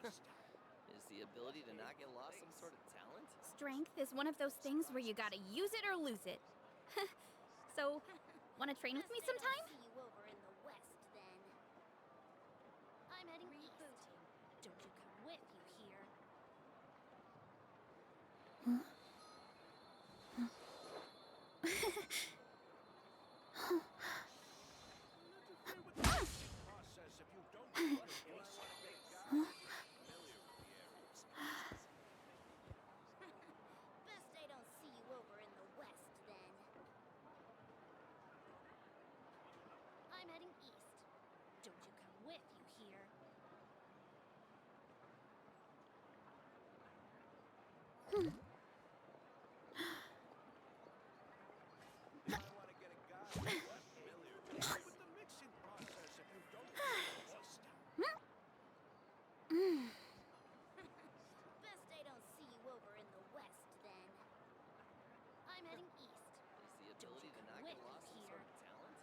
Is the ability to not get lost some sort of talent? Strength is one of those things where you gotta use it or lose it. So, wanna train with me sometime? See you over in the west, then. I'm heading east. Don't you come with you here. Best I don't see you over in the west, then. I'm heading east. Don't you come with you here. Best I don't see you over in the west, then. I'm heading east. Is the ability to not get lost some sort of talent?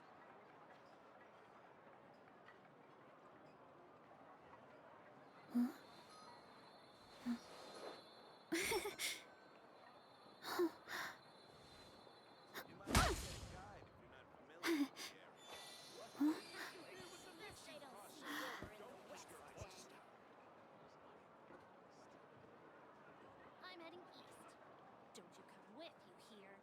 Best I don't see you over in the west, then. I'm heading east. Don't you come with you here.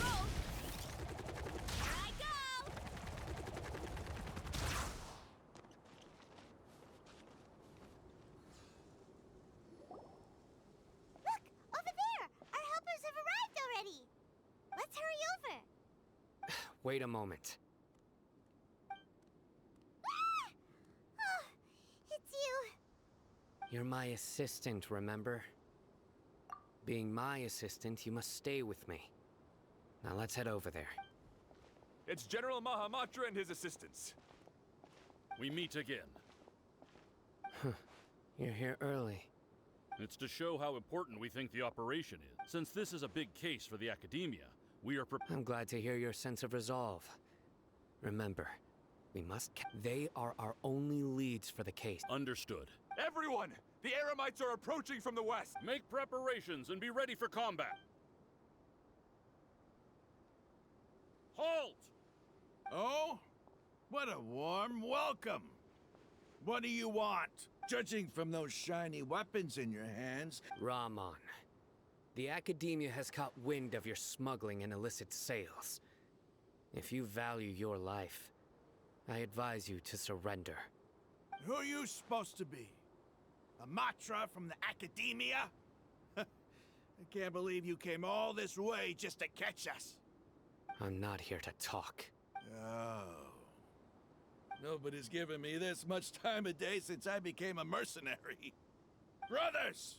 Roll! Here I go! Look! Over there! Our helpers have arrived already! Let's hurry over! Wait a moment. Ah! Oh, it's you! You're my assistant, remember? Being my assistant, you must stay with me. Now let's head over there. It's General Mahamatra and his assistants. We meet again. You're here early. It's to show how important we think the operation is. Since this is a big case for the Academia, we are I'm glad to hear your sense of resolve. Remember, we must they are our only leads for the case. understood. Everyone! The Eremites are approaching from the west! Make preparations and be ready for combat. Halt! Oh? What a warm welcome! What do you want? Judging from those shiny weapons in your hands, Rahman, the Academia has caught wind of your smuggling and illicit sales. If you value your life, I advise you to surrender. who are you supposed to be? A Matra from the Academia? I can't believe you came all this way just to catch us. I'm not here to talk. Oh. Nobody's given me this much time of day since I became a mercenary. Brothers!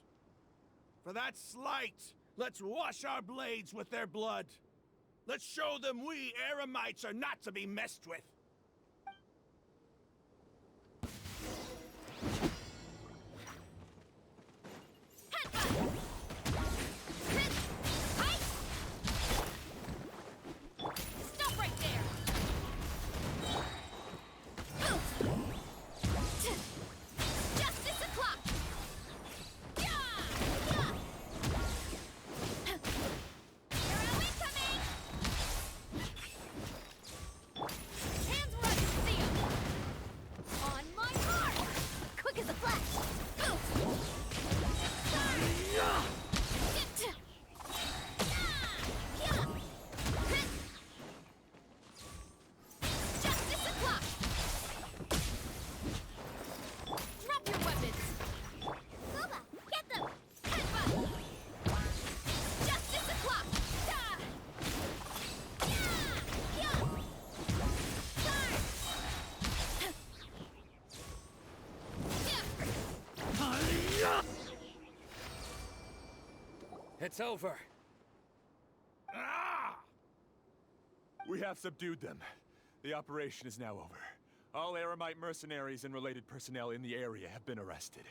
For that slight, let's wash our blades with their blood. Let's show them we Eremites are not to be messed with. Stop right there! Justice o'clock! Arrow incoming! Hands where I can see 'em! On my mark! Quick as a It's over. Ah! We have subdued them. The operation is now over. All Aramite mercenaries and related personnel in the area have been arrested.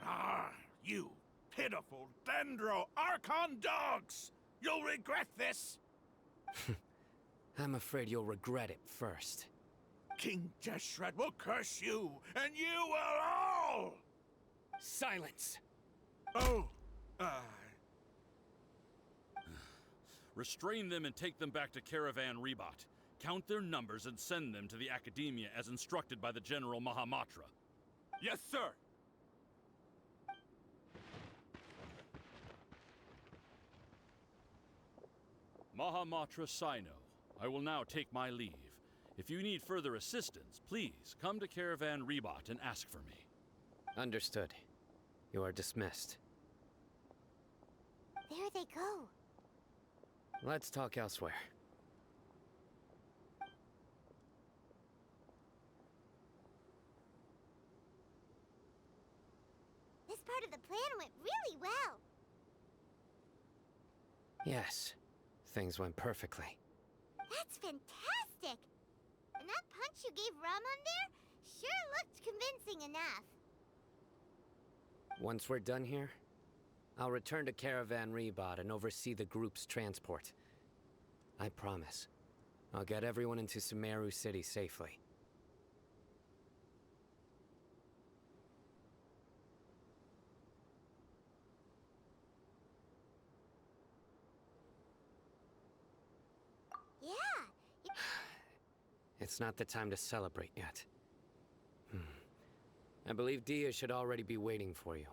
Ah, you pitiful Dendro Archon dogs! You'll regret this! I'm afraid you'll regret it first. King Jeshred will curse you, and you will all! Silence! Oh, Restrain them and take them back to Caravan Rebot. Count their numbers and send them to the Academia as instructed by the General Mahamatra. Yes, sir! Mahamatra Sino, I will now take my leave. If you need further assistance, please come to Caravan Rebot and ask for me. Understood. You are dismissed. There they go. Let's talk elsewhere. This part of the plan went really well. Yes, things went perfectly. That's fantastic! And that punch you gave Raman there sure looked convincing enough. Once we're done here, I'll return to Caravan Rebot and oversee the group's transport. I promise. I'll get everyone into Sumeru City safely. Yeah, It's not the time to celebrate yet. I believe Dia should already be waiting for you.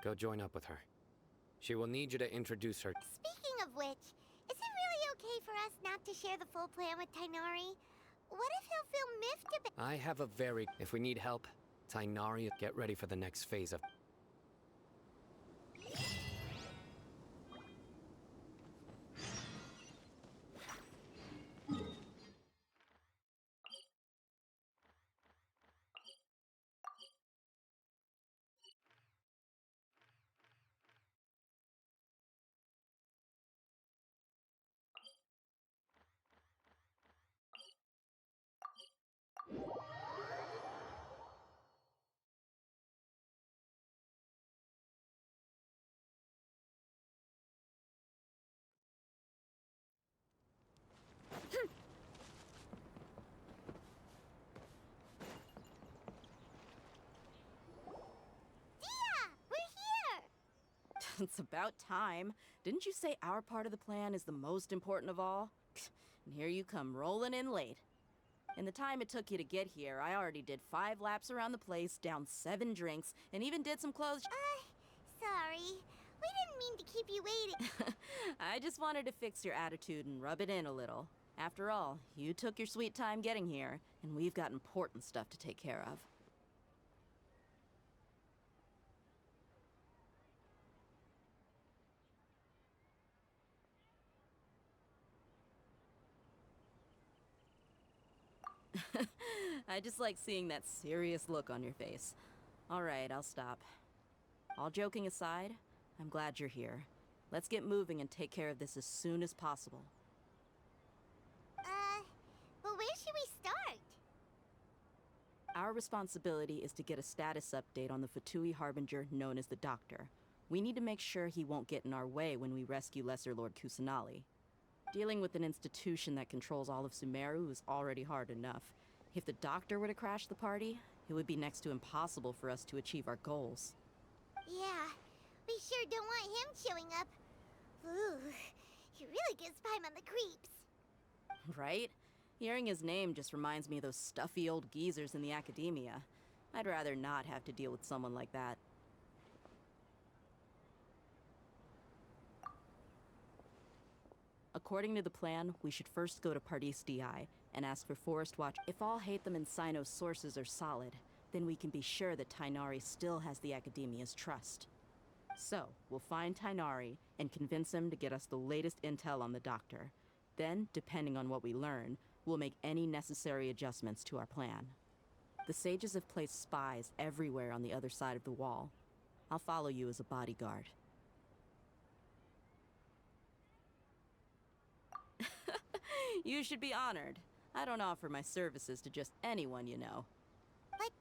Go join up with her. She will need you to introduce her. speaking of which, is it really okay for us not to share the full plan with Tainari? What if he'll feel miffed about— I have a very... If we need help, Tainari, get ready for the next phase of... We're here! It's about time. Didn't you say our part of the plan is the most important of all? And here you come rolling in late. In the time it took you to get here, I already did 5 laps around the place, downed 7 drinks, and even did some clothes. Sorry. We didn't mean to keep you waiting. I just wanted to fix your attitude and rub it in a little. After all, you took your sweet time getting here, and we've got important stuff to take care of. I just like seeing that serious look on your face. All right, I'll stop. All joking aside, I'm glad you're here. Let's get moving and take care of this as soon as possible. But where should we start? Our responsibility is to get a status update on the Fatui Harbinger known as the Doctor. We need to make sure he won't get in our way when we rescue Lesser Lord Kusanali. Dealing with an institution that controls all of Sumeru is already hard enough. If the Doctor were to crash the party, it would be next to impossible for us to achieve our goals. Yeah, we sure don't want him showing up. Ooh, he really gives Paimon the creeps. Right? Hearing his name just reminds me of those stuffy old geezers in the Academia. I'd rather not have to deal with someone like that. According to the plan, we should first go to Pardis DI and ask for Forest Watch. If all Hatham and Sino's sources are solid, then we can be sure that Tainari still has the Academia's trust. So, we'll find Tainari and convince him to get us the latest intel on the Doctor. Then, depending on what we learn, we'll make any necessary adjustments to our plan. The sages have placed spies everywhere on the other side of the wall. I'll follow you as a bodyguard. You should be honored. I don't offer my services to just anyone you know. But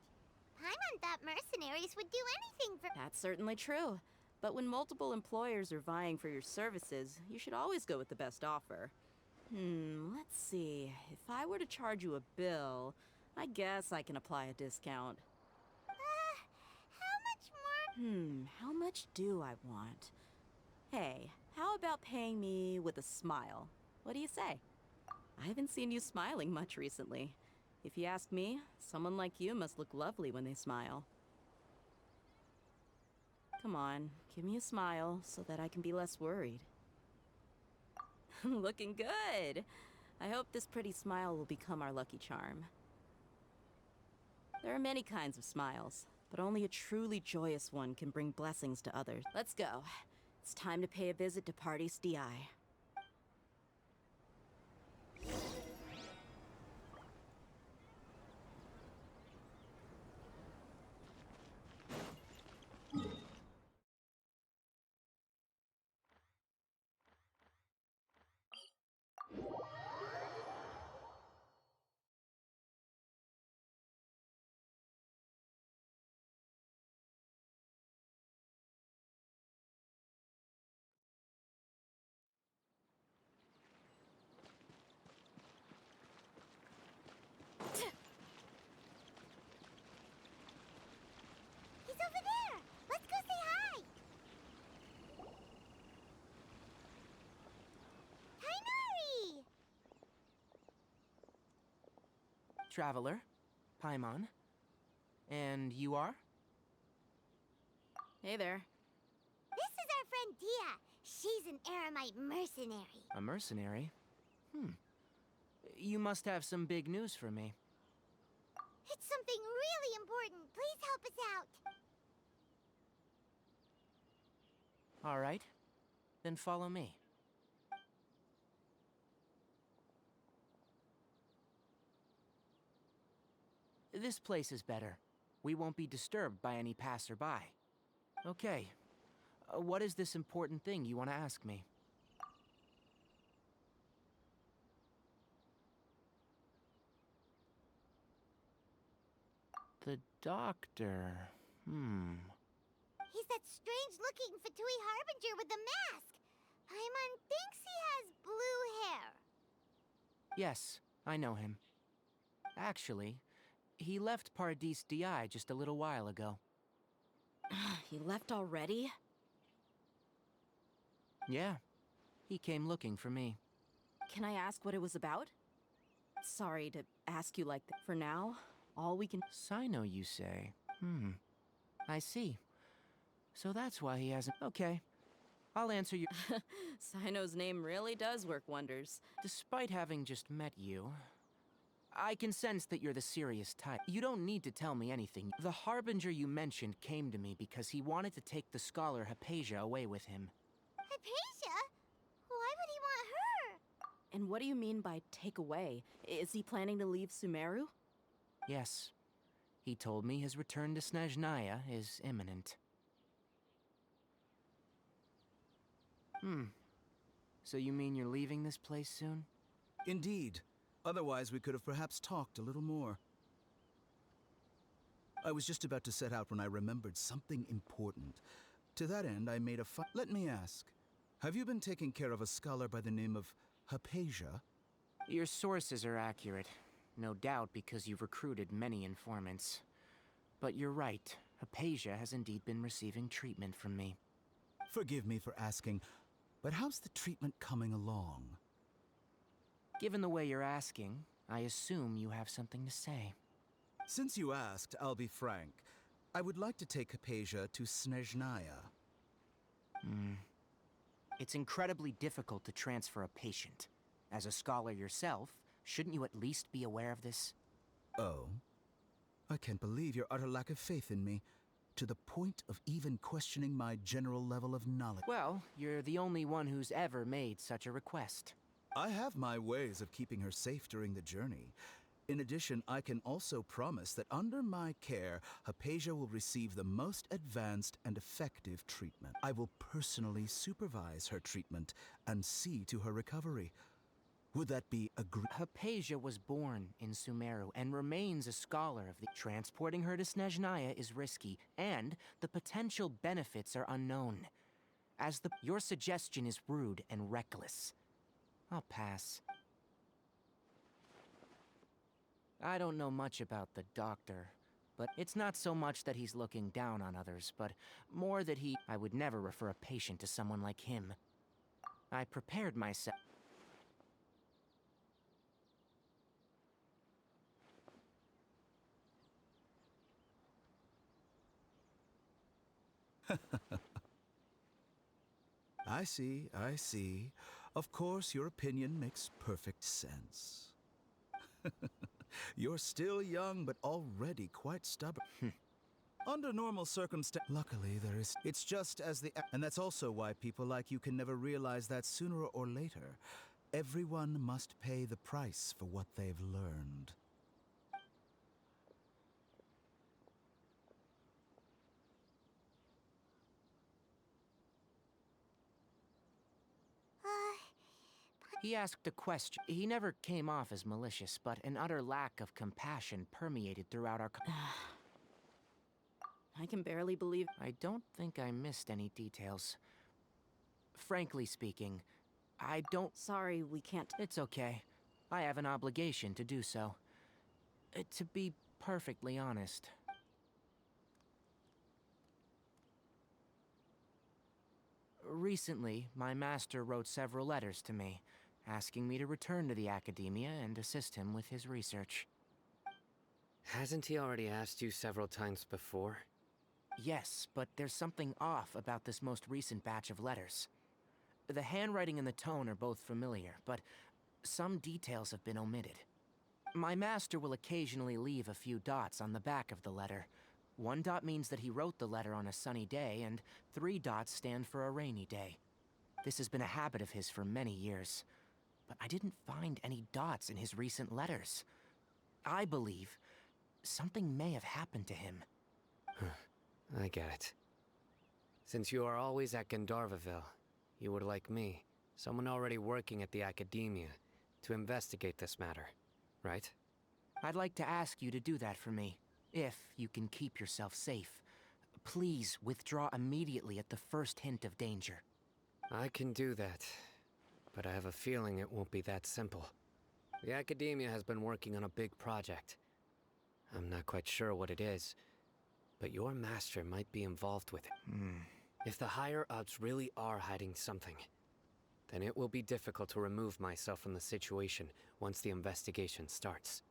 Paimon thought mercenaries would do anything for. That's certainly true. But when multiple employers are vying for your services, you should always go with the best offer. Let's see. If I were to charge you a bill, I guess I can apply a discount. How much more? How much do I want? Hey, how about paying me with a smile? What do you say? I haven't seen you smiling much recently. If you ask me, someone like you must look lovely when they smile. Come on, give me a smile so that I can be less worried. Looking good! I hope this pretty smile will become our lucky charm. There are many kinds of smiles, but only a truly joyous one can bring blessings to others. Let's go. It's time to pay a visit to Party's DI. He's over there! Let's go say hi! Tainari! Traveler, Paimon. And you are? Hey there. This is our friend Dia. She's an Aramite mercenary. A mercenary? You must have some big news for me. It's something really important. Please help us out. All right. Then follow me. This place is better. We won't be disturbed by any passerby. Okay. What is this important thing you want to ask me? The doctor. He's that strange-looking Fatui Harbinger with the mask. Paimon thinks he has blue hair. Yes, I know him. Actually, he left Paradis DI just a little while ago. He left already? Yeah, he came looking for me. Can I ask what it was about? Sorry to ask you like that. For now, all we can... Sino, you say? I see. So that's why he hasn't... Okay, I'll answer you. Sino's name really does work wonders. Despite having just met you, I can sense that you're the serious type. You don't need to tell me anything. The Harbinger you mentioned came to me because he wanted to take the scholar Hypatia away with him. Hypatia? Why would he want her? And what do you mean by take away? Is he planning to leave Sumeru? Yes. He told me his return to Snezhnaya is imminent. So you mean you're leaving this place soon? Indeed. Otherwise, we could have perhaps talked a little more. I was just about to set out when I remembered something important. To that end, I made a Let me ask, have you been taking care of a scholar by the name of Hypatia? Your sources are accurate. No doubt because you've recruited many informants. But you're right. Hypatia has indeed been receiving treatment from me. Forgive me for asking, but how's the treatment coming along? Given the way you're asking, I assume you have something to say. Since you asked, I'll be frank. I would like to take Hypatia to Snezhnaya. It's incredibly difficult to transfer a patient. As a scholar yourself, shouldn't you at least be aware of this? Oh? I can't believe your utter lack of faith in me, to the point of even questioning my general level of knowledge. Well, you're the only one who's ever made such a request. I have my ways of keeping her safe during the journey. In addition, I can also promise that under my care, Hypatia will receive the most advanced and effective treatment. I will personally supervise her treatment and see to her recovery. Would that be Hypatia was born in Sumeru and remains a scholar of the... Transporting her to Snezhnaya is risky, and the potential benefits are unknown. Your suggestion is rude and reckless. I'll pass. I don't know much about the doctor, but it's not so much that he's looking down on others, but more that I would never refer a patient to someone like him. I prepared myself. I see, I see. Of course, your opinion makes perfect sense. You're still young, but already quite stubborn. Under normal circumstances, luckily there is... It's just as the... And that's also why people like you can never realize that sooner or later, everyone must pay the price for what they've learned. He asked a question. He never came off as malicious, but an utter lack of compassion permeated throughout our... I can barely believe... I don't think I missed any details. Frankly speaking, I don't... Sorry, we can't... It's okay. I have an obligation to do so. To be perfectly honest. Recently, my master wrote several letters to me, asking me to return to the academia and assist him with his research. Hasn't he already asked you several times before? Yes, but there's something off about this most recent batch of letters. The handwriting and the tone are both familiar, but some details have been omitted. My master will occasionally leave a few dots on the back of the letter. 1 dot means that he wrote the letter on a sunny day, and 3 dots stand for a rainy day. This has been a habit of his for many years. But I didn't find any dots in his recent letters. I believe something may have happened to him. I get it. Since you are always at Gandharvaville, you would like me, someone already working at the academia, to investigate this matter, right? I'd like to ask you to do that for me, if you can keep yourself safe. Please withdraw immediately at the first hint of danger. I can do that, but I have a feeling it won't be that simple. The academia has been working on a big project. I'm not quite sure what it is, but your master might be involved with it. If the higher-ups really are hiding something, then it will be difficult to remove myself from the situation once the investigation starts.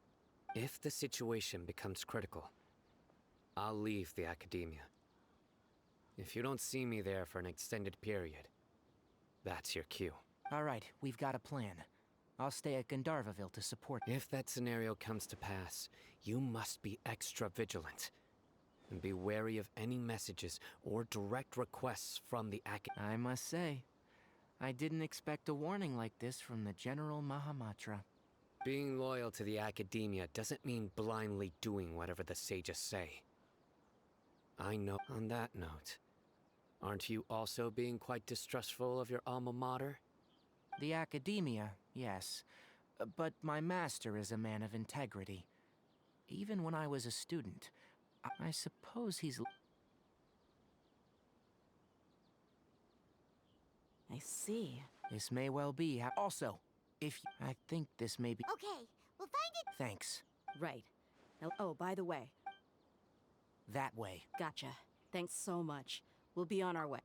If the situation becomes critical, I'll leave the academia. If you don't see me there for an extended period, that's your cue. All right, we've got a plan. I'll stay at Gandharvaville to support... If that scenario comes to pass, you must be extra vigilant. And be wary of any messages or direct requests from the I must say, I didn't expect a warning like this from the General Mahamatra. Being loyal to the academia doesn't mean blindly doing whatever the sages say. I know. On that note, aren't you also being quite distrustful of your alma mater? The academia, yes. But my master is a man of integrity. Even when I was a student, I suppose he's... I see. This may well be how... Also, I think this may be... Okay, we'll find it. Thanks. Right. Now, oh, by the way. That way. Gotcha. Thanks so much. We'll be on our way.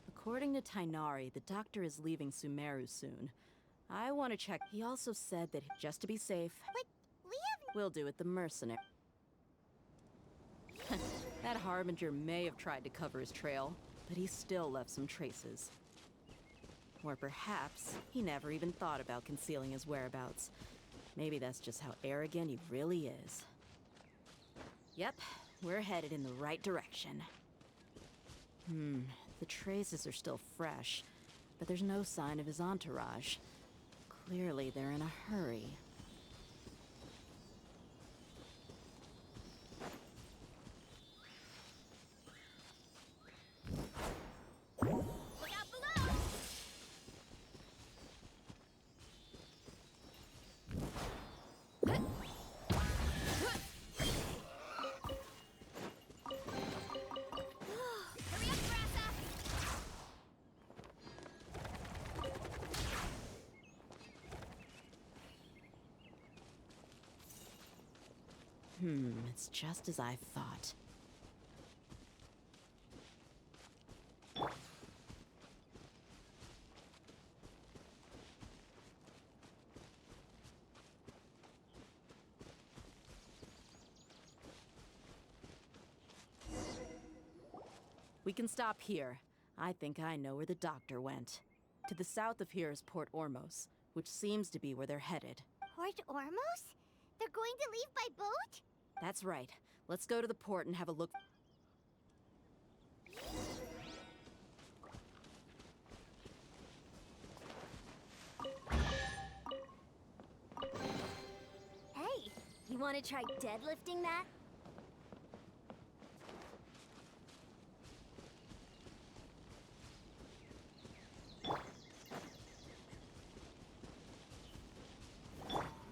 According to Tainari, the doctor is leaving Sumeru soon. I want to check. He also said that just to be safe... But we have... We'll do it the mercenary. That Harbinger may have tried to cover his trail, but he still left some traces. Or perhaps he never even thought about concealing his whereabouts. Maybe that's just how arrogant he really is. Yep, we're headed in the right direction. The traces are still fresh, but there's no sign of his entourage. Clearly, they're in a hurry. It's just as I thought. We can stop here. I think I know where the doctor went. To the south of here is Port Ormos, which seems to be where they're headed. Port Ormos? They're going to leave by boat? That's right. Let's go to the port and have a look. Hey, you want to try deadlifting that?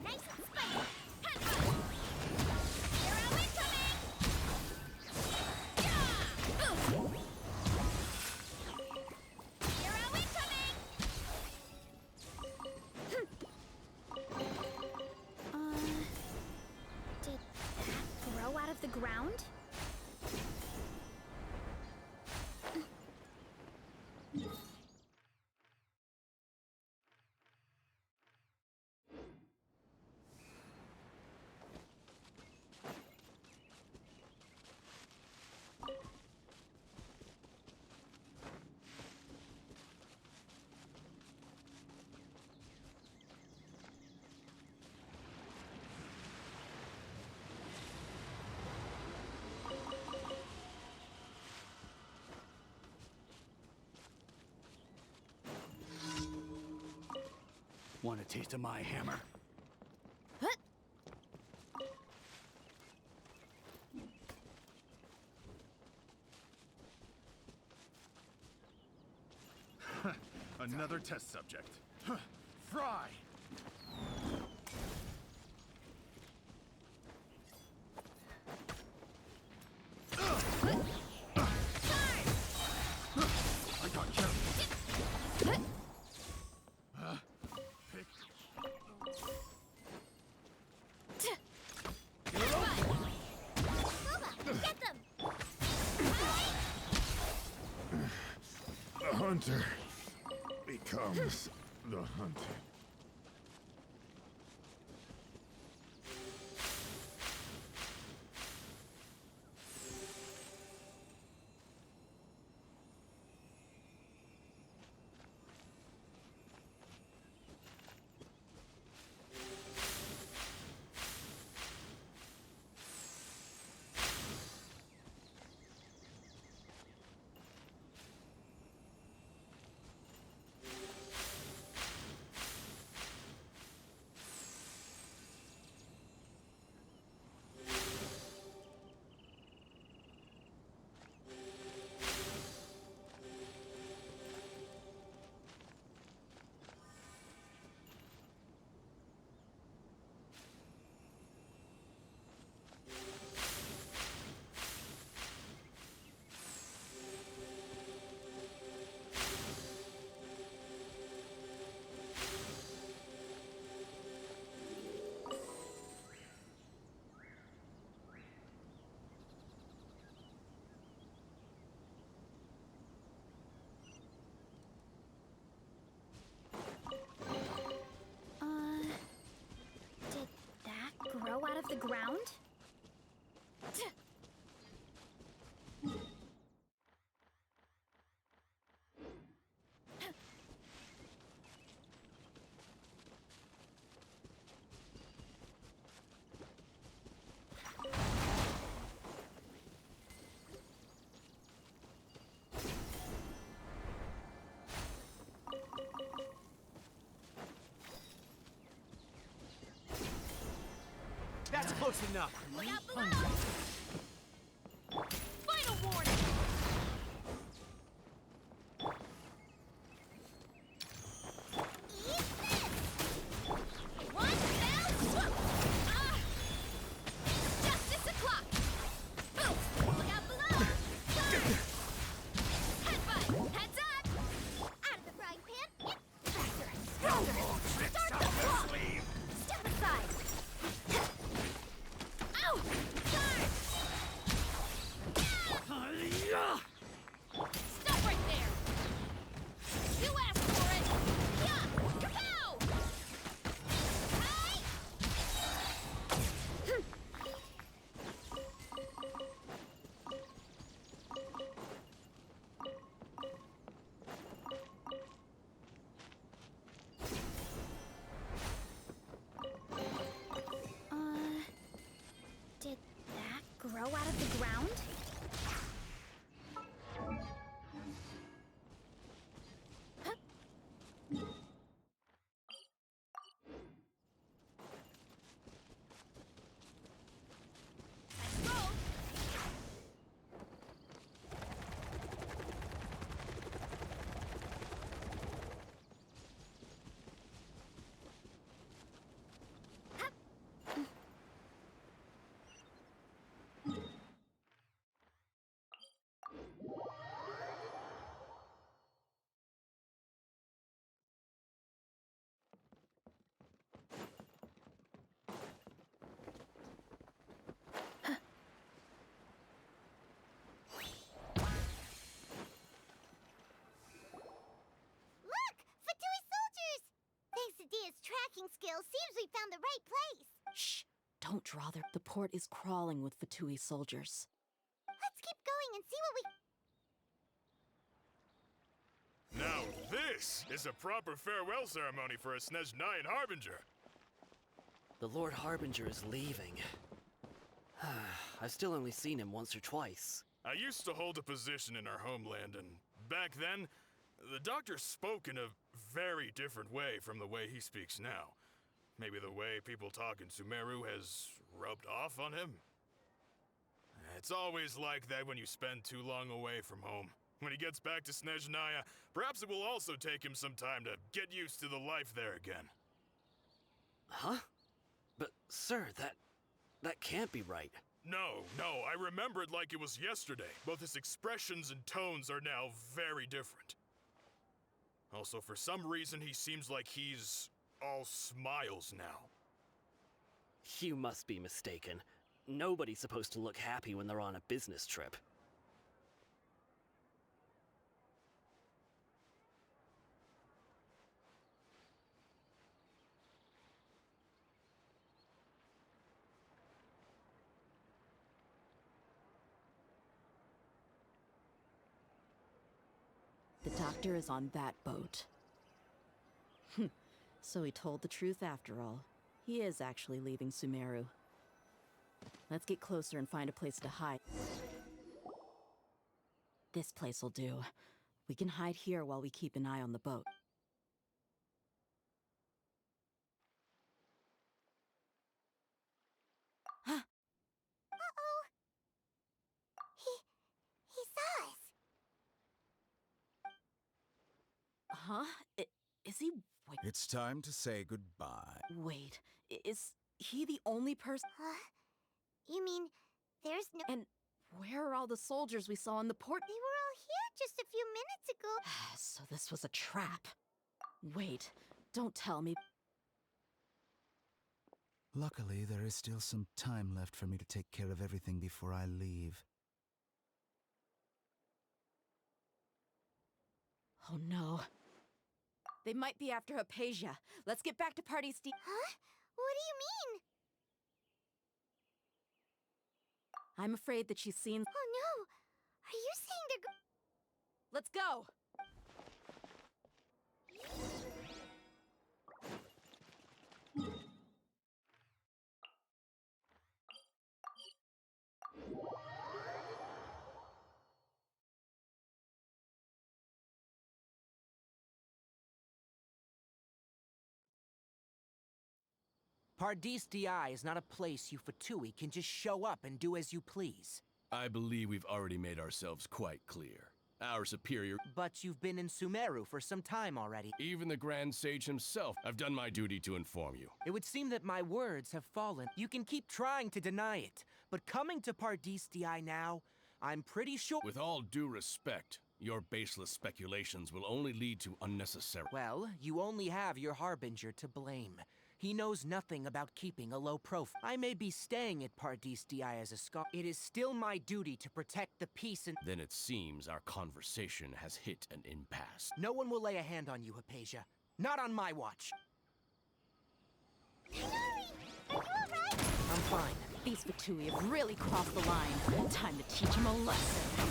Nice and spicy! Headbutt! Hero incoming! Yeah! Ooh. Hero incoming! Did that grow out of the ground? Want a taste of my hammer? Another test subject. Fry! I got you. Get them! The hunter becomes the hunted. Did that grow out of the ground? That's close enough. Look out below! Final warning! Eat this! One fell swoop! Ah! Justice o'clock! Boom! Look out below! Turn! Headbutt! Heads up! Out of the frying pan! Get faster and stronger! Start the clock! Step aside! Ow! Well, seems we found the right place. Shh! Don't draw their. The port is crawling with Fatui soldiers. Let's keep going and see what we... Now this is a proper farewell ceremony for a Snezhnayan Harbinger. The Lord Harbinger is leaving. I've still only seen him once or twice. I used to hold a position in our homeland, and back then, the doctor spoke in a very different way from the way he speaks now. Maybe the way people talk in Sumeru has rubbed off on him? It's always like that when you spend too long away from home. When he gets back to Snezhnaya, perhaps it will also take him some time to get used to the life there again. Huh? But, sir, that can't be right. No, I remember it like it was yesterday. Both his expressions and tones are now very different. Also, for some reason, he seems like he's all smiles now. You must be mistaken. Nobody's supposed to look happy when they're on a business trip. The doctor is on that boat. So he told the truth after all. He is actually leaving Sumeru. Let's get closer and find a place to hide. This place will do. We can hide here while we keep an eye on the boat. Uh-oh. He saw us. Huh? Is he... Wait. It's time to say goodbye. Wait. Is he the only person... You mean, there's no... And where are all the soldiers we saw in the port? They were all here just a few minutes ago. So this was a trap. Wait. Don't tell me... Luckily, there is still some time left for me to take care of everything before I leave. Oh no. They might be after Hypatia. Let's get back to Party Steve. Huh? What do you mean? I'm afraid that she's seen... Oh no! Are you saying they're Let's go! Pardis Di is not a place you Fatui can just show up and do as you please. I believe we've already made ourselves quite clear. Our superior... But you've been in Sumeru for some time already. Even the Grand Sage himself. I've done my duty to inform you. It would seem that my words have fallen. You can keep trying to deny it, but coming to Pardis Di now, I'm pretty sure... With all due respect, your baseless speculations will only lead to unnecessary... Well, you only have your Harbinger to blame. He knows nothing about keeping a low profile. I may be staying at Pardis Di as a scholar. It is still my duty to protect the peace and... Then it seems our conversation has hit an impasse. No one will lay a hand on you, Hypatia. Not on my watch. Are you alright? I'm fine. These Fatui have really crossed the line. Time to teach them a lesson.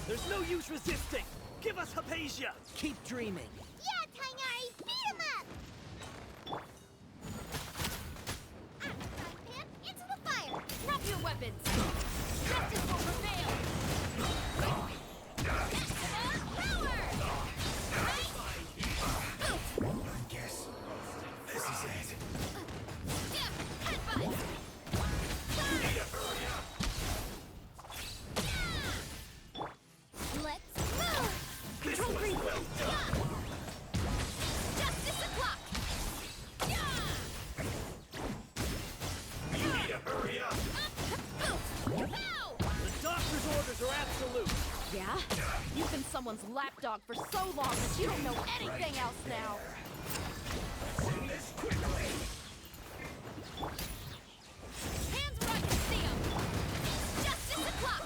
There's no use resisting! Give us Hypatia! Keep dreaming. Yeah, Tainari! Beat him up! Pan, into the fire! Drop your weapons! Justice will prevail! Power! I guess this is it. Headbutt! Let's move! Control green! Justice o'clock! You need to hurry up! The doctor's orders are absolute! Yeah? You been someone's lapdog for so long that you don't know anything else now. Hands where I can see 'em! Justice o'clock!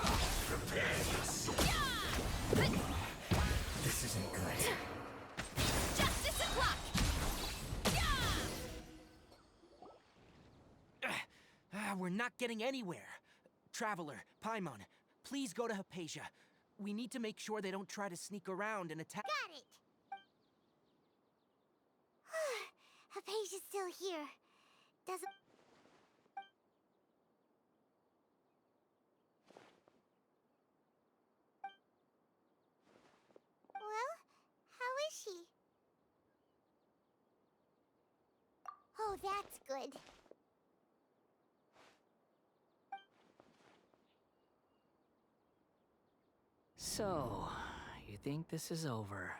Yeah! This isn't good. Justice o'clock! We're not getting anywhere. Traveler, Paimon, please go to Hypatia. We need to make sure they don't try to sneak around and attack. Got it! Hypatia's still here. Doesn't... Well, how is she? Oh, that's good. So, you think this is over?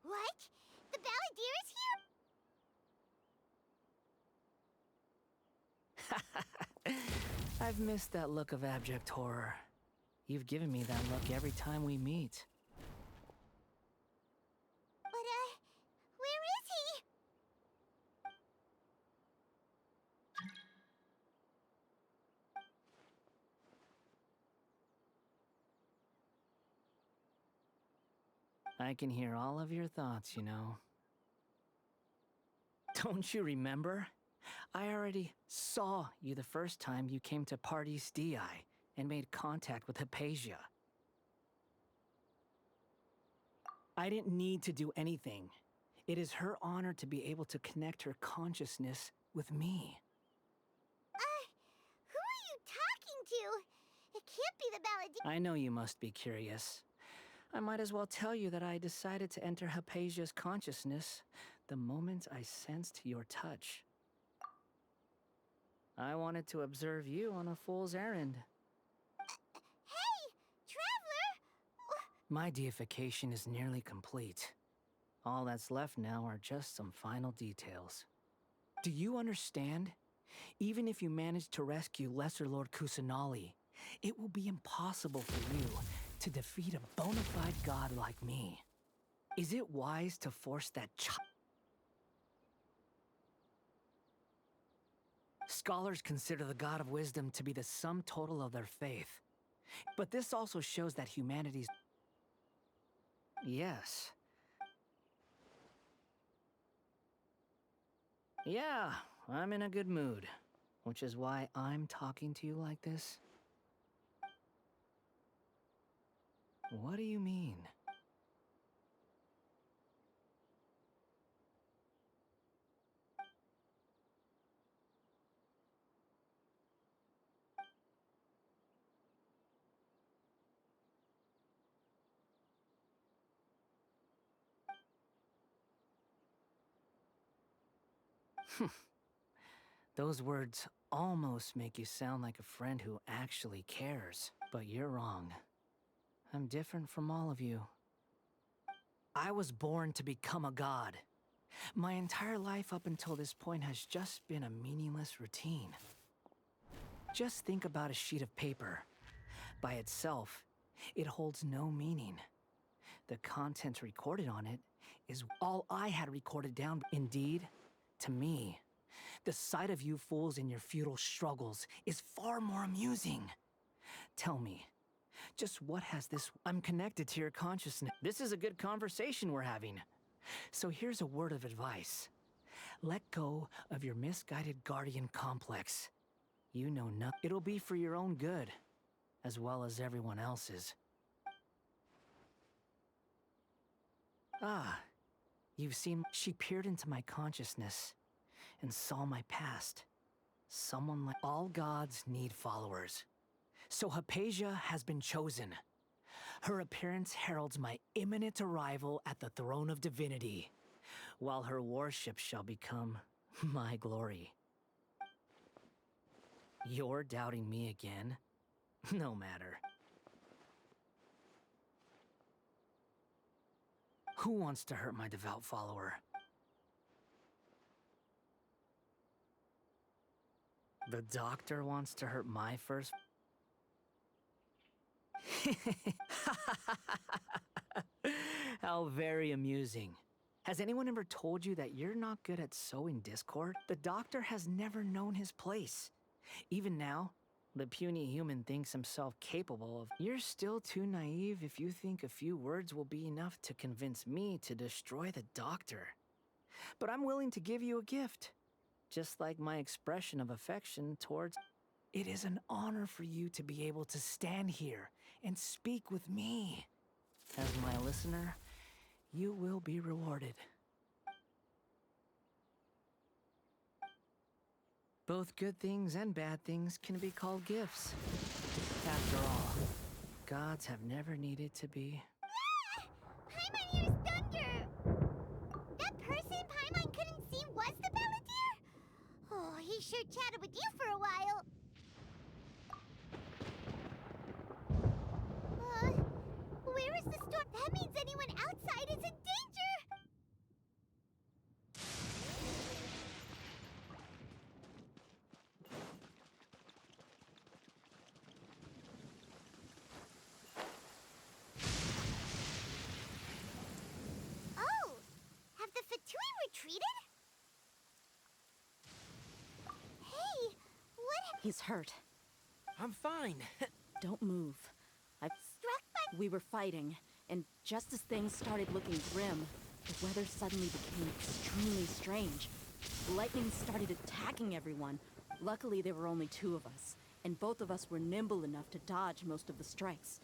What? The Balladeer is here? I've missed that look of abject horror. You've given me that look every time we meet. But, where is he? I can hear all of your thoughts, you know. Don't you remember? I already saw you the first time you came to Party's DI and made contact with Hypatia. I didn't need to do anything. It is her honor to be able to connect her consciousness with me. Who are you talking to? It can't be the Balladeer. I know you must be curious. I might as well tell you that I decided to enter Hypatia's consciousness the moment I sensed your touch. I wanted to observe you on a fool's errand. Hey, Traveler! My deification is nearly complete. All that's left now are just some final details. Do you understand? Even if you manage to rescue Lesser Lord Kusanali, it will be impossible for you to defeat a bona fide god like me. Is it wise to force that Scholars consider the God of Wisdom to be the sum total of their faith. But this also shows that humanity's... Yes. Yeah, I'm in a good mood, which is why I'm talking to you like this. What do you mean? Those words almost make you sound like a friend who actually cares. But you're wrong. I'm different from all of you. I was born to become a god. My entire life up until this point has just been a meaningless routine. Just think about a sheet of paper. By itself, it holds no meaning. The content recorded on it is all I had recorded down. Indeed, to me, the sight of you fools in your futile struggles is far more amusing. Tell me, just what has this... I'm connected to your consciousness. This is a good conversation we're having. So here's a word of advice. Let go of your misguided guardian complex. You know nothing. It'll be for your own good, as well as everyone else's. Ah, you've seen... She peered into my consciousness and saw my past. Someone like... All gods need followers. So Hypatia has been chosen. Her appearance heralds my imminent arrival at the throne of divinity, while her worship shall become my glory. You're doubting me again? No matter. Who wants to hurt my devout follower? The doctor wants to hurt my first. How very amusing. Has anyone ever told you that you're not good at sowing discord? The doctor has never known his place. Even now, the puny human thinks himself capable of. You're still too naive if you think a few words will be enough to convince me to destroy the doctor. But I'm willing to give you a gift. Just like my expression of affection towards. It is an honor for you to be able to stand here and speak with me. As my listener, you will be rewarded. Both good things and bad things can be called gifts. After all, gods have never needed to be. Paimon hears thunder! That person Paimon couldn't see was the Balladeer? Oh, he sure chatted with you for a while. Where is the storm? That means anyone outside is in danger! Oh! Have the Fatui retreated? Hey! What? He's hurt. I'm fine. Don't move. I Struck by. We were fighting, and just as things started looking grim, the weather suddenly became extremely strange. Lightning started attacking everyone. Luckily, there were only two of us, and both of us were nimble enough to dodge most of the strikes.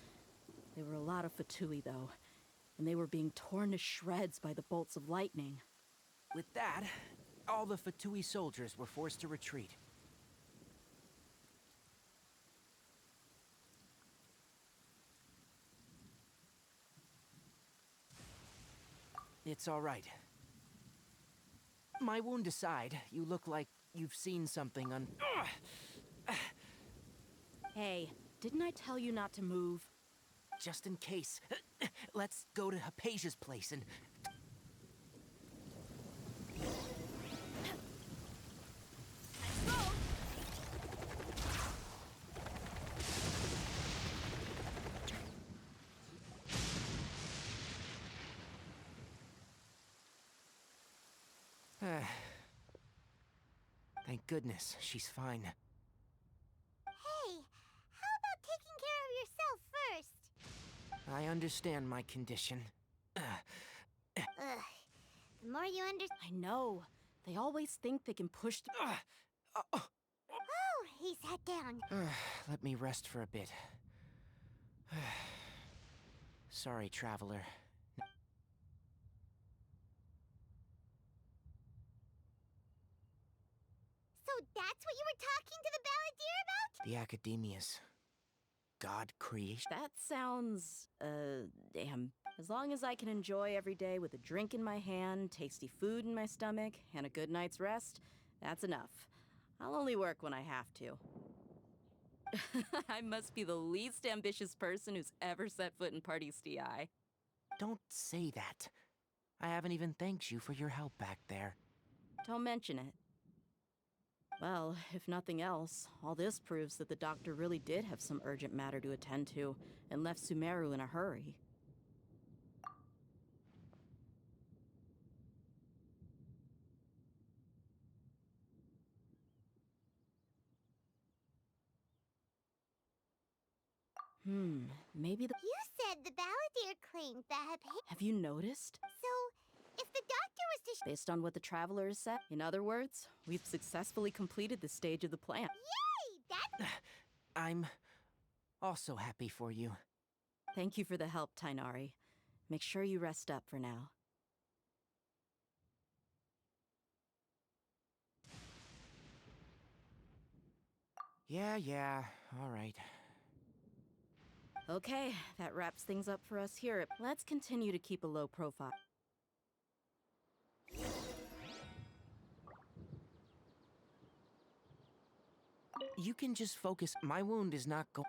There were a lot of Fatui, though, and they were being torn to shreds by the bolts of lightning. With that, all the Fatui soldiers were forced to retreat. It's all right. My wound aside, you look like you've seen something on. Hey, didn't I tell you not to move? Just in case, let's go to Hypatia's place and. Thank goodness, she's fine. Hey, how about taking care of yourself first? I understand my condition. Ugh. The more you understand. I know. They always think they can push through. Oh, he sat down. Let me rest for a bit. Sorry, traveler. So that's what you were talking to the Balladeer about? The Academia's god creation. That sounds, damn. As long as I can enjoy every day with a drink in my hand, tasty food in my stomach, and a good night's rest, that's enough. I'll only work when I have to. I must be the least ambitious person who's ever set foot in Party STI. Don't say that. I haven't even thanked you for your help back there. Don't mention it. Well, if nothing else, all this proves that the doctor really did have some urgent matter to attend to, and left Sumeru in a hurry. Maybe the— You said the Balladeer claimed that. Have you noticed? So, if the doctor was to. Based on what the traveler has said, in other words, we've successfully completed this stage of the plan. Yay! That's. I'm also happy for you. Thank you for the help, Tainari. Make sure you rest up for now. Yeah, all right. Okay, that wraps things up for us here. Let's continue to keep a low profile. You can just focus. My wound is not going.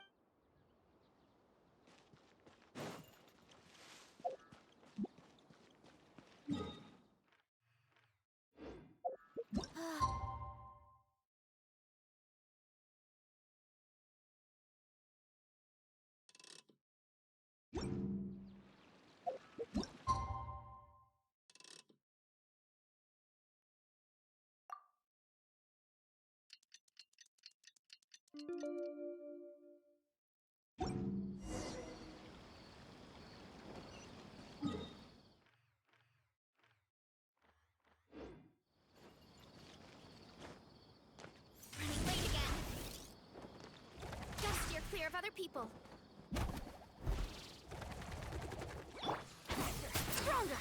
Running late again. Gotta steer clear of other people. Faster, stronger.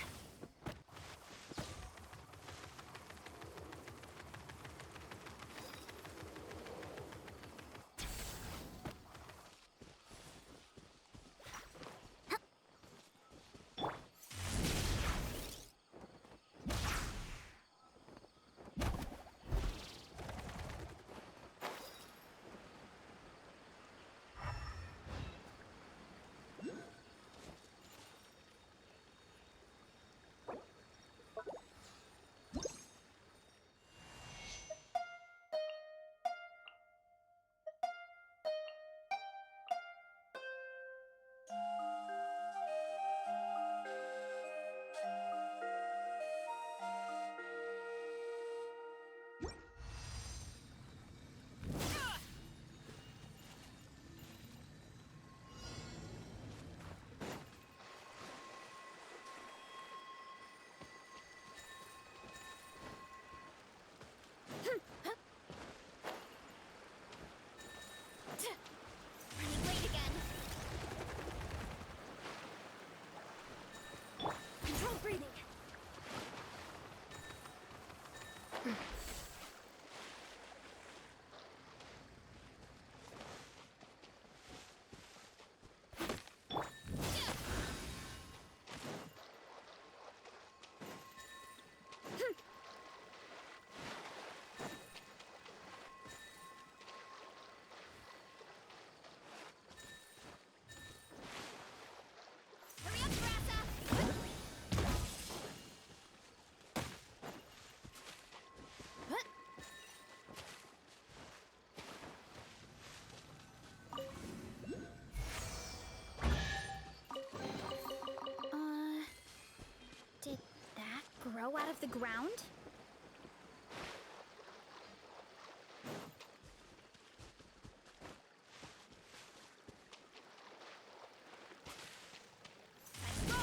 Running late again. Control breathing. Hurry up, Brassa! Did that grow out of the ground? Let's go!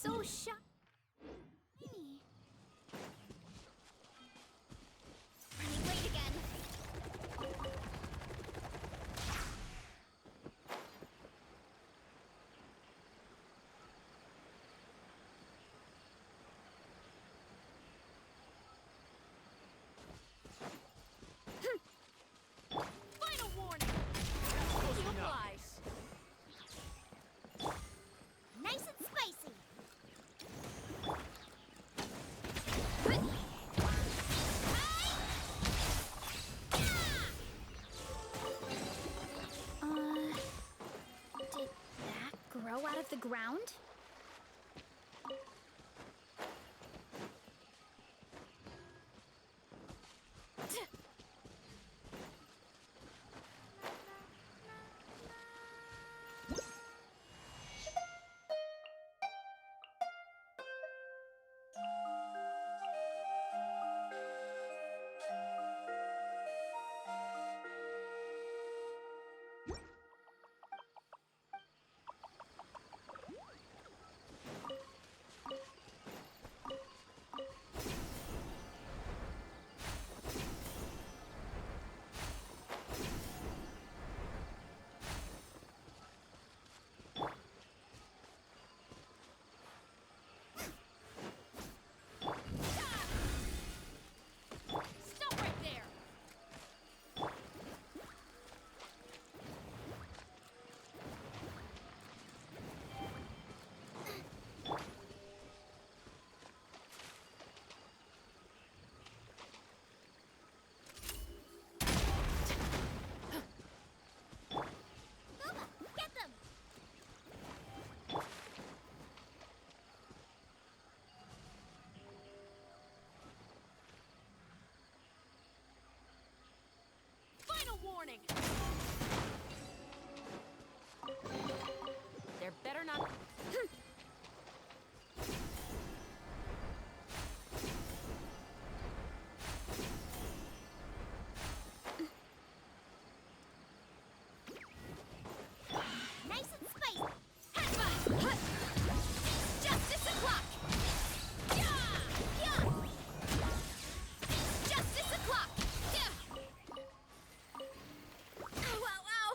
so shiny. Running late again. Final warning. Penalty applies. Nice and spicy. Did that grow out of the ground? Stop right there! Booba, get them! Final warning! There better not. Nice and spicy. Justice o'clock! Yeah! Justice o'clock! Ow, ow, ow!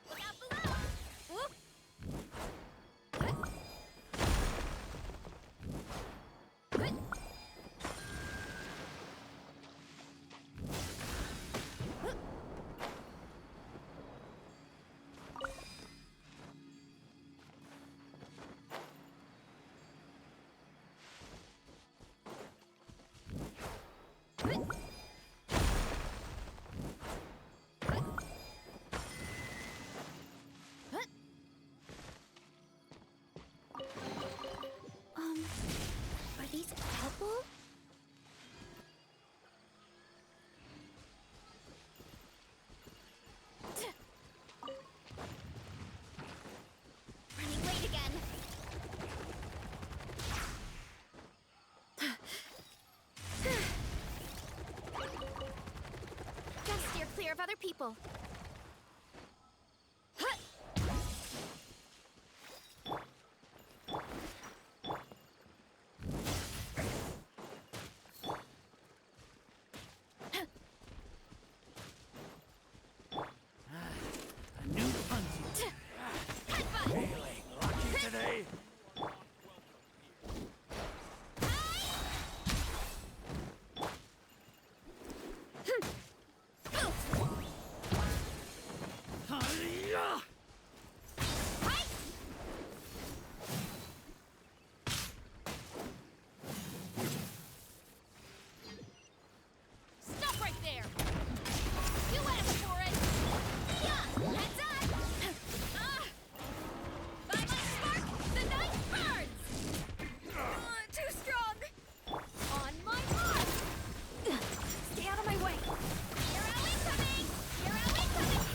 Look out below! Whoop! Are these edible? Running late again. Gotta steer clear of other people. Hey! Stop right there! You asked for it! Yeah, heads up! By my spark, the night burns! Too strong! On my mark! Stay out of my way! Hero incoming! Hero incoming!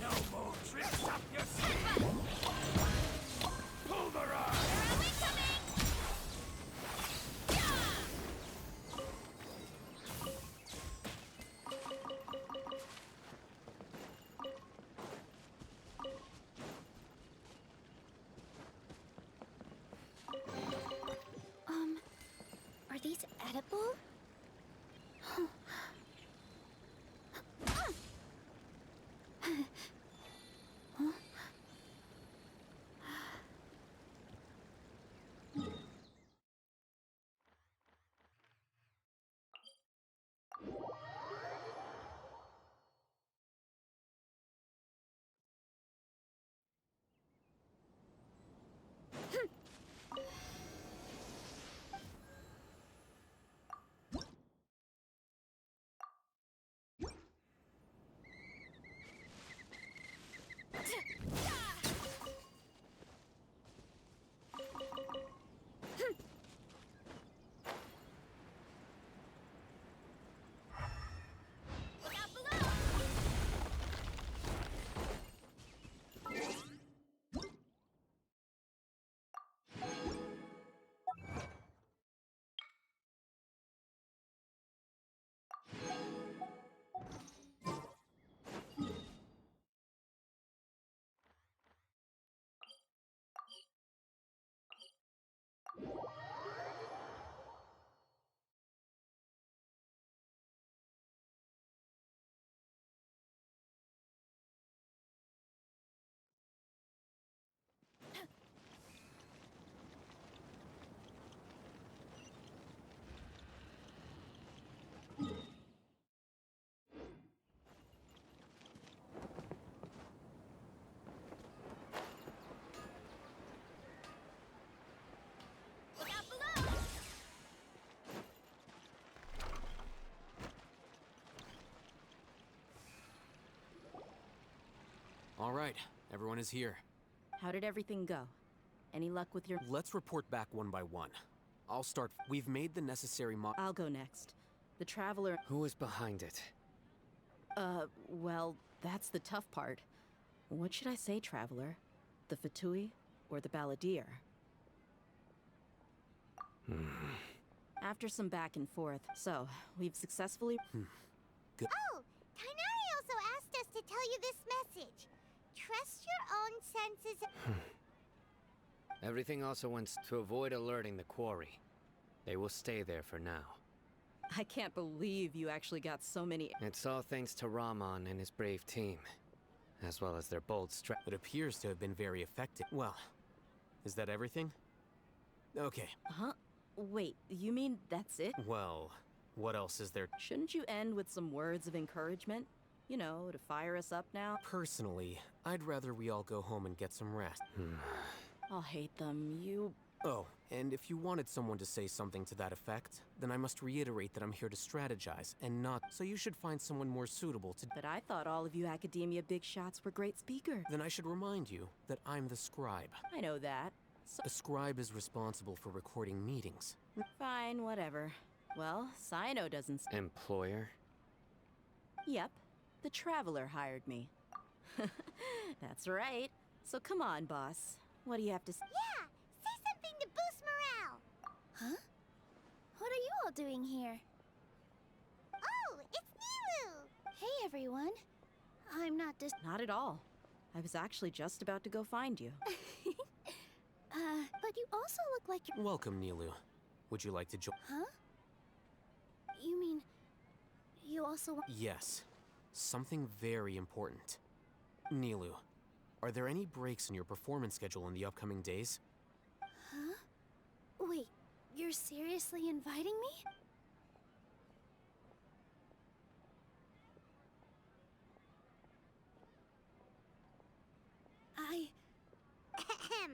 No more tricks up your sleeve! Pull the rod! Hero incoming! Yeah! Are these edible? Look out below! Look out below! All right, everyone is here. How did everything go? Any luck with your... Let's report back one by one. I'll start. We've made the necessary I'll go next. The Traveler... Who is behind it? Well, that's the tough part. What should I say, Traveler? The Fatui or the Balladeer? After some back and forth, so, we've successfully... Oh, Tainari also asked us to tell you this message. Trust your own senses. Everything also wants to avoid alerting the quarry. They will stay there for now. I can't believe you actually got so many... It's all thanks to Rahman and his brave team, as well as their bold It appears to have been very effective. Well, is that everything? Okay. Huh? Wait, you mean that's it? Well, what else is there? Shouldn't you end with some words of encouragement? You know, to fire us up now? Personally, I'd rather we all go home and get some rest. I'll hate them. Oh, and if you wanted someone to say something to that effect, then I must reiterate that I'm here to strategize, and not... So you should find someone more suitable to... But I thought all of you academia big shots were great speakers. Then I should remind you that I'm the scribe. I know that. So A scribe is responsible for recording meetings. fine, whatever. Well, Sino doesn't... Employer? Yep. The Traveler hired me. That's right. So come on, boss. What do you have to say? Yeah, say something to boost morale. Huh? What are you all doing here? Oh, it's Nilu. Hey, everyone. I'm not Not at all. I was actually just about to go find you. But you also look like you're... Welcome, Nilu. Would you like to join? Huh? You mean... You also... Yes. Something very important. Nilu, Are there any breaks in your performance schedule in the upcoming days? Huh? Wait, you're seriously inviting me? Ahem.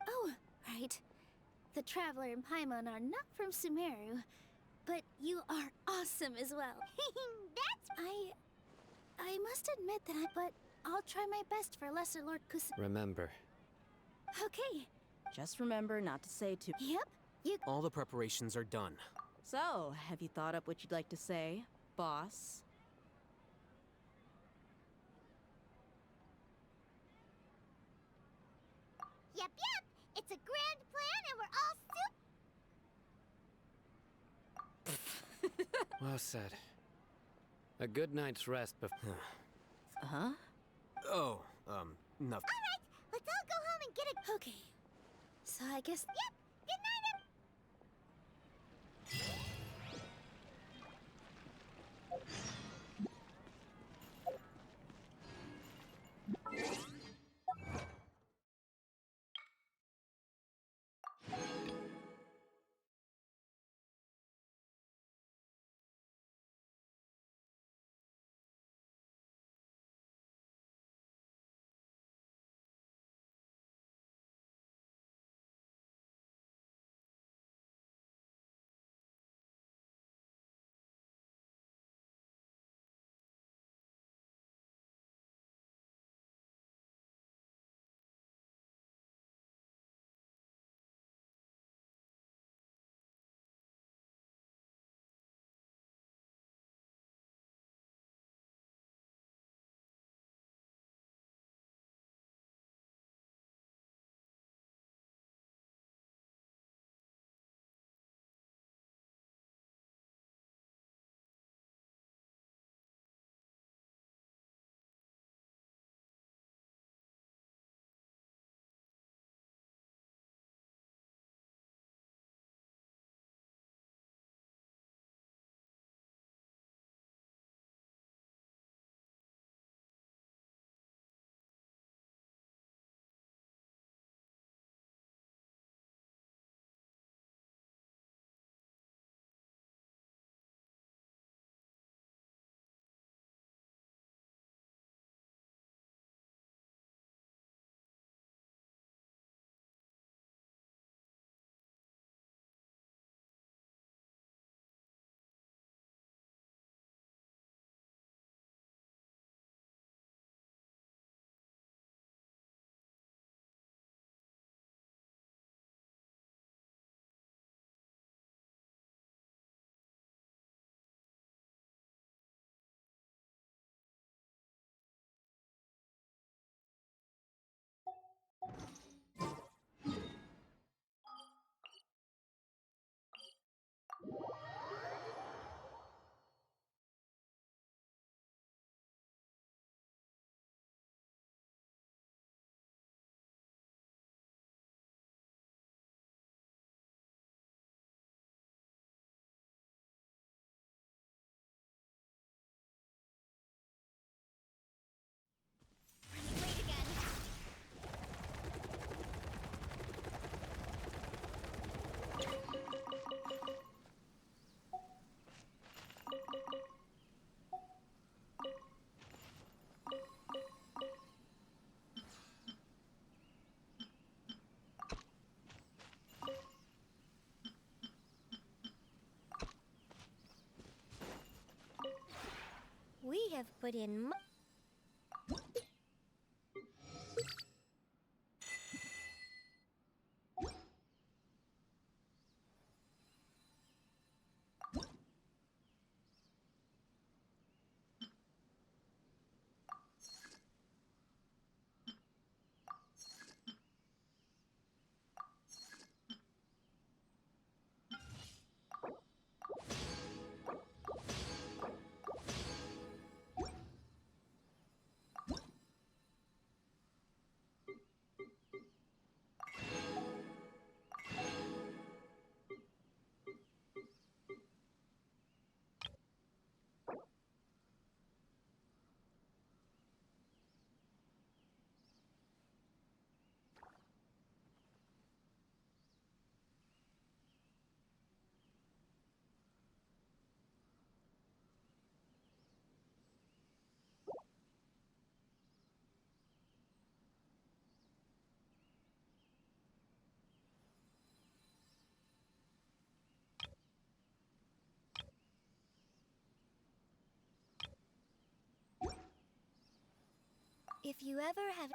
Oh, right. The Traveler and Paimon are not from Sumeru, but you are awesome as well. That's I must admit that but I'll try my best for Lesser Lord Remember, Okay. Just remember not to say too. Yep. You. All the preparations are done. So, have you thought up what you'd like to say, boss? Yep. It's a grand plan, and we're all well said. A good night's rest before. Huh? Oh, nothing. All right. Let's all go home and get a. Okay. So I guess. Yep. Good night. Running late again. We have put in. If you ever have...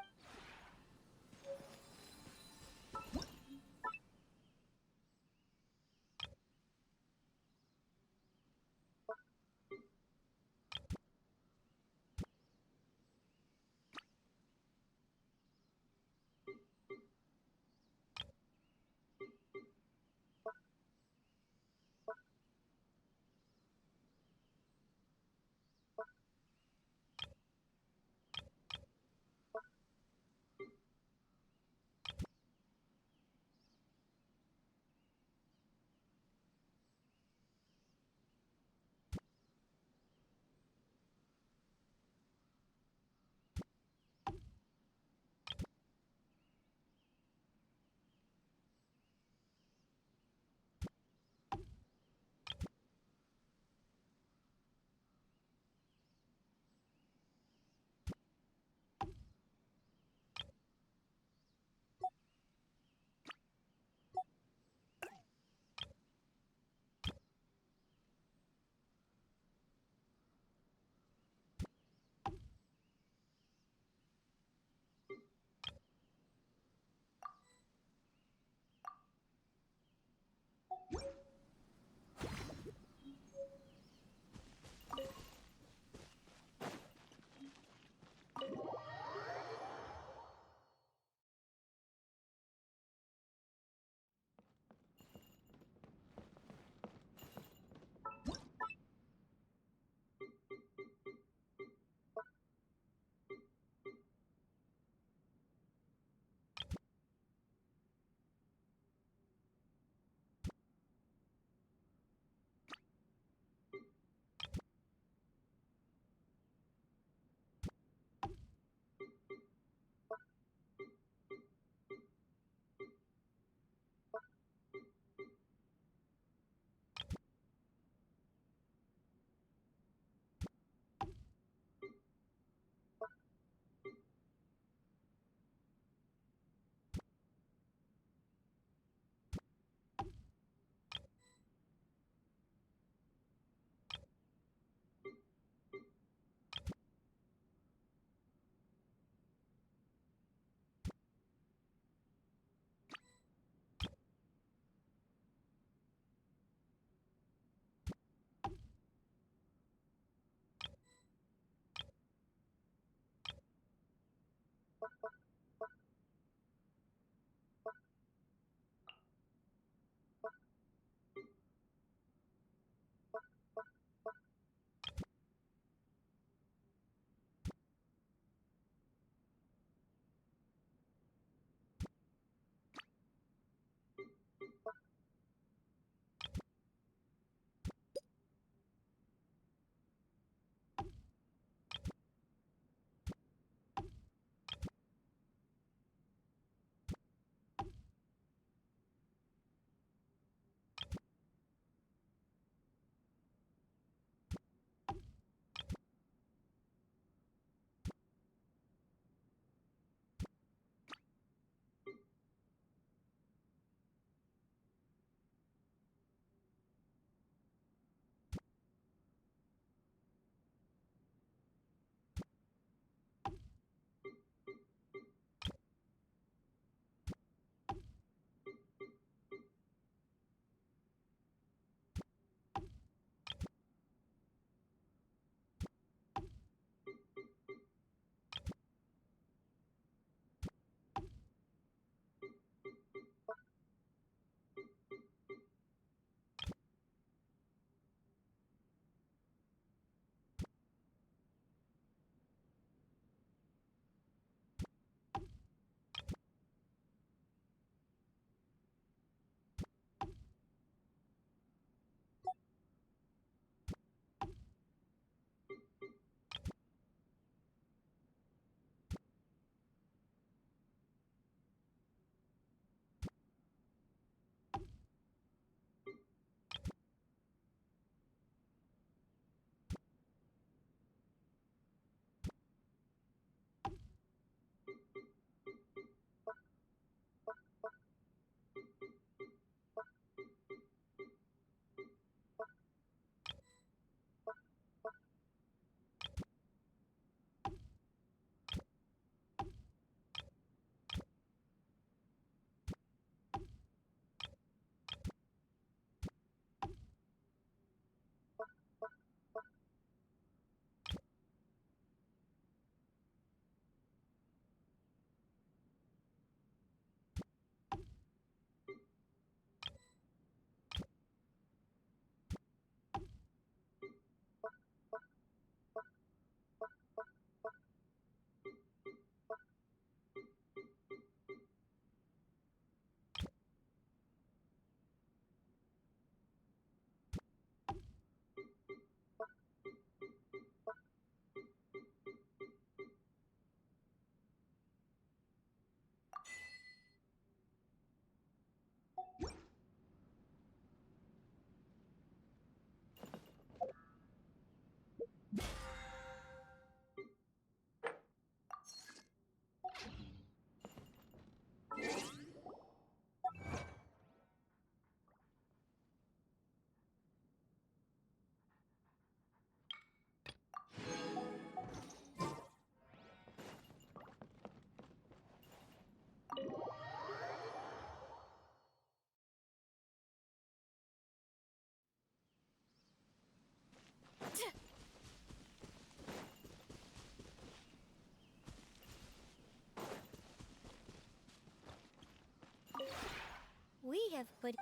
We have put...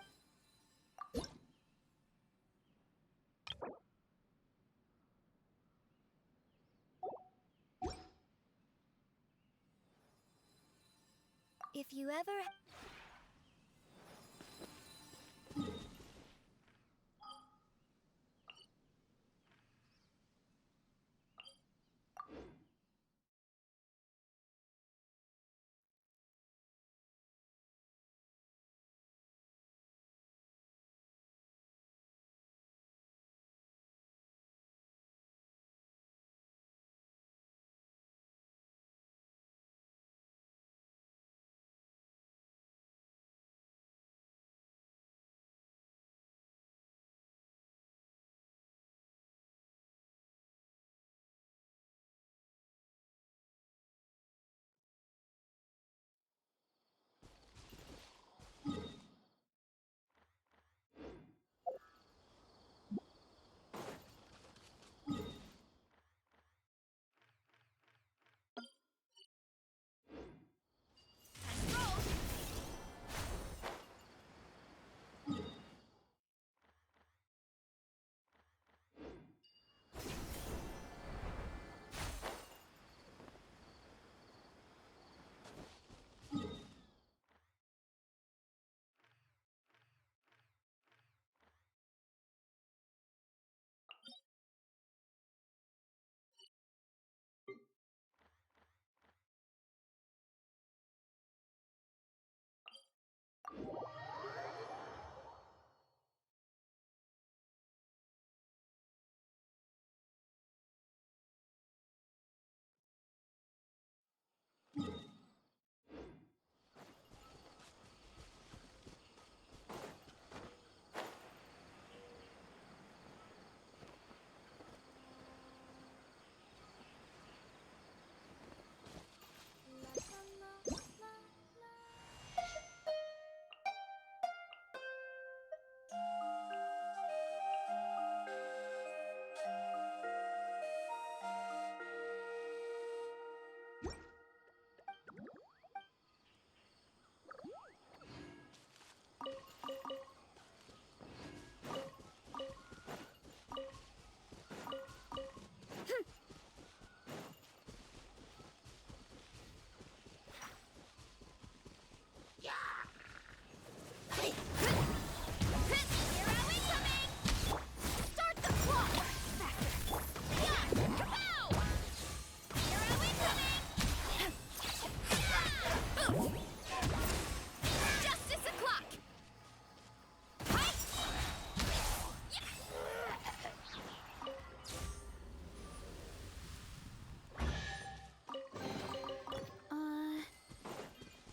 If you ever...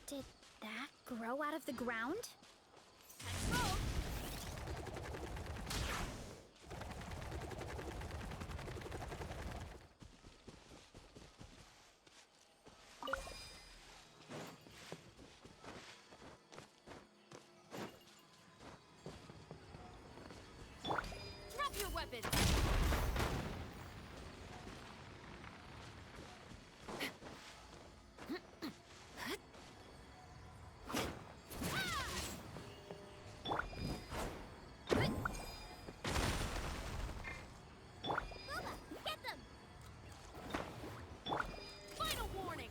Did that grow out of the ground? Drop your weapons! Get them! Final warning!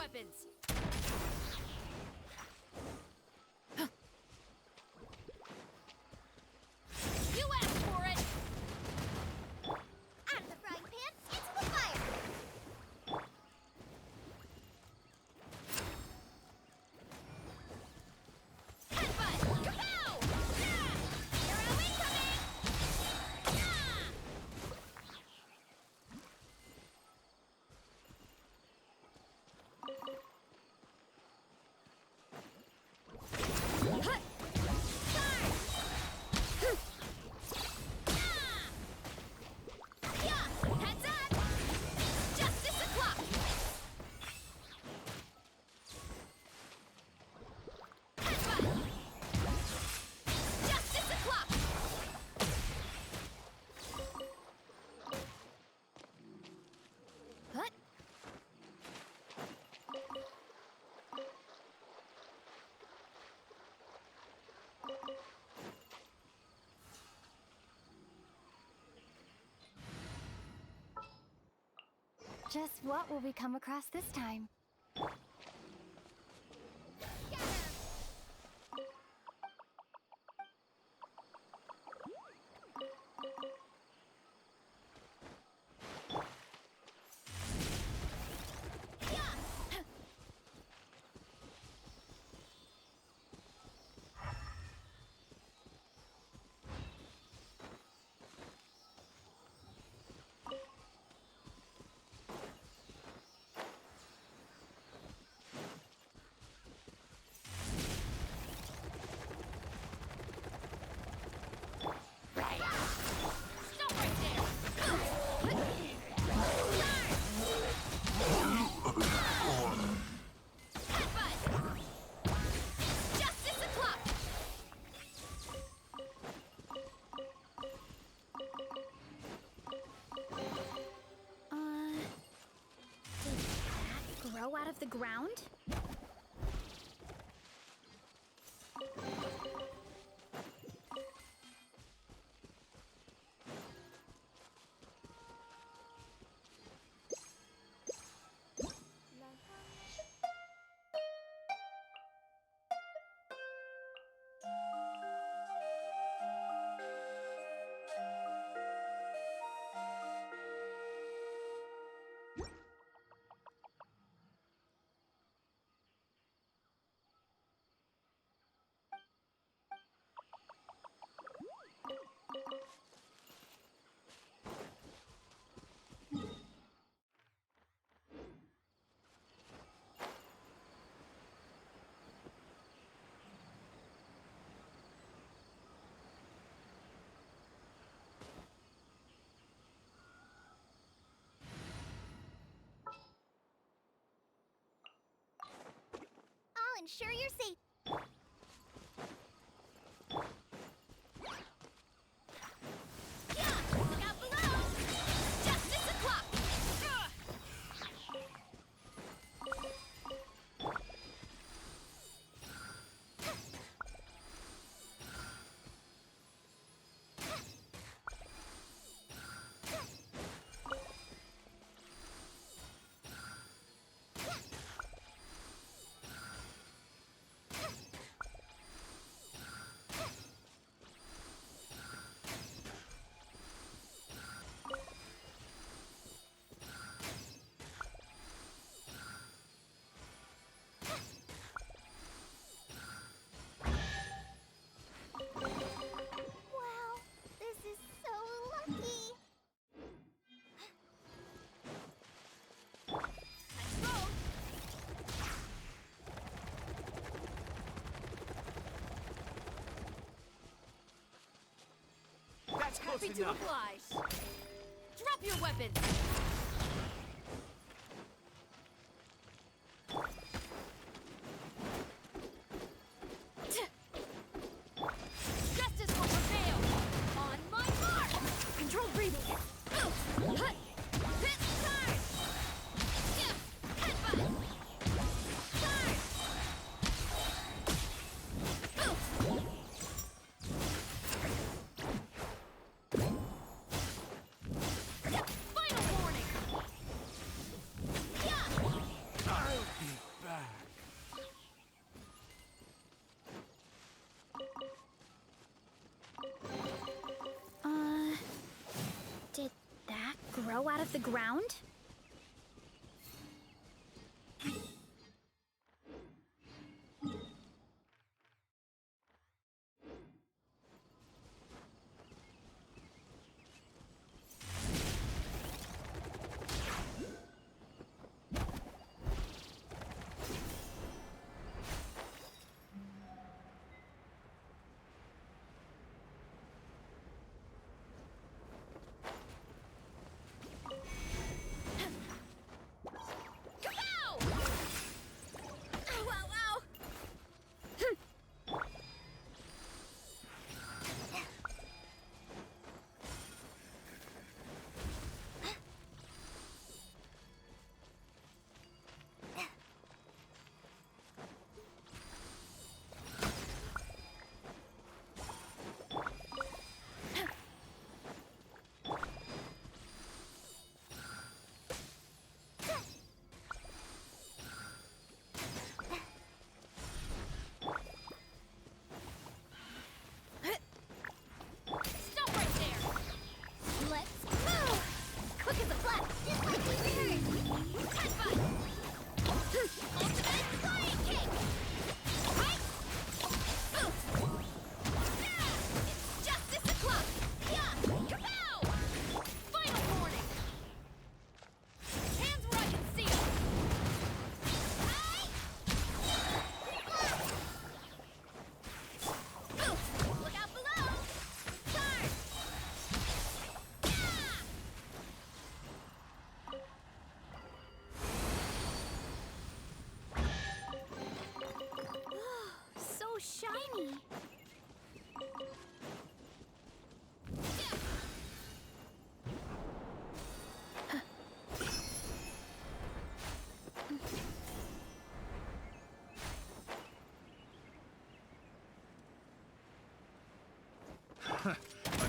weapons! You asked for it! Out of the frying pan, into the fire! Headbutt! Kapow! Yeah! Hero incoming! Yeah! Hut! Charge! Yeah! Yeah! Heads up! Justice o'clock! Headbutt! Justice o'clock! What? Just what will we come across this time? Stop right there! Headbutt! Justice o'clock! Did that grow out of the ground? I'll ensure your safety. Yeah! Look out below! Justice o'clock! Wow, this is so lucky. Let's roll! That's close Happy to enough. oblige! Drop your weapons! Justice will prevail! On my mark! Control breathing! Hut! Hit! Charge! Yeah! Headbutt! Charge! Yeah, final warning! grow out of the ground? Shiny.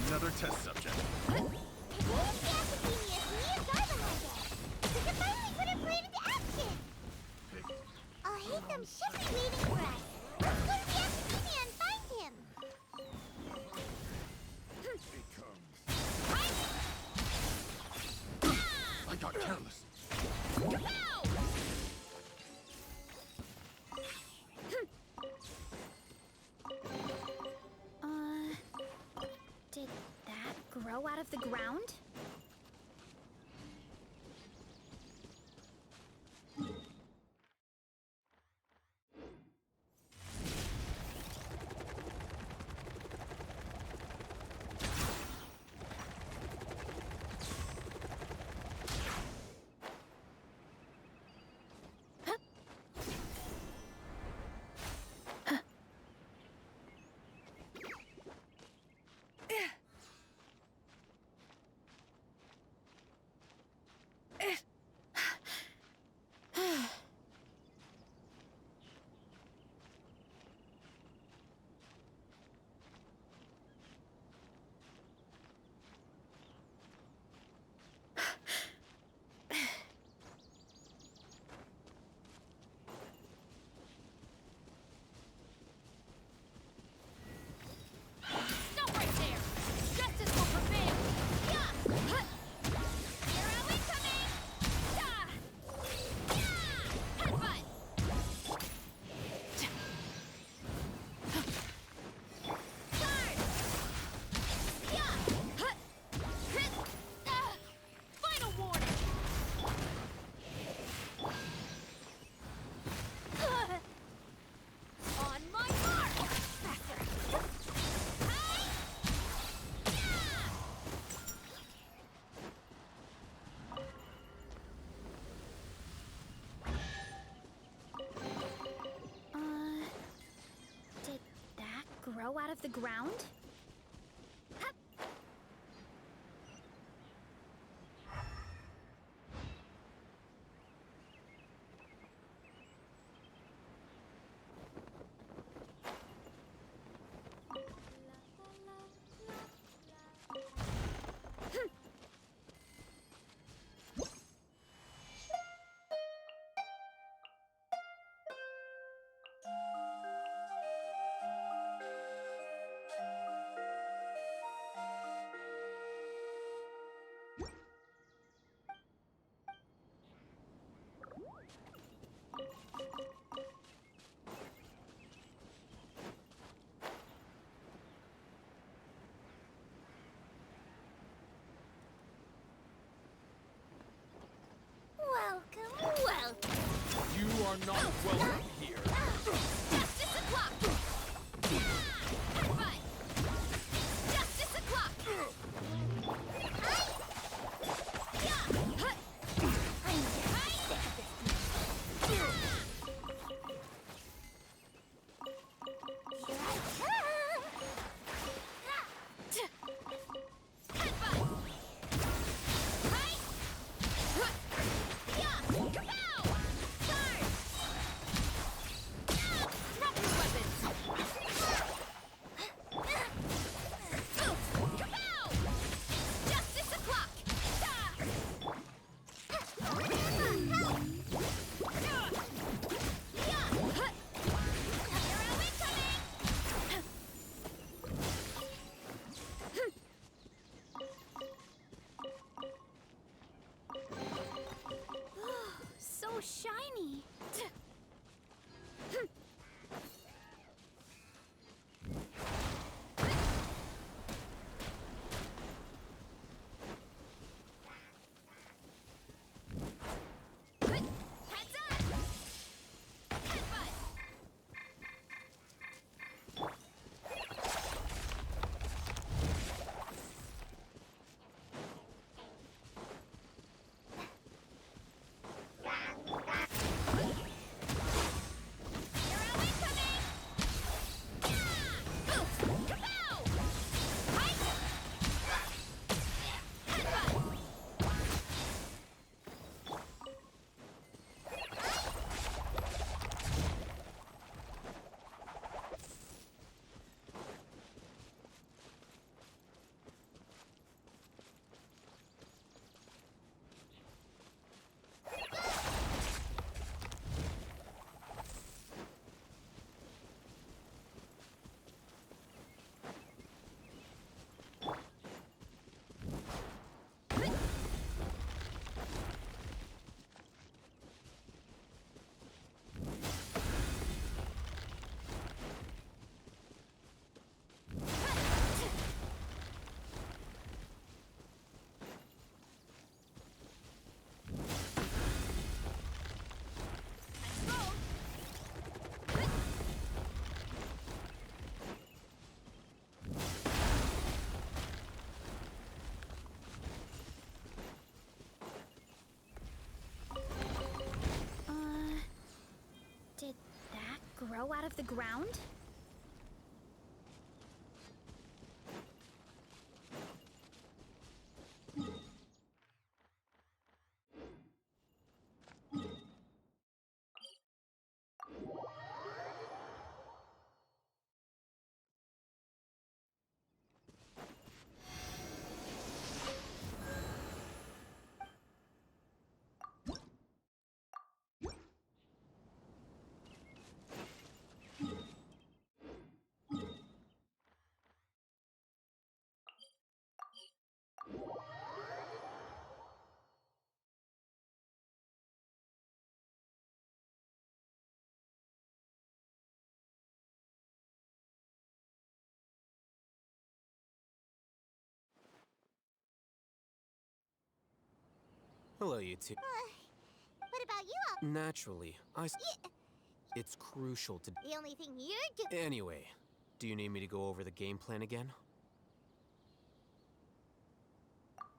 Another test subject. What if the Academia's new Garlemender? We can finally put a plan into action! I'll hate them should be waiting for us. Let's go to the Academia and find him! I got careless. Did that grow out of the ground? Grow out of the ground? not welcome here. Justice o'clock! Headbutt! Justice o'clock! So shiny. Heads up! Headbutt! You're always coming! Kapow! Hi! Headbutt! Did that grow out of the ground? Hello, you two. What about you? Naturally, it's crucial to... The only thing you're doing... Anyway, do you need me to go over the game plan again?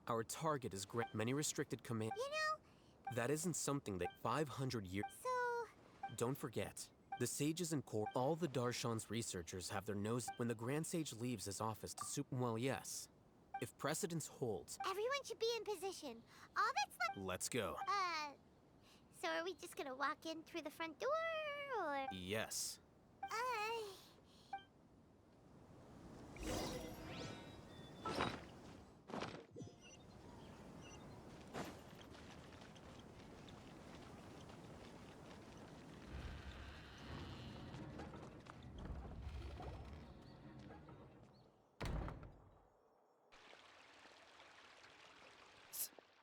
Our target is many restricted command... You know... That isn't something that 500 years... So... Don't forget, the sages and core... All the Darshan's researchers have their nose... When the Grand Sage leaves his office to Well, yes. If precedence holds... Everyone should be in position. All that's left... Let's go. So are we just gonna walk in through the front door, or... Yes.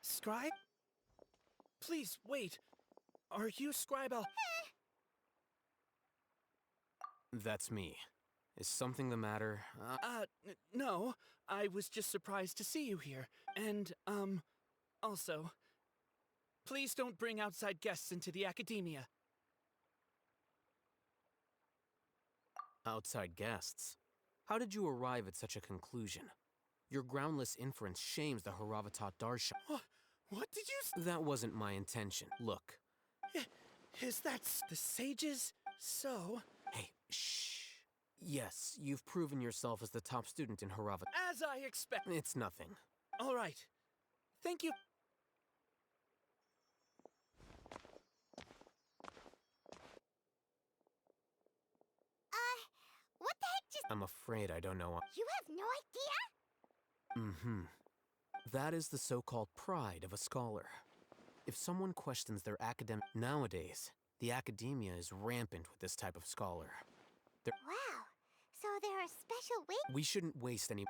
Scribe? Please, wait. Are you Scribe Al... That's me. Is something the matter? No. I was just surprised to see you here. And, also, please don't bring outside guests into the academia. Outside guests. How did you arrive at such a conclusion? Your groundless inference shames the Haravatat Darshan. What did you That wasn't my intention. Look. Is that the sages? So, Hey, shh. Yes, you've proven yourself as the top student in Haravatat. as I expect. It's nothing. All right. Thank you. What the heck just... I'm afraid I don't know. You have no idea? Mm-hmm. That is the so-called pride of a scholar. If someone questions their academic... Nowadays, the academia is rampant with this type of scholar. Wow. So there are special ways... We shouldn't waste any...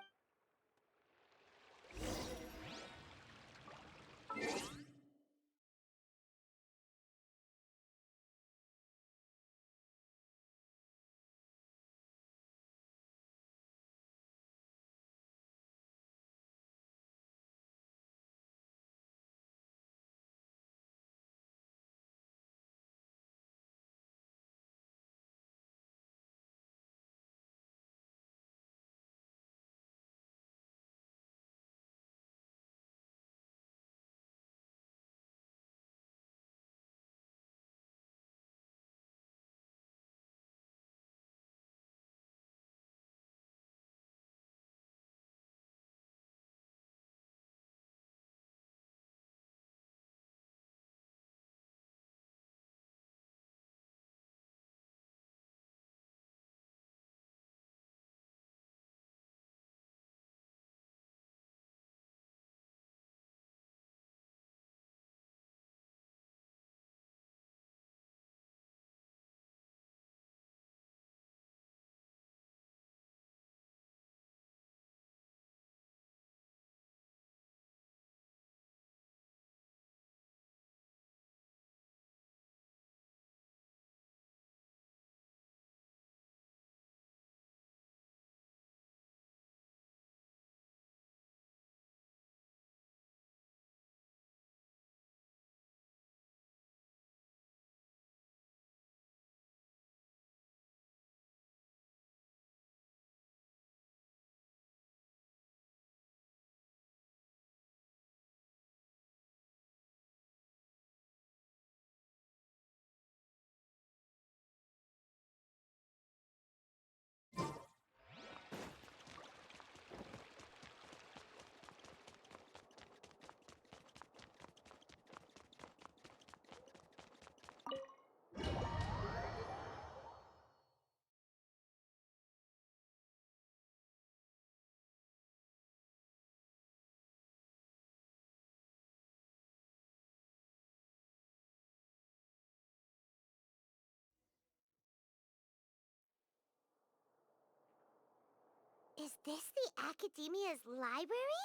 Is this the Academia's library?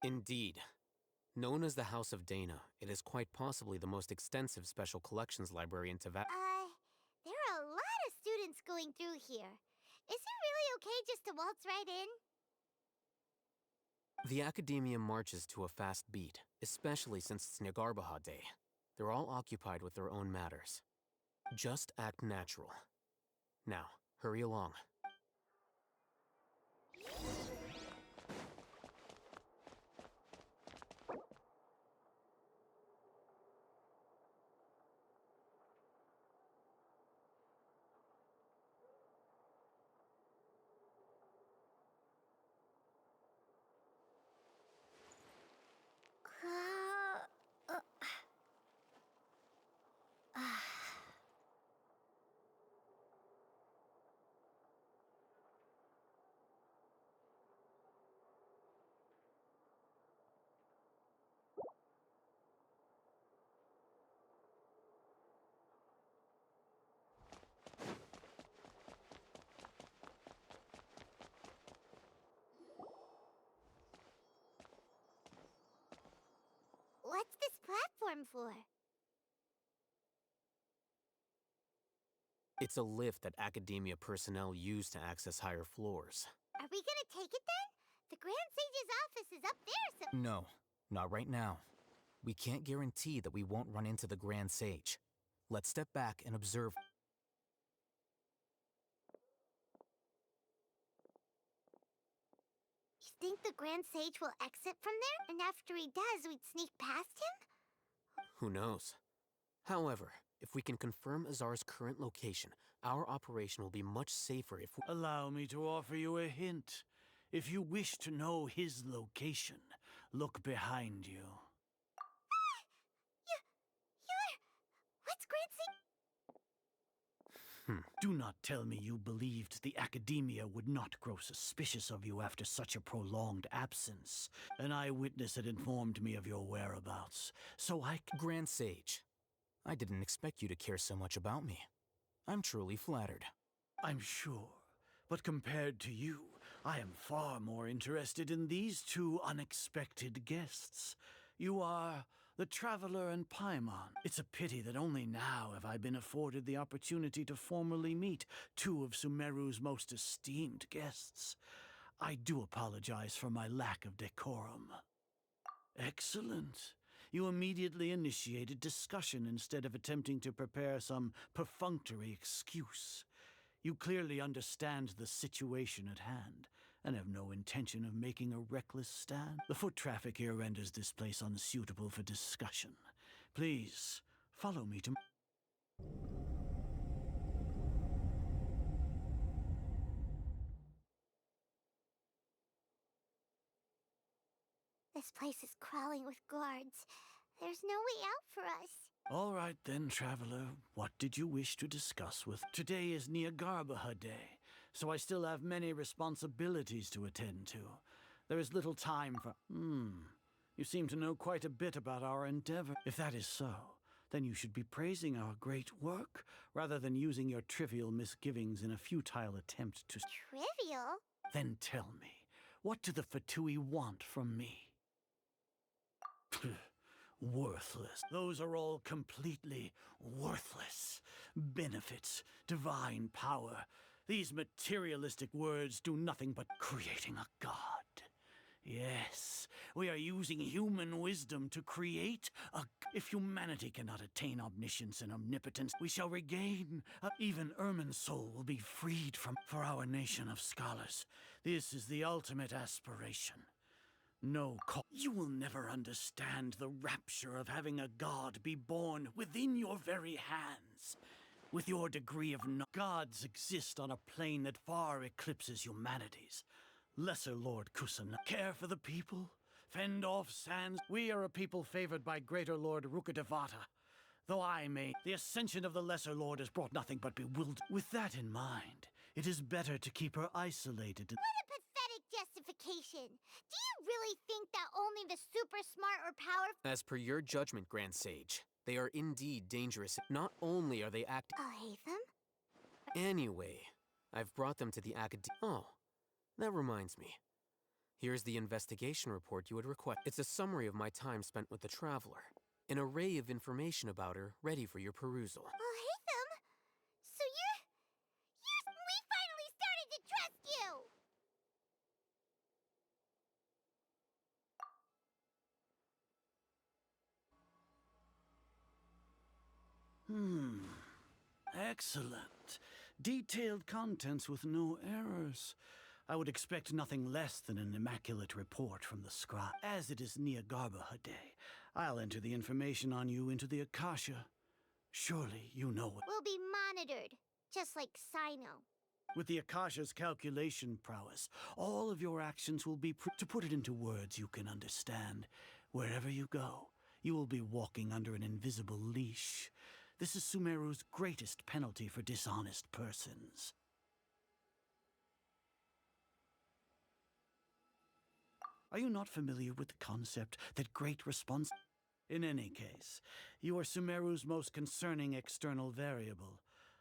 Indeed. Known as the House of Dana, it is quite possibly the most extensive special collections library in Teyvat. There are a lot of students going through here. Is it really okay just to waltz right in? The Academia marches to a fast beat, especially since it's Nagarbaha Day. They're all occupied with their own matters. Just act natural. Now, hurry along. What's this platform for? It's a lift that Academia personnel use to access higher floors. Are we gonna take it then? The Grand Sage's office is up there, so... No, not right now. We can't guarantee that we won't run into the Grand Sage. Let's step back and observe. think the Grand Sage will exit from there? And after he does, we'd sneak past him? Who knows? However, if we can confirm Azar's current location, our operation will be much safer if we... Allow me to offer you a hint. If you wish to know his location, look behind you. What's Grand Sage? Do not tell me you believed the Academia would not grow suspicious of you after such a prolonged absence. An eyewitness had informed me of your whereabouts, so Grand Sage, I didn't expect you to care so much about me. I'm truly flattered. I'm sure. But compared to you, I am far more interested in these two unexpected guests. You are the Traveler and Paimon. It's a pity that only now have I been afforded the opportunity to formally meet two of Sumeru's most esteemed guests. I do apologize for my lack of decorum. Excellent. You immediately initiated discussion instead of attempting to prepare some perfunctory excuse. You clearly understand the situation at hand, and have no intention of making a reckless stand. The foot traffic here renders this place unsuitable for discussion. Please, follow me to... This place is crawling with guards. There's no way out for us. All right then, Traveler. What did you wish to discuss with... Today is Neagarbaha Day, so I still have many responsibilities to attend to. There is little time for... You seem to know quite a bit about our endeavor. If that is so, then you should be praising our great work, rather than using your trivial misgivings in a futile attempt to... Trivial? Then tell me, what do the Fatui want from me? Worthless. Those are all completely worthless. Benefits, divine power. These materialistic words do nothing but creating a god. Yes, we are using human wisdom to create a... If humanity cannot attain omniscience and omnipotence, we shall regain... Even Ermin's soul will be freed from... For our nation of scholars, this is the ultimate aspiration. No call. You will never understand the rapture of having a god be born within your very hands. With your degree of gods exist on a plane that far eclipses humanity's. Lesser Lord Kusana, care for the people, fend off sands. We are a people favored by Greater Lord Rukadevata. Though I may, the ascension of the Lesser Lord has brought nothing but bewilderment. With that in mind, it is better to keep her isolated. What a pathetic justification. Do you really think that only the super smart or powerful... As per your judgment, Grand Sage, they are indeed dangerous. Not only are they acting... I'll hate them? Anyway, I've brought them to the Academy. Oh, that reminds me. Here's the investigation report you had requested. It's a summary of my time spent with the Traveler. An array of information about her, ready for your perusal. I'll hate them? So we finally started to trust you! Excellent. Detailed contents with no errors. I would expect nothing less than an immaculate report from the scribe. As it is Neagarbaha Day, I'll enter the information on you into the Akasha. Surely you know it. We'll be monitored, just like Sino. With the Akasha's calculation prowess, all of your actions will be... To put it into words you can understand, wherever you go, you will be walking under an invisible leash. This is Sumeru's greatest penalty for dishonest persons. Are you not familiar with the concept that great response... In any case, you are Sumeru's most concerning external variable.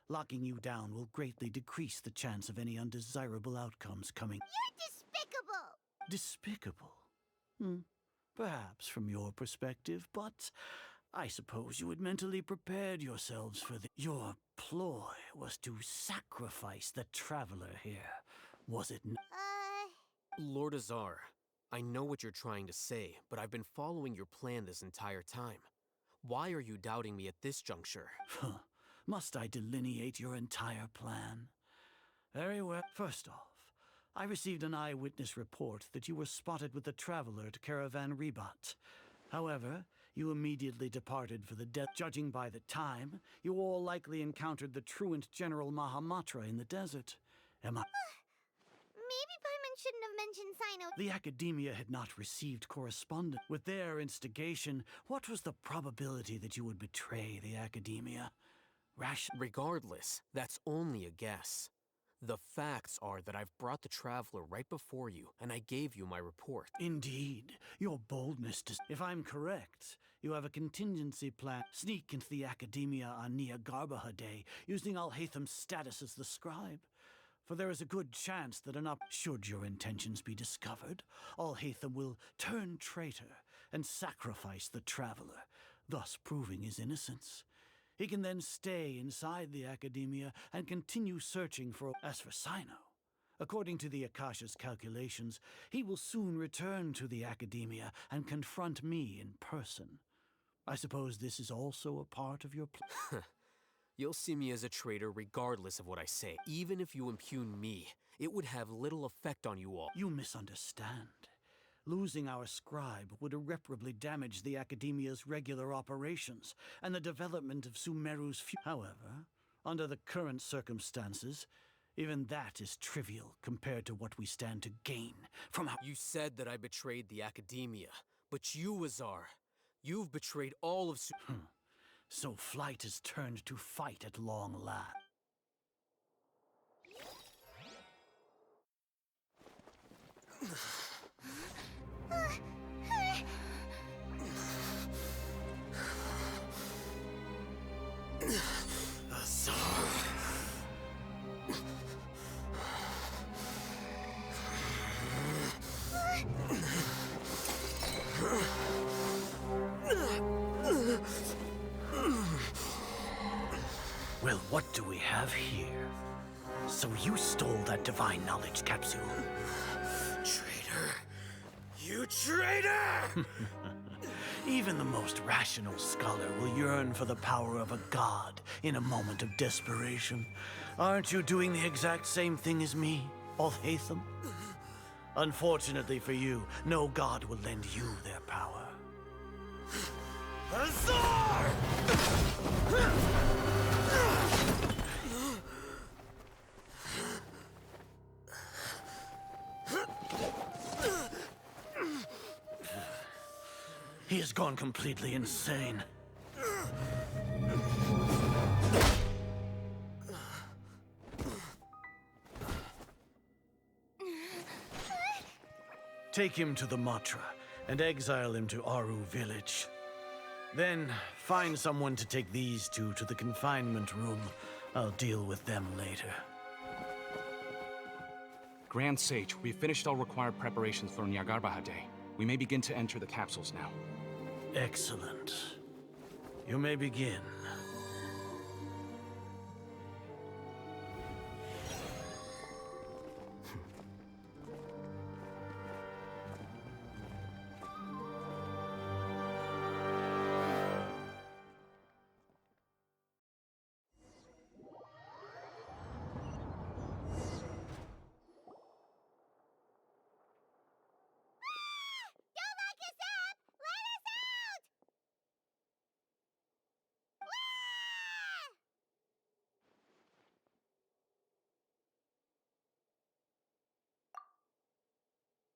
Locking you down will greatly decrease the chance of any undesirable outcomes coming... You're despicable! Despicable? Perhaps from your perspective, but I suppose you had mentally prepared yourselves for the... Your ploy was to sacrifice the Traveler here, was it not? Lord Azar, I know what you're trying to say, but I've been following your plan this entire time. Why are you doubting me at this juncture? Must I delineate your entire plan? Very well. First off, I received an eyewitness report that you were spotted with the traveler to Caravan Rebat. However, you immediately departed for the desert. Judging by the time, you all likely encountered the truant General Mahamatra in the desert. Am I? Maybe Paimon shouldn't have mentioned Sino. The Academia had not received correspondence. With their instigation, what was the probability that you would betray the Academia? Regardless, that's only a guess. The facts are that I've brought the Traveler right before you, and I gave you my report. Indeed, your boldness does. If I'm correct, you have a contingency plan. Sneak into the Academia on Nia Garbaha Day, using Alhaitham's status as the scribe. For there is a good chance that should your intentions be discovered, Alhaitham will turn traitor and sacrifice the Traveler, thus proving his innocence. He can then stay inside the Academia and continue searching for... As for Sino, according to the Akasha's calculations, he will soon return to the Academia and confront me in person. I suppose this is also a part of your plan. You'll see me as a traitor regardless of what I say. Even if you impugn me, it would have little effect on you all. You misunderstand. Losing our scribe would irreparably damage the Academia's regular operations and the development of Sumeru's future. However, under the current circumstances, even that is trivial compared to what we stand to gain from our... You said that I betrayed the Academia, but you, Azar, you've betrayed all of So flight has turned to fight at long last. Well, what do we have here? So you stole that divine knowledge capsule. Traitor! You traitor! Even the most rational scholar will yearn for the power of a god in a moment of desperation. Aren't you doing the exact same thing as me, Alhaitham? Unfortunately for you, no god will lend you their power. Azar! He has gone completely insane. Take him to the Matra and exile him to Aru village. Then find someone to take these two to the confinement room. I'll deal with them later. Grand Sage, we've finished all required preparations for Nyagarbahade. We may begin to enter the capsules now. Excellent. You may begin. Don't lock us up! Let us out!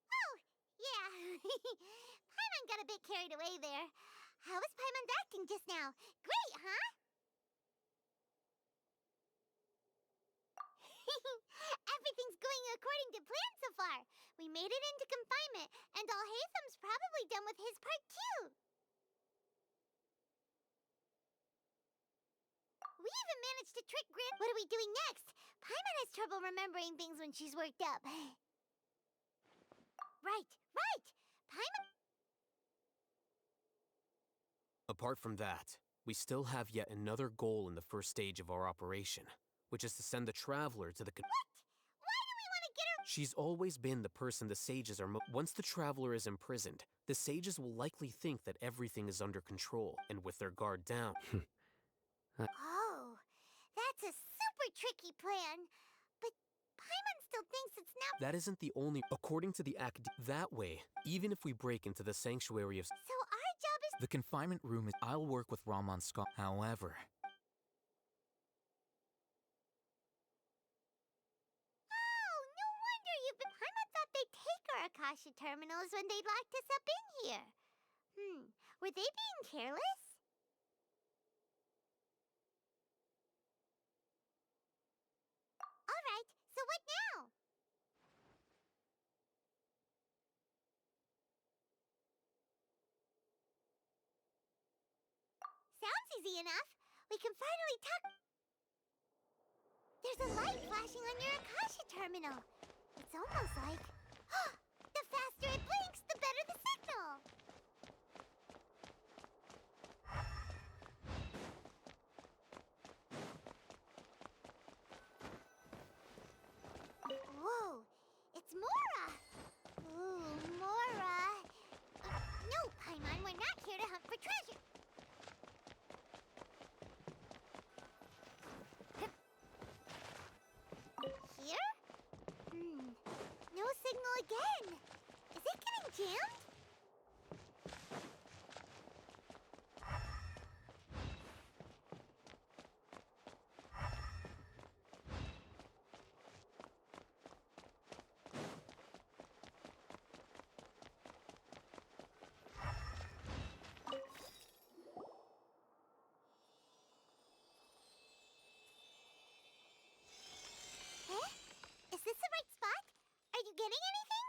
Oh, yeah. Paimon got a bit carried away there. How was Paimon's acting just now? Great, huh? Everything's going according to plan so far. We made it into confinement, and Alhaitham's probably done with his part too. We even managed to trick Gran. What are we doing next? Paimon has trouble remembering things when she's worked up. Right. Paimon. Apart from that, we still have yet another goal in the first stage of our operation, which is to send the Traveler to the... What? Why do we want to get her? She's always been the person the sages are once the Traveler is imprisoned, the sages will likely think that everything is under control, and with their guard down... Oh, that's a super tricky plan. But Paimon's still thinks it's not. That isn't the only. According to the that way, even if we break into the sanctuary of. So our job is. The confinement room is. I'll work with Ramon's Scott. However. Oh, no wonder you've been. Paimon thought they'd take our Akasha terminals when they locked us up in here. Were they being careless? All right, so what now? Sounds easy enough. We can finally talk. There's a light flashing on your Akasha terminal. It's almost like... The faster it blinks, the better the signal! Whoa! It's Mora! Ooh, Mora! No, Paimon, we're not here to hunt for treasure! Here? No signal again. Is it getting jammed? Eh? Is this the right spot? Are you getting anything?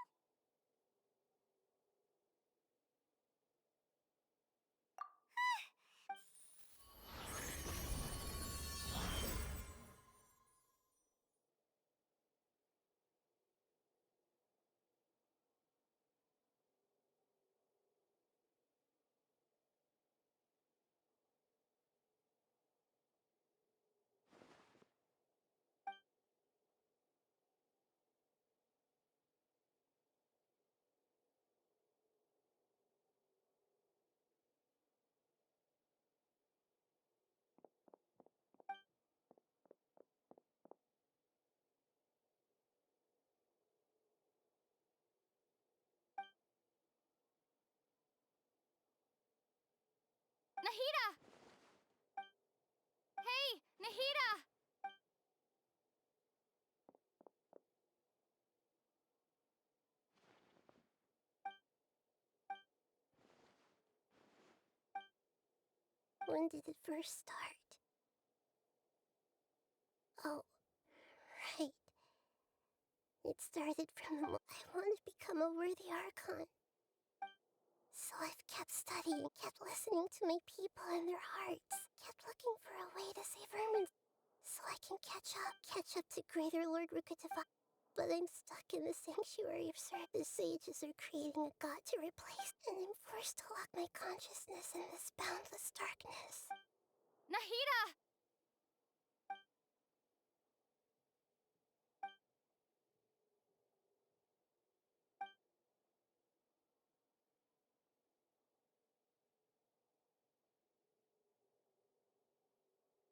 Nahida! Hey, Nahida! When did it first start? Oh, right. It started from the I want to become a worthy Archon. So I've kept studying, kept listening to my people and their hearts, kept looking for a way to save Ermin so I can catch up to greater Lord Rukatava. But I'm stuck in the sanctuary of Sir. The sages are creating a god to replace, and I'm forced to lock my consciousness in this boundless darkness. Nahida!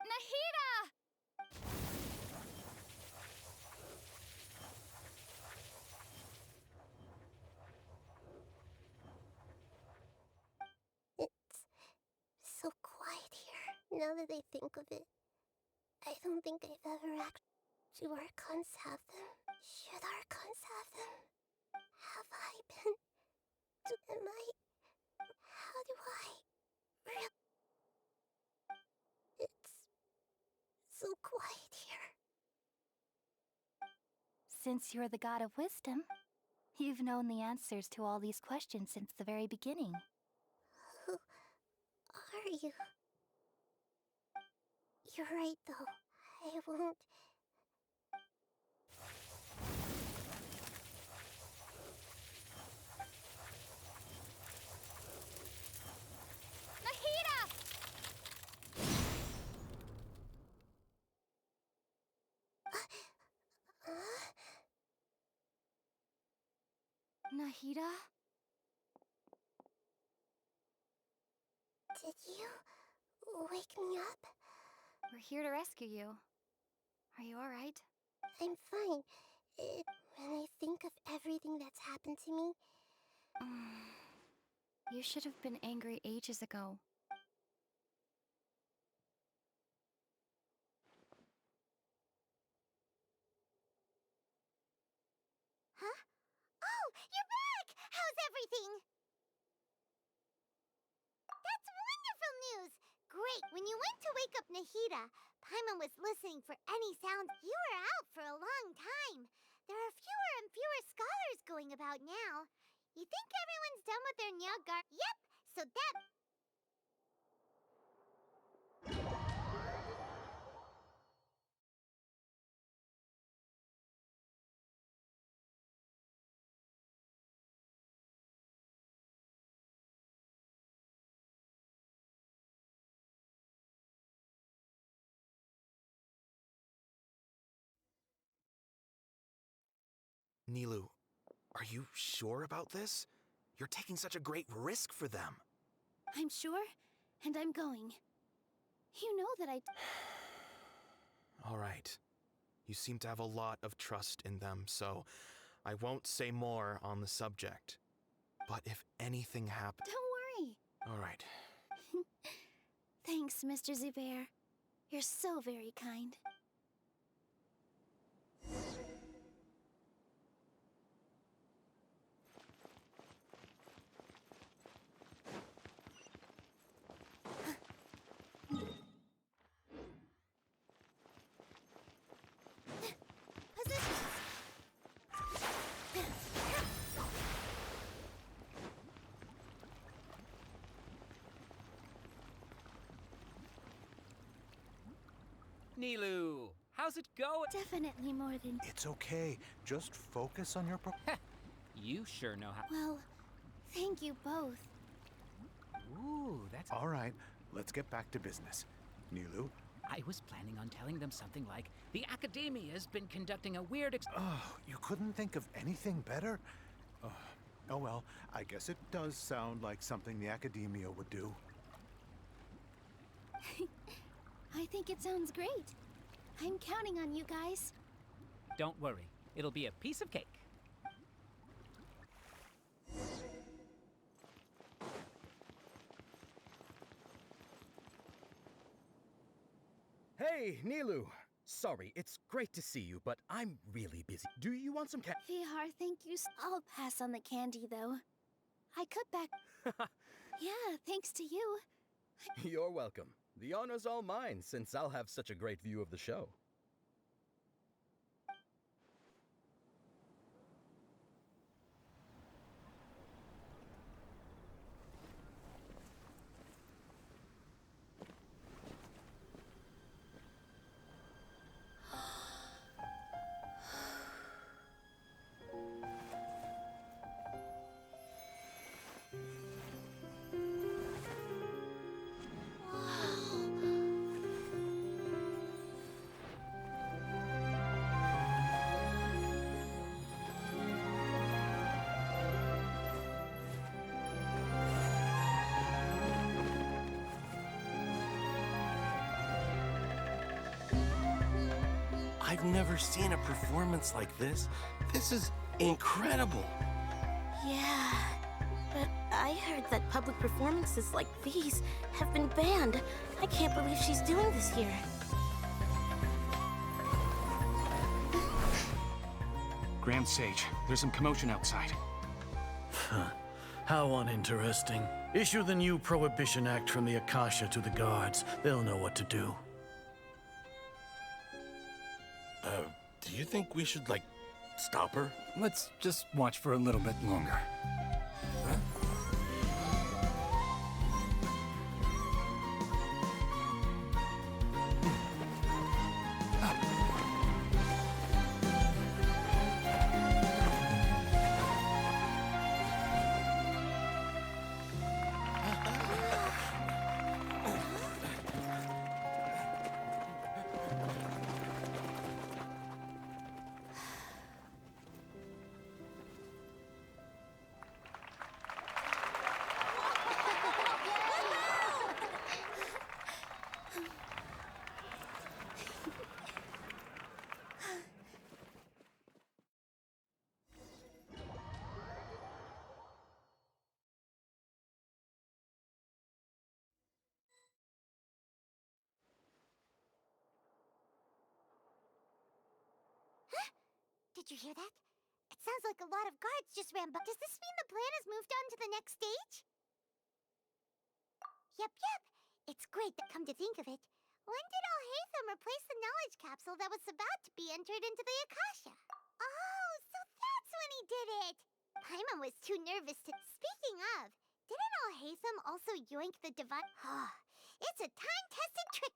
Nahida! It's so quiet here. Now that I think of it, I don't think I've ever acted. Do Archons have them? Should Archons have them? Have I been? Am I? How do I? Really? It's so quiet here. Since you're the god of wisdom, you've known the answers to all these questions since the very beginning. Who are you? You're right, though. I won't. Nahida! Nahida? Did you wake me up? We're here to rescue you. Are you alright? I'm fine. When I think of everything that's happened to me, You should have been angry ages ago. huh? Oh, you're back! How's everything? That's wonderful news! Great, when you went to wake up Nahida, Paimon was listening for any sounds. You were out for a long time. There are fewer and fewer scholars going about now. You think everyone's done with their Nyagar? Yep, so that... Nilu, are you sure about this? You're taking such a great risk for them. I'm sure, and I'm going. You know that I... All right. You seem to have a lot of trust in them, so I won't say more on the subject. But if anything happens... Don't worry. All right. Thanks, Mr. Zubair. You're so very kind. Nilu, how's it going? Definitely more than... It's okay. Just focus on your You sure know how. Well, thank you both. Ooh, that's... All right, let's get back to business. Nilu? I was planning on telling them something like, the Academia's been conducting a weird Oh, you couldn't think of anything better? Oh well, I guess it does sound like something the Academia would do. I think it sounds great. I'm counting on you guys. Don't worry, it'll be a piece of cake. Hey, Nilu! Sorry, it's great to see you, but I'm really busy. Do you want some Vihar, thank you. I'll pass on the candy, though. I cut back... Yeah, thanks to you. You're welcome. The honor's all mine, since I'll have such a great view of the show. I've never seen a performance like this. This is incredible. Yeah, but I heard that public performances like these have been banned. I can't believe she's doing this here. Grand Sage, there's some commotion outside. How uninteresting. Issue the new Prohibition Act from the Akasha to the guards. They'll know what to do. Do you think we should, like, stop her? Let's just watch for a little bit longer. Did you hear that? It sounds like a lot of guards just ran by. Does this mean the plan has moved on to the next stage? Yep. It's great that come to think of it. When did Alhaitham replace the knowledge capsule that was about to be entered into the Akasha? Oh, so that's when he did it! Paimon was too nervous to... Speaking of, didn't Alhaitham also yoink the divine... It's a time-tested trick!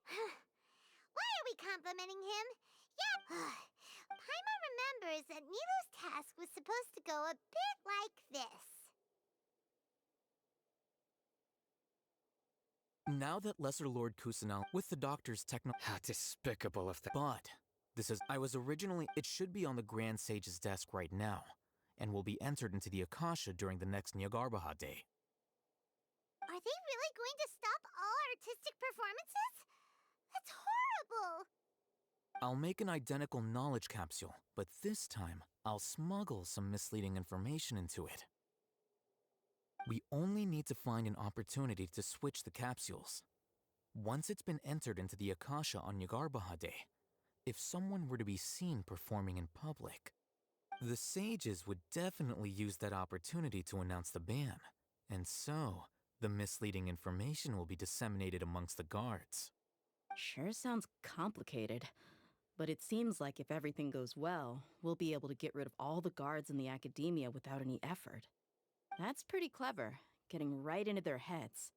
Why are we complimenting him? Yeah, Paimon remembers that Nilou's task was supposed to go a bit like this. Now that Lesser Lord Kusanal, with the doctor's How despicable of that. But, I was originally, it should be on the Grand Sage's desk right now, and will be entered into the Akasha during the next Nyagarbha Day. Are they really going to stop all artistic performances? That's horrible! I'll make an identical knowledge capsule, but this time, I'll smuggle some misleading information into it. We only need to find an opportunity to switch the capsules. Once it's been entered into the Akasha on Nyagarbha Day, if someone were to be seen performing in public, the sages would definitely use that opportunity to announce the ban, and so the misleading information will be disseminated amongst the guards. Sure sounds complicated, but it seems like if everything goes well, we'll be able to get rid of all the guards in the academia without any effort. That's pretty clever, getting right into their heads.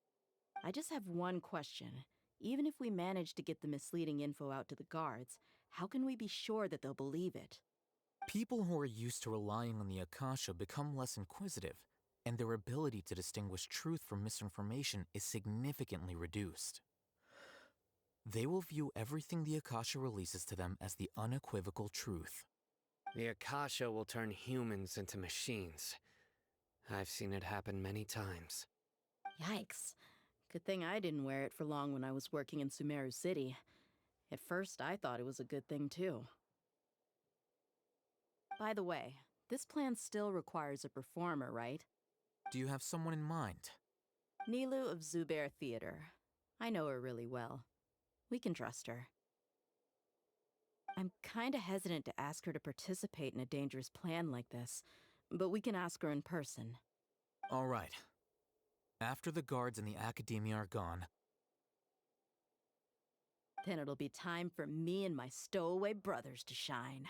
I just have one question. Even if we manage to get the misleading info out to the guards, how can we be sure that they'll believe it? People who are used to relying on the Akasha become less inquisitive, and their ability to distinguish truth from misinformation is significantly reduced. They will view everything the Akasha releases to them as the unequivocal truth. The Akasha will turn humans into machines. I've seen it happen many times. Yikes. Good thing I didn't wear it for long when I was working in Sumeru City. At first, I thought it was a good thing, too. By the way, this plan still requires a performer, right? Do you have someone in mind? Nilou of Zubair Theater. I know her really well. We can trust her. I'm kinda hesitant to ask her to participate in a dangerous plan like this, but we can ask her in person. All right. After the guards in the academia are gone, then it'll be time for me and my stowaway brothers to shine.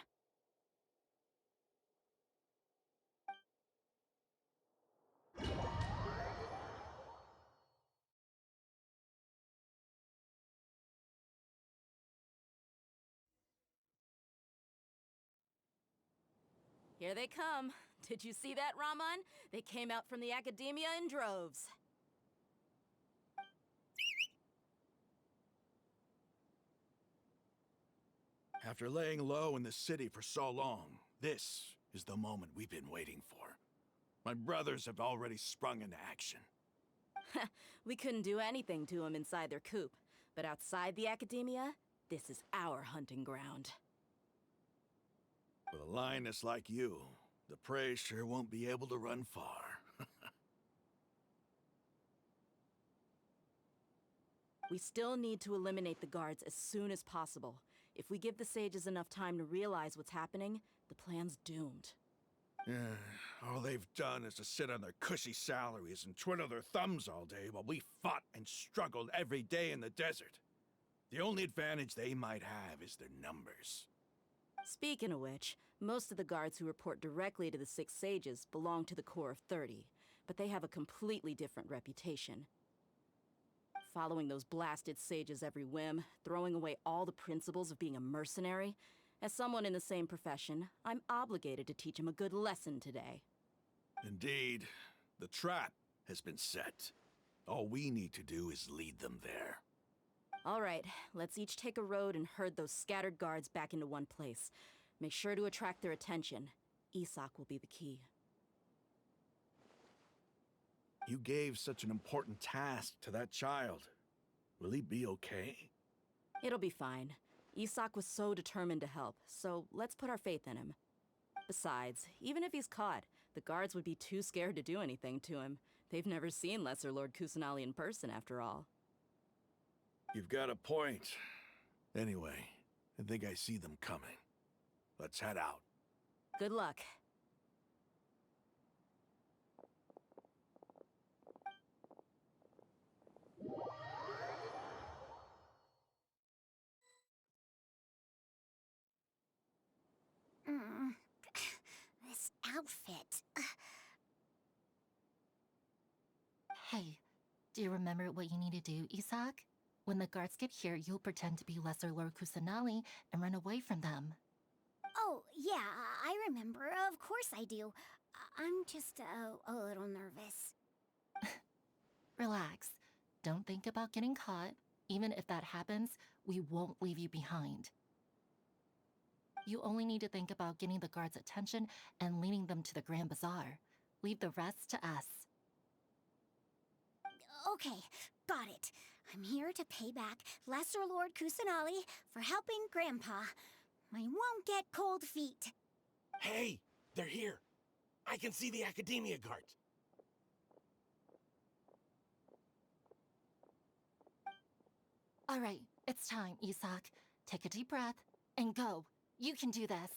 Here they come. Did you see that, Raman? They came out from the academia in droves. After laying low in the city for so long, this is the moment we've been waiting for. My brothers have already sprung into action. We couldn't do anything to them inside their coop, but outside the academia, this is our hunting ground. With a lioness like you, the prey sure won't be able to run far. We still need to eliminate the guards as soon as possible. If we give the sages enough time to realize what's happening, the plan's doomed. All they've done is to sit on their cushy salaries and twiddle their thumbs all day while we fought and struggled every day in the desert. The only advantage they might have is their numbers. Speaking of which, most of the guards who report directly to the Six Sages belong to the Corps of 30, but they have a completely different reputation. Following those blasted sages every whim, throwing away all the principles of being a mercenary. As someone in the same profession, I'm obligated to teach them a good lesson today. Indeed, the trap has been set. All we need to do is lead them there. All right, let's each take a road and herd those scattered guards back into one place. Make sure to attract their attention. Isak will be the key. You gave such an important task to that child. Will he be okay? It'll be fine. Isak was so determined to help, so let's put our faith in him. Besides, even if he's caught, the guards would be too scared to do anything to him. They've never seen Lesser Lord Kusanali in person, after all. You've got a point. Anyway, I think I see them coming. Let's head out. Good luck. Mm. This outfit. Hey, do you remember what you need to do, Isak? When the guards get here, you'll pretend to be Lesser Lord Kusanali and run away from them. Oh, yeah, I remember. Of course I do. I'm just a little nervous. Relax. Don't think about getting caught. Even if that happens, we won't leave you behind. You only need to think about getting the guards' attention and leading them to the Grand Bazaar. Leave the rest to us. Okay, got it. I'm here to pay back Lesser Lord Kusanali for helping Grandpa. I won't get cold feet. Hey, they're here. I can see the Academia guards. All right, it's time, Isak. Take a deep breath and go. You can do this.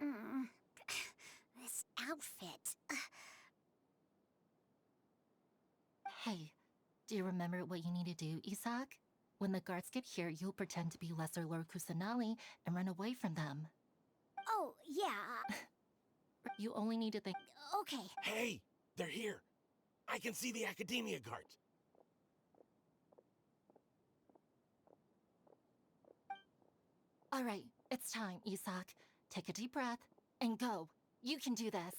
Mm. This outfit. Hey, do you remember what you need to do, Isak? When the guards get here, you'll pretend to be Lesser Lord Kusanali and run away from them. Oh, yeah. You only need to think... Okay. Hey, they're here. I can see the Academia guards. All right, it's time, Isak. Take a deep breath and go. You can do this.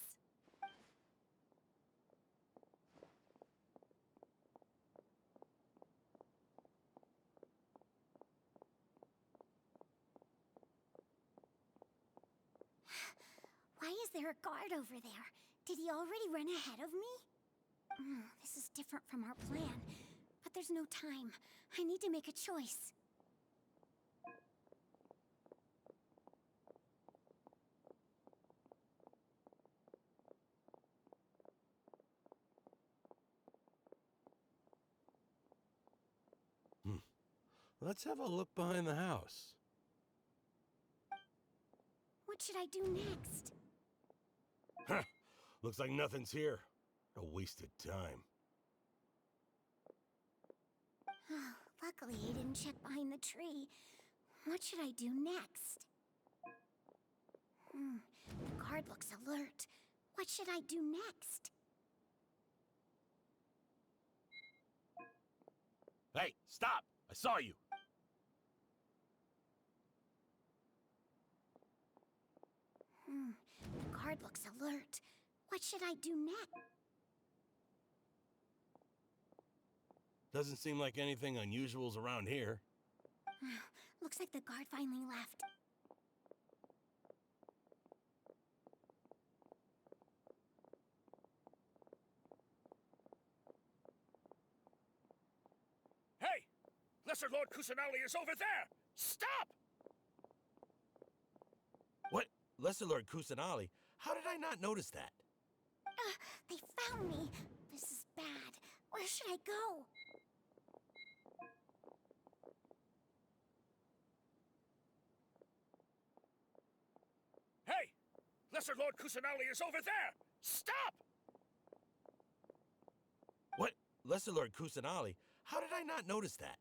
Why is there a guard over there? Did he already run ahead of me? This is different from our plan. But there's no time. I need to make a choice. Let's have a look behind the house. What should I do next? Huh. Looks like nothing's here. A wasted time. Oh, luckily I didn't check behind the tree. What should I do next? The guard looks alert. What should I do next? Hey, stop! I saw you! The guard looks alert. What should I do next? Doesn't seem like anything unusual's around here. Looks like the guard finally left. Hey! Lesser Lord Kusanali is over there! Stop! What? Lesser Lord Kusanali? How did I not notice that? They found me. This is bad. Where should I go? Hey! Lesser Lord Kusanali is over there! Stop! What? Lesser Lord Kusanali? How did I not notice that?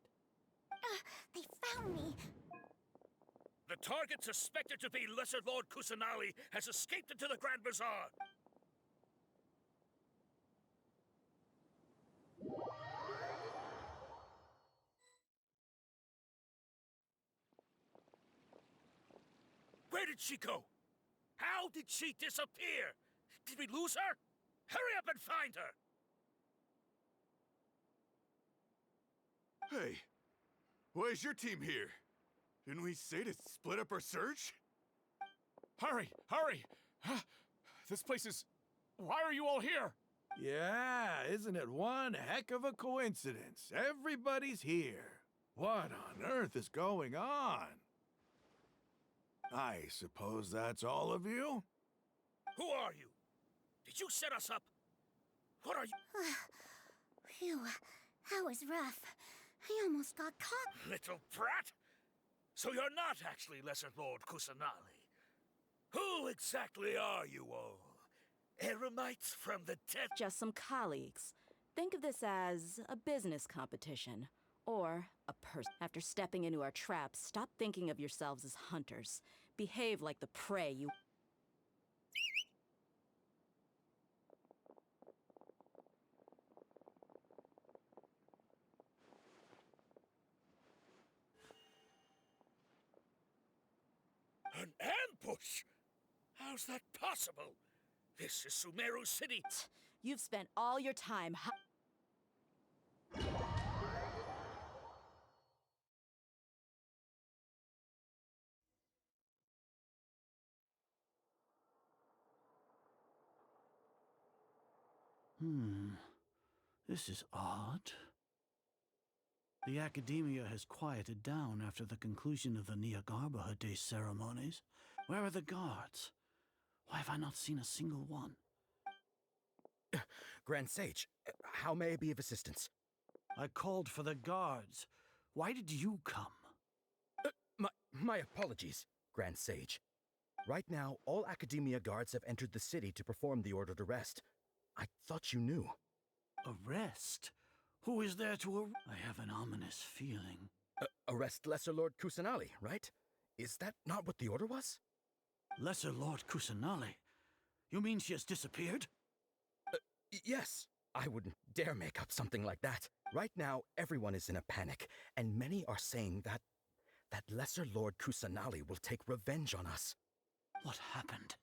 They found me. The target suspected to be Lesser Lord Kusanali has escaped into the Grand Bazaar. Where did she go? How did she disappear? Did we lose her? Hurry up and find her! Hey, why is your team here? Didn't we say to split up our search? Hurry! Hurry! This place is... Why are you all here? Yeah, isn't it one heck of a coincidence? Everybody's here. What on earth is going on? I suppose that's all of you? Who are you? Did you set us up? What are you? Phew, that was rough. I almost got caught. Little brat? So you're not actually Lesser Lord Kusanali. Who exactly are you all? Eremites from the dead? Just some colleagues. Think of this as a business competition. Or a person. After stepping into our traps, stop thinking of yourselves as hunters. Behave like the prey you... An ambush? How's that possible? This is Sumeru City. You've spent all your time This is odd. The academia has quieted down after the conclusion of the Niagarbaha Day ceremonies. Where are the guards? Why have I not seen a single one? Grand Sage, how may I be of assistance? I called for the guards. Why did you come? My apologies, Grand Sage. Right now, all Academia guards have entered the city to perform the order to rest. I thought you knew. Arrest? Who is there to arrest? I have an ominous feeling. Arrest Lesser Lord Kusanali, right? Is that not what the order was? Lesser Lord Kusanali? You mean she has disappeared? Yes. I wouldn't dare make up something like that. Right now, everyone is in a panic, and many are saying that Lesser Lord Kusanali will take revenge on us. What happened?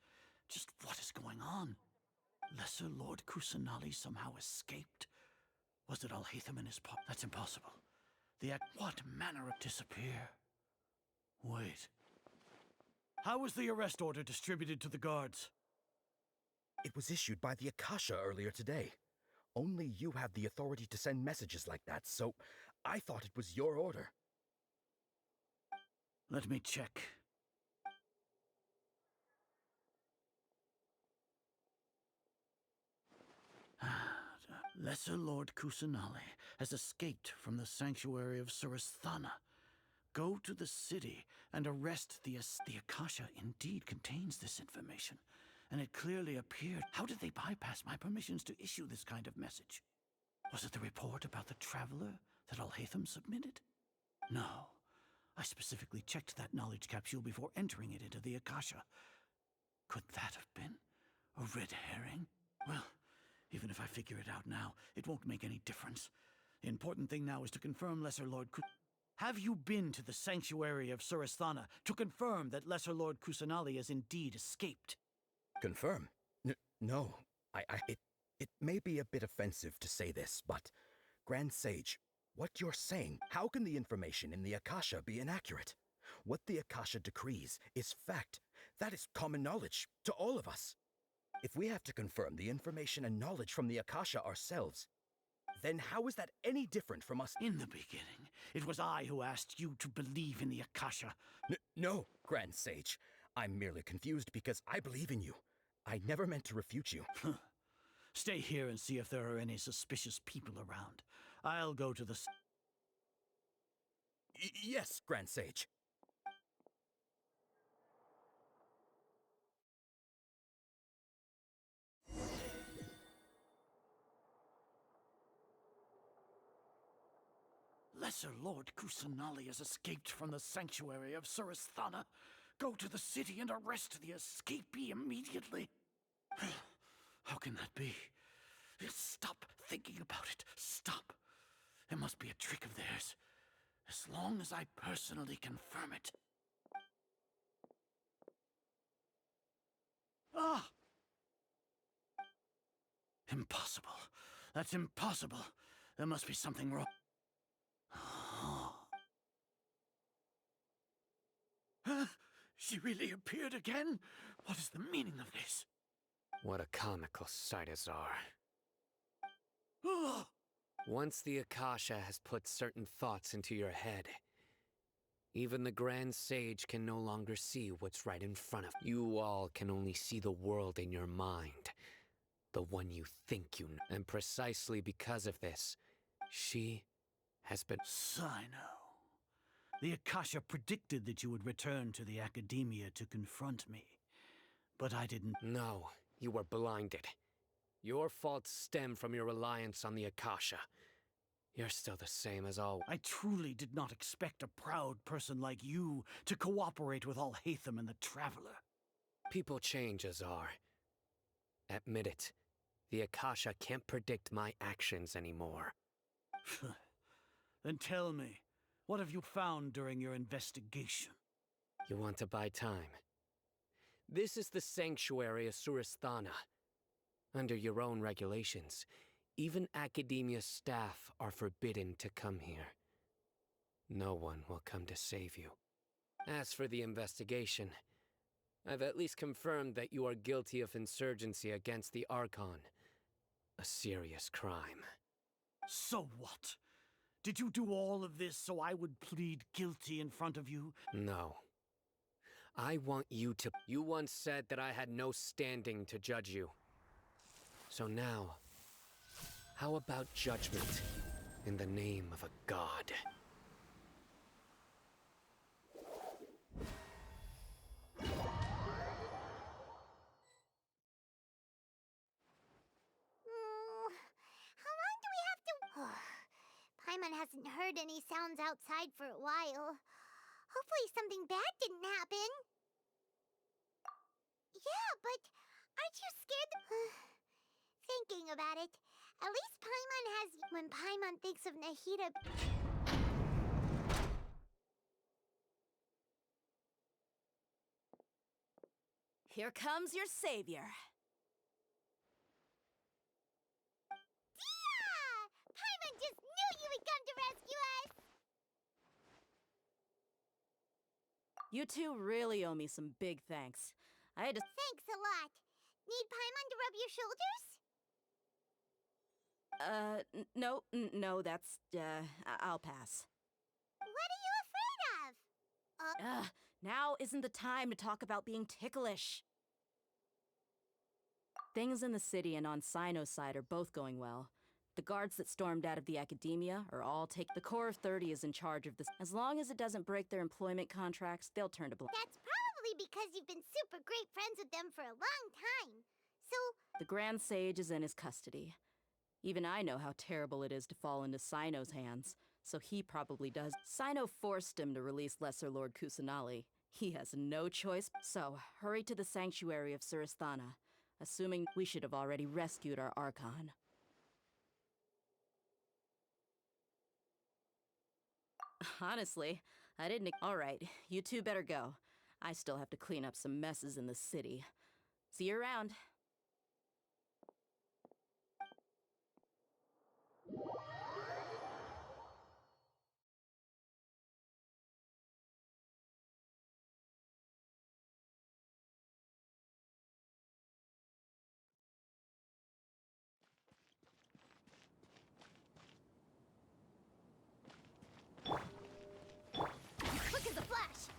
Just what is going on? Lesser Lord Kusanali somehow escaped? Was it Alhaitham and his part? That's impossible. What manner of disappear? Wait. How was the arrest order distributed to the guards? It was issued by the Akasha earlier today. Only you have the authority to send messages like that, so I thought it was your order. Let me check. Lesser Lord Kusanali has escaped from the sanctuary of Surasthana. Go to the city and arrest the Akasha indeed contains this information, and it clearly appeared. How did they bypass my permissions to issue this kind of message? Was it the report about the traveler that Alhaitham submitted? No. I specifically checked that knowledge capsule before entering it into the Akasha. Could that have been a red herring? Well, even if I figure it out now, it won't make any difference. The important thing now is to confirm Lesser Lord Have you been to the sanctuary of Surasthana to confirm that Lesser Lord Kusanali has indeed escaped? Confirm? No. It may be a bit offensive to say this, but Grand Sage, what you're saying, how can the information in the Akasha be inaccurate? What the Akasha decrees is fact. That is common knowledge to all of us. If we have to confirm the information and knowledge from the Akasha ourselves, then how is that any different from us? In the beginning, it was I who asked you to believe in the Akasha. No, Grand Sage. I'm merely confused because I believe in you. I never meant to refute you. Stay here and see if there are any suspicious people around. I'll go to the... Yes, Grand Sage. Lesser Lord Kusanali has escaped from the sanctuary of Surasthana. Go to the city and arrest the escapee immediately. How can that be? Stop thinking about it. Stop. It must be a trick of theirs. As long as I personally confirm it. Ah! Impossible. That's impossible. There must be something wrong. She really appeared again? What is the meaning of this? What a comical sight, Azar. Oh, Once the Akasha has put certain thoughts into your head, even the Grand Sage can no longer see what's right in front of you. You all can only see the world in your mind, the one you think you know. And precisely because of this, she has been... Sino. The Akasha predicted that you would return to the Academia to confront me. But I didn't... No, you were blinded. Your faults stem from your reliance on the Akasha. You're still the same as always. I truly did not expect a proud person like you to cooperate with all Hatham and the Traveler. People change, Azar. Admit it. The Akasha can't predict my actions anymore. Then tell me, what have you found during your investigation? You want to buy time? This is the sanctuary of Suristhana. Under your own regulations, even Academia staff are forbidden to come here. No one will come to save you. As for the investigation, I've at least confirmed that you are guilty of insurgency against the Archon. A serious crime. So what? Did you do all of this so I would plead guilty in front of you? No. I want you to... You once said that I had no standing to judge you. So now, how about judgment in the name of a god? How long do we have to... Paimon hasn't heard any sounds outside for a while. Hopefully something bad didn't happen. Yeah, but aren't you scared? Thinking about it, at least Paimon has... When Paimon thinks of Nahida... Here comes your savior. Yeah! Paimon just knew you would come to rescue us! You two really owe me some big thanks. I had to... Thanks a lot. Need Paimon to rub your shoulders? No, that's, I'll pass. What are you afraid of? Now isn't the time to talk about being ticklish. Things in the city and on Sino's side are both going well. The guards that stormed out of the Academia are all The Corps of 30 is in charge of this. As long as it doesn't break their employment contracts, they'll turn to blood. That's probably because you've been super great friends with them for a long time. So... The Grand Sage is in his custody. Even I know how terrible it is to fall into Sino's hands, so he probably does. Sino forced him to release Lesser Lord Kusanali. He has no choice, so hurry to the sanctuary of Suristhana, assuming we should have already rescued our Archon. Honestly, I didn't... Alright, you two better go. I still have to clean up some messes in the city. See you around. Quick as a flash!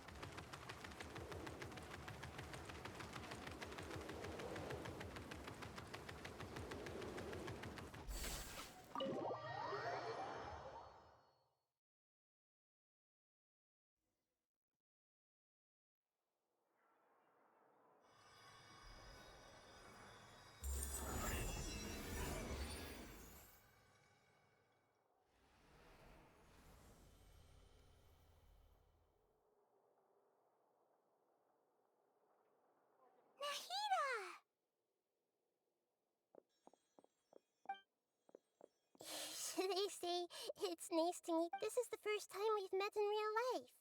They say it's nice to meet. This is the first time we've met in real life.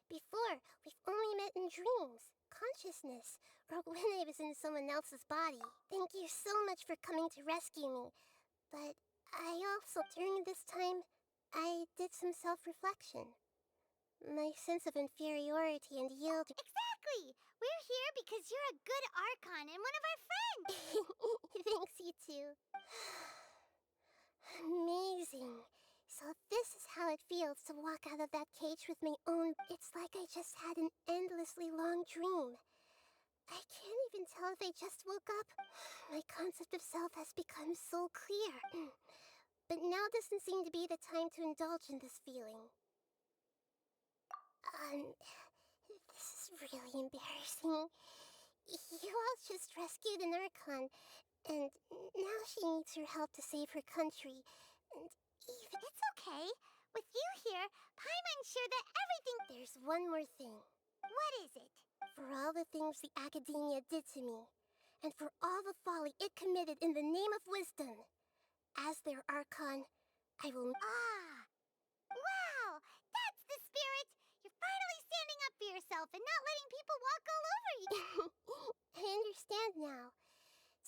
Before, we've only met in dreams, consciousness, or when I was in someone else's body. Thank you so much for coming to rescue me. But I also, during this time, I did some self-reflection. My sense of inferiority and yield... Exactly! Exactly! We're here because you're a good Archon and one of our friends! Thanks, you two. Amazing. So this is how it feels to walk out of that cage with my own... It's like I just had an endlessly long dream. I can't even tell if I just woke up. My concept of self has become so clear. But now doesn't seem to be the time to indulge in this feeling. This is really embarrassing. You all just rescued an Archon, and now she needs your help to save her country. And even... It's okay. With you here, Paimon's sure that everything... There's one more thing. What is it? For all the things the Academia did to me, and for all the folly it committed in the name of wisdom, as their Archon, I will... Ah! Wow! That's the spirit! You're finally standing up for yourself and not letting people walk all over you! I understand now.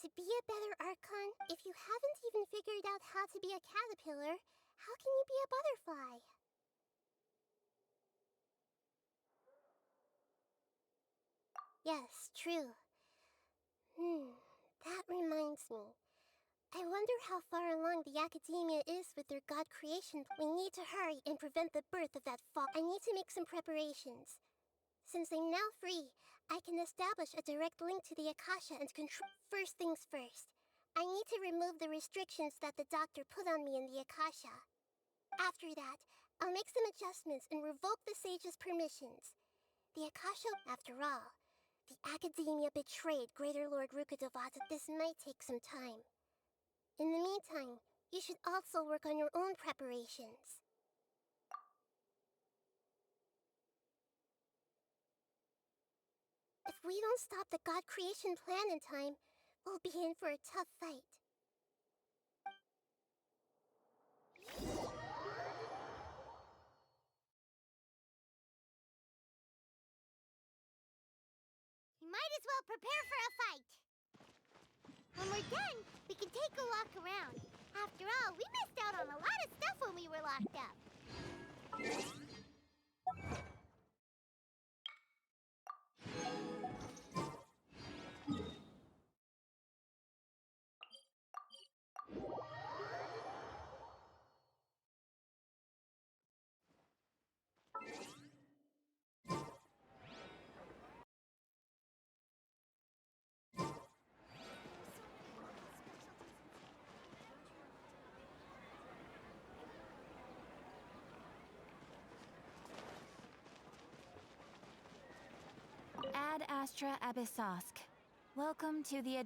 To be a better Archon, if you haven't even figured out how to be a caterpillar, how can you be a butterfly? Yes, true. That reminds me. I wonder how far along the Academia is with their god creation. We need to hurry and prevent the birth of that fall. I need to make some preparations. Since I'm now free, I can establish a direct link to the Akasha and control... First things first. I need to remove the restrictions that the doctor put on me in the Akasha. After that, I'll make some adjustments and revoke the sage's permissions. The Akasha... After all, the Academia betrayed Greater Lord Rukkhadevata. This might take some time. In the meantime, you should also work on your own preparations. If we don't stop the god creation plan in time, we'll be in for a tough fight. We might as well prepare for a fight. When we're done, we can take a walk around. After all, we missed out on a lot of stuff when we were locked up. Ad Astra Abyssosk. Welcome to the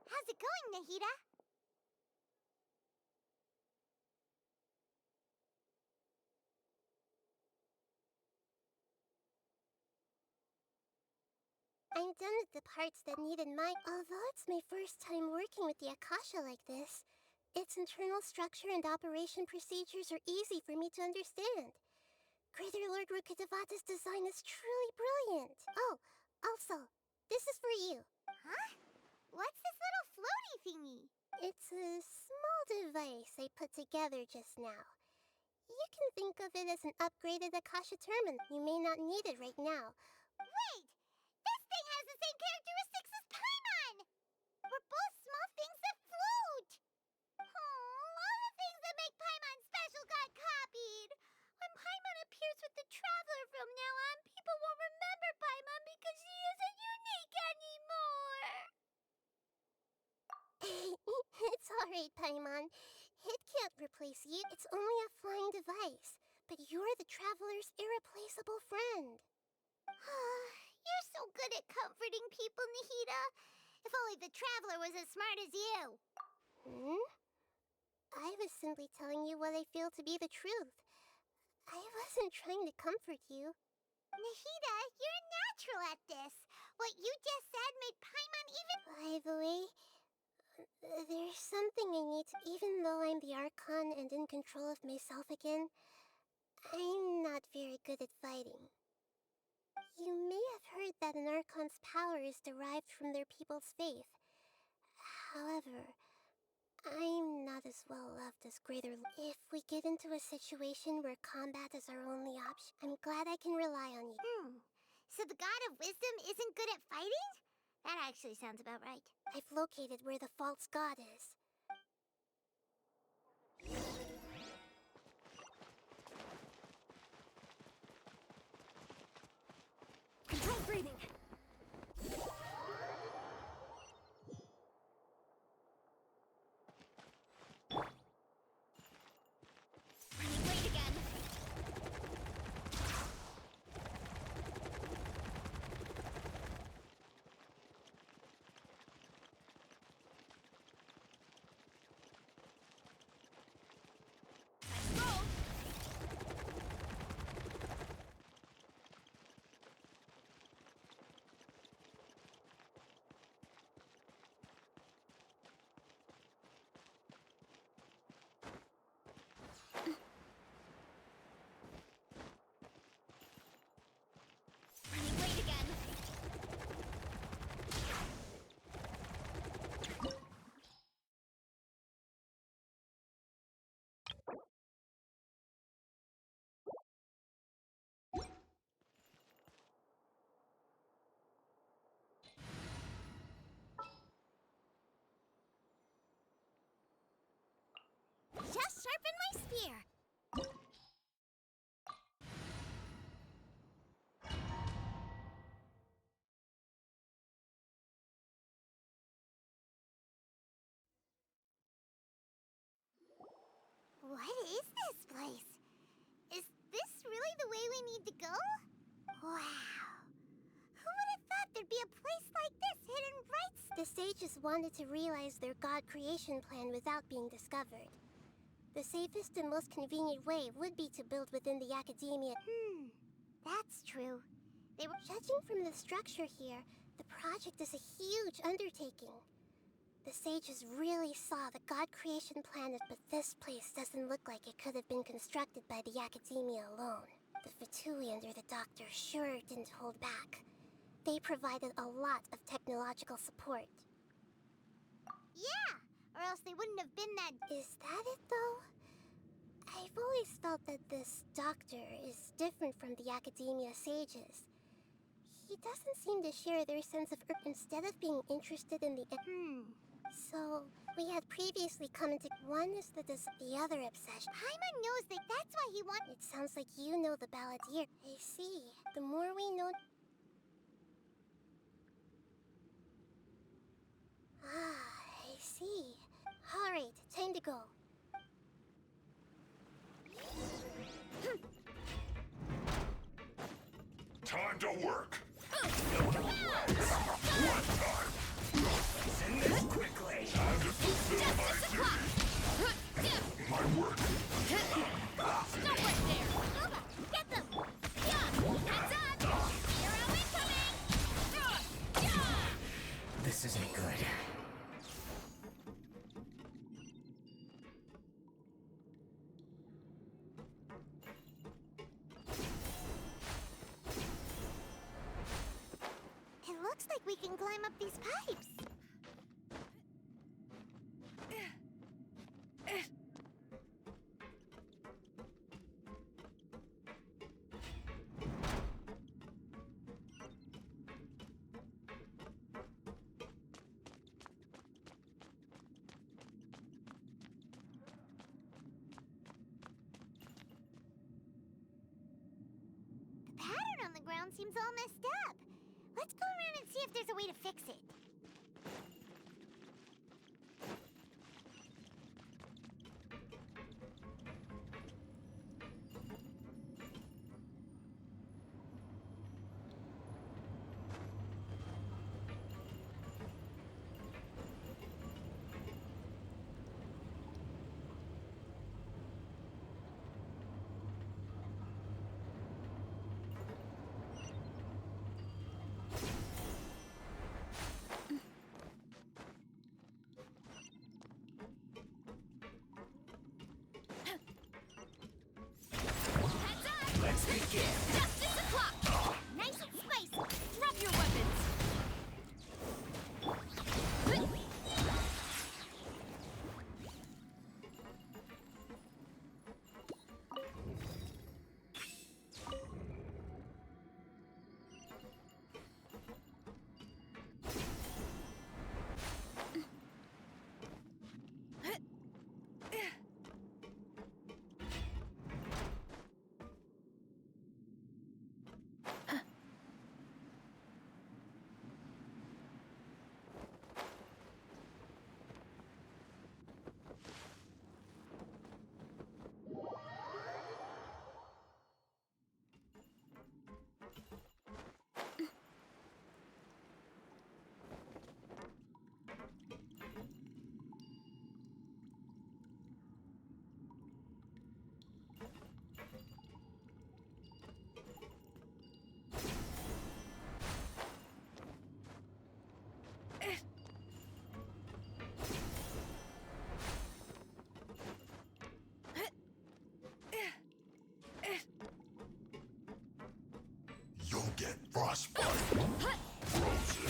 How's it going, Nahida? I'm done with the parts that needed my... Although it's my first time working with the Akasha like this, its internal structure and operation procedures are easy for me to understand. Greater Lord Rukkhadevata's design is truly brilliant. Oh, also, this is for you. Huh? What's this little floaty thingy? It's a small device I put together just now. You can think of it as an upgraded Akasha terminal. You may not need it right now. Wait! This thing has the same characteristics as Paimon! We're both small things that float! Oh, all the things that make Paimon special got copied! When Paimon appears with the Traveler from now on, people won't remember Paimon because afraid, Paimon. It can't replace you. It's only a flying device. But you're the Traveler's irreplaceable friend. You're so good at comforting people, Nahida. If only the Traveler was as smart as you. Hmm? I was simply telling you what I feel to be the truth. I wasn't trying to comfort you. Nahida, you're natural at this. What you just said made Paimon even... By the way, there's something I need to... Even though I'm the Archon and in control of myself again, I'm not very good at fighting. You may have heard that an Archon's power is derived from their people's faith. However, I'm not as well loved as Greater... If we get into a situation where combat is our only option, I'm glad I can rely on you. So the God of Wisdom isn't good at fighting? That actually sounds about right. I've located where the false god is. Control breathing. Running late again. Let's go. Running late again. Just sharpen my spear. What is this place? Is this really the way we need to go? Wow. Who would have thought there'd be a place like this hidden right... The sages wanted to realize their god creation plan without being discovered. The safest and most convenient way would be to build within the academia. That's true. They were judging from the structure here. The project is a huge undertaking. The sages really saw the god creation plan, but this place doesn't look like it could have been constructed by the academia alone. The Fatui under the doctor sure didn't hold back. They provided a lot of technological support. Yeah, or else they wouldn't have been that... Is that it, though? I've always felt that this doctor is different from the academia sages. He doesn't seem to share their sense of instead of being interested in the... So, we had previously come into... One is the other obsession. Paimon knows that that's why he wants... It sounds like you know the balladeer. I see. The more we know... I see. Alright, time to go. Time to work. One time. Send this quickly. Time to fulfill my duty. My work. No work there. Nova, get them. Yeah, heads up. Hero incoming. This isn't good. It looks like we can climb up these pipes. The pattern on the ground seems all messed up. Let's go around and see if there's a way to fix it. Begin! Justice o'clock! Nice and spicy! Drop your weapons! You'll get frostbite. Frozen.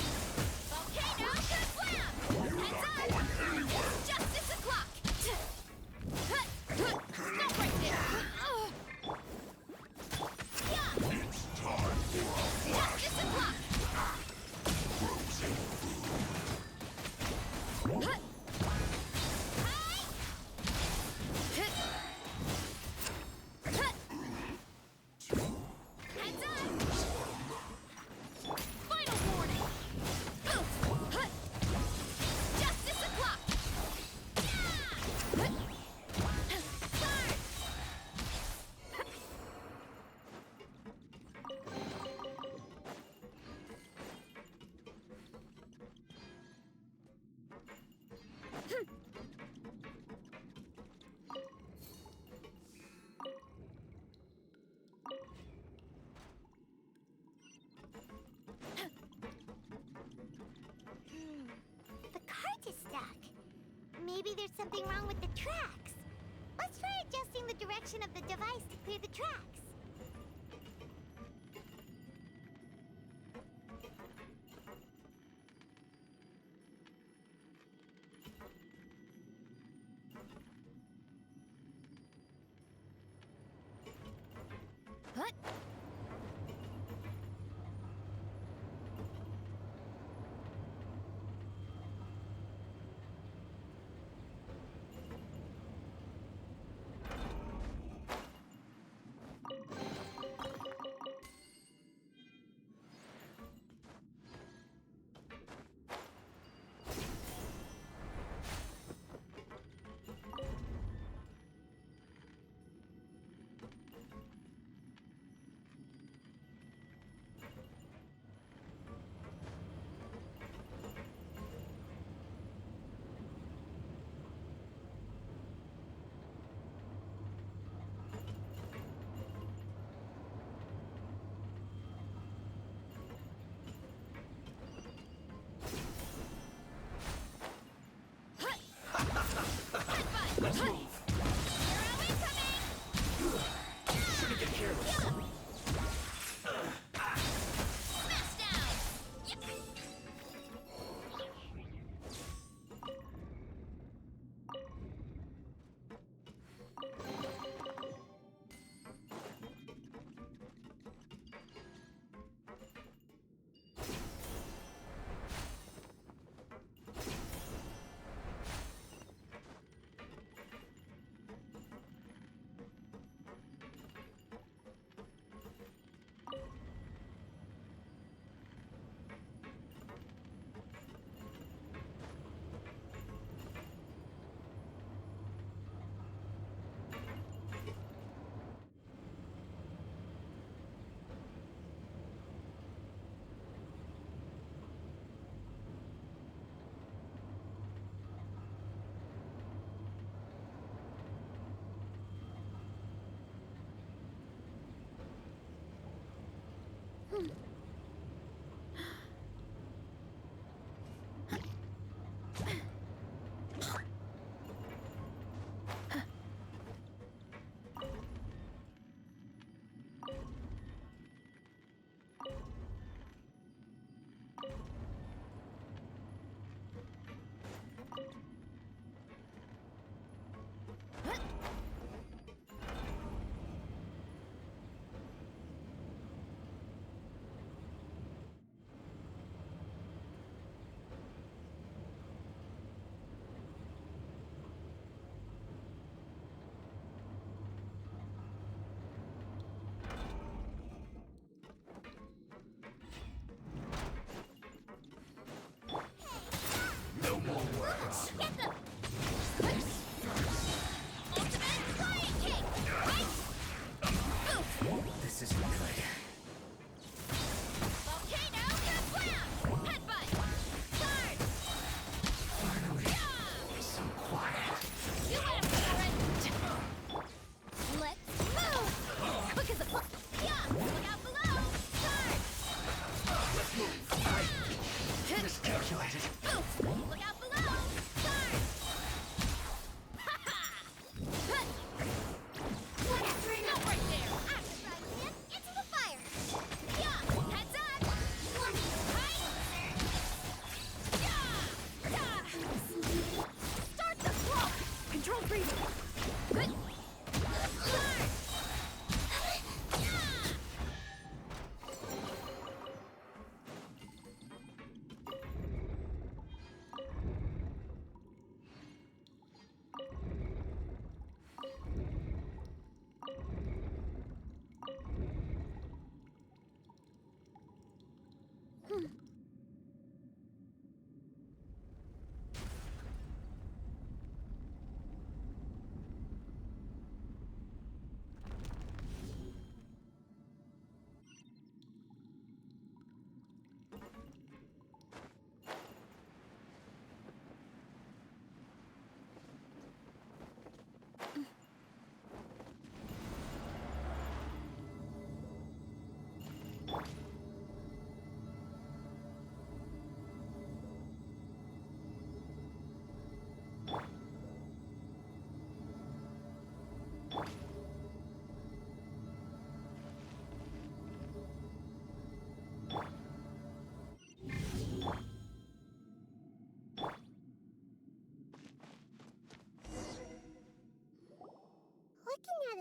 Volcano Kablam! You're not going anywhere. Justice o'clock! Stop right there! It's time for a flash. Justice o'clock! Frozen food. Hands up! Final warning! Justice o'clock! The cart is stuck. Maybe there's something wrong with the tracks. Let's try adjusting the direction of the device to clear the tracks. What? Let's move. Shouldn't get careless. Smash down! Yep.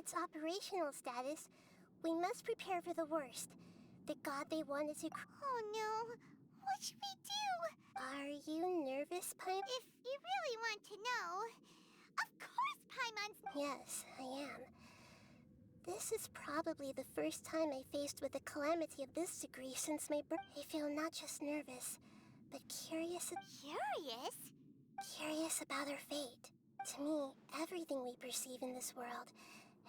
its operational status, we must prepare for the worst. The god they wanted to... Oh no! What should we do? Are you nervous, Paimon? If you really want to know... Of course Paimon's... Yes, I am. This is probably the first time I faced with a calamity of this degree since my birth. I feel not just nervous, but curious... Curious? Curious about our fate. To me, everything we perceive in this world,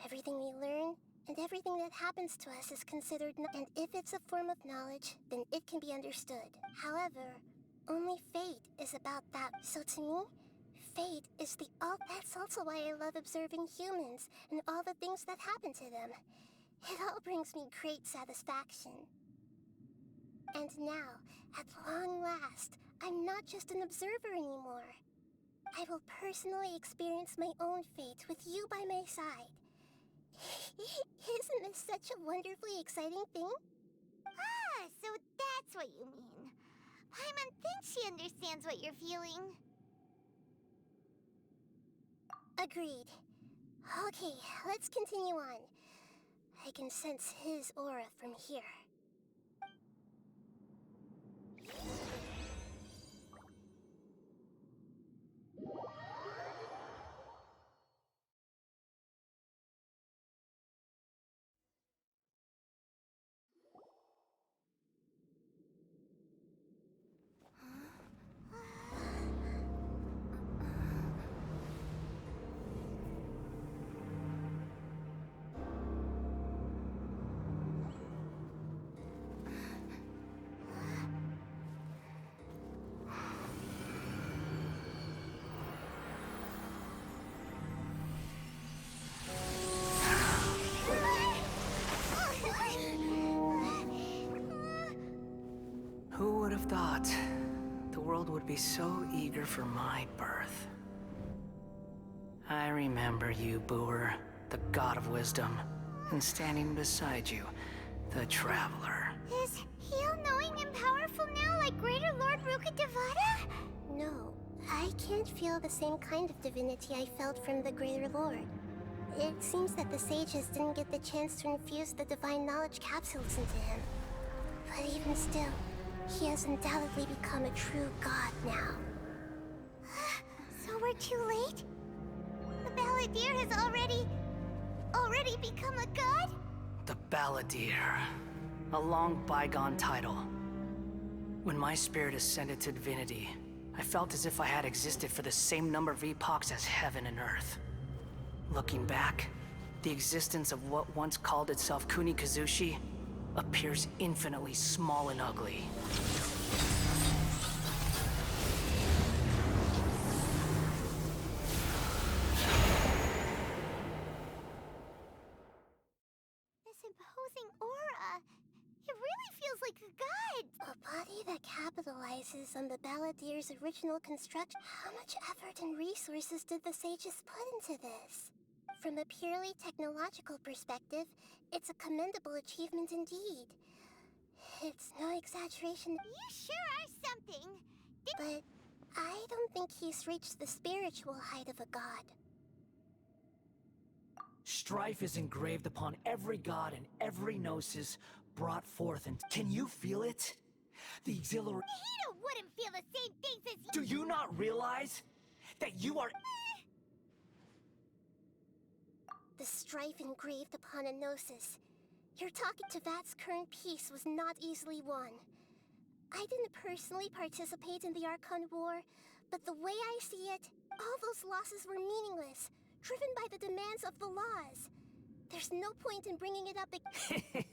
everything we learn, and everything that happens to us is considered and if it's a form of knowledge, then it can be understood. However, only fate is about that. So to me, fate is the that's also why I love observing humans and all the things that happen to them. It all brings me great satisfaction. And now, at long last, I'm not just an observer anymore. I will personally experience my own fate with you by my side. Isn't this such a wonderfully exciting thing? Ah, so that's what you mean. Paimon thinks she understands what you're feeling. Agreed. Okay, let's continue on. I can sense his aura from here. Who would have thought the world would be so eager for my birth? I remember you, Booer, the god of wisdom, and standing beside you, the traveler. Is he all-knowing and powerful now like Greater Lord Rukkhadevata? No, I can't feel the same kind of divinity I felt from the Greater Lord. It seems that the sages didn't get the chance to infuse the divine knowledge capsules into him. But even still, he has undoubtedly become a true god now. So we're too late? The Balladeer has already become a god? The Balladeer. A long bygone title. When my spirit ascended to divinity, I felt as if I had existed for the same number of epochs as heaven and earth. Looking back, the existence of what once called itself Kunikazushi appears infinitely small and ugly. This imposing aura, it really feels like a god! A body that capitalizes on the Balladeer's original construction. How much effort and resources did the sages put into this? From a purely technological perspective, it's a commendable achievement indeed. It's no exaggeration. You sure are something! But I don't think he's reached the spiritual height of a god. Strife is engraved upon every god and every gnosis brought forth, and can you feel it? The exhilaration. Hito wouldn't feel the same things as you. Do you not realize that you are... The strife engraved upon a gnosis. Your talking to Vat's current peace was not easily won. I didn't personally participate in the Archon War, but the way I see it, all those losses were meaningless, driven by the demands of the laws. There's no point in bringing it up again.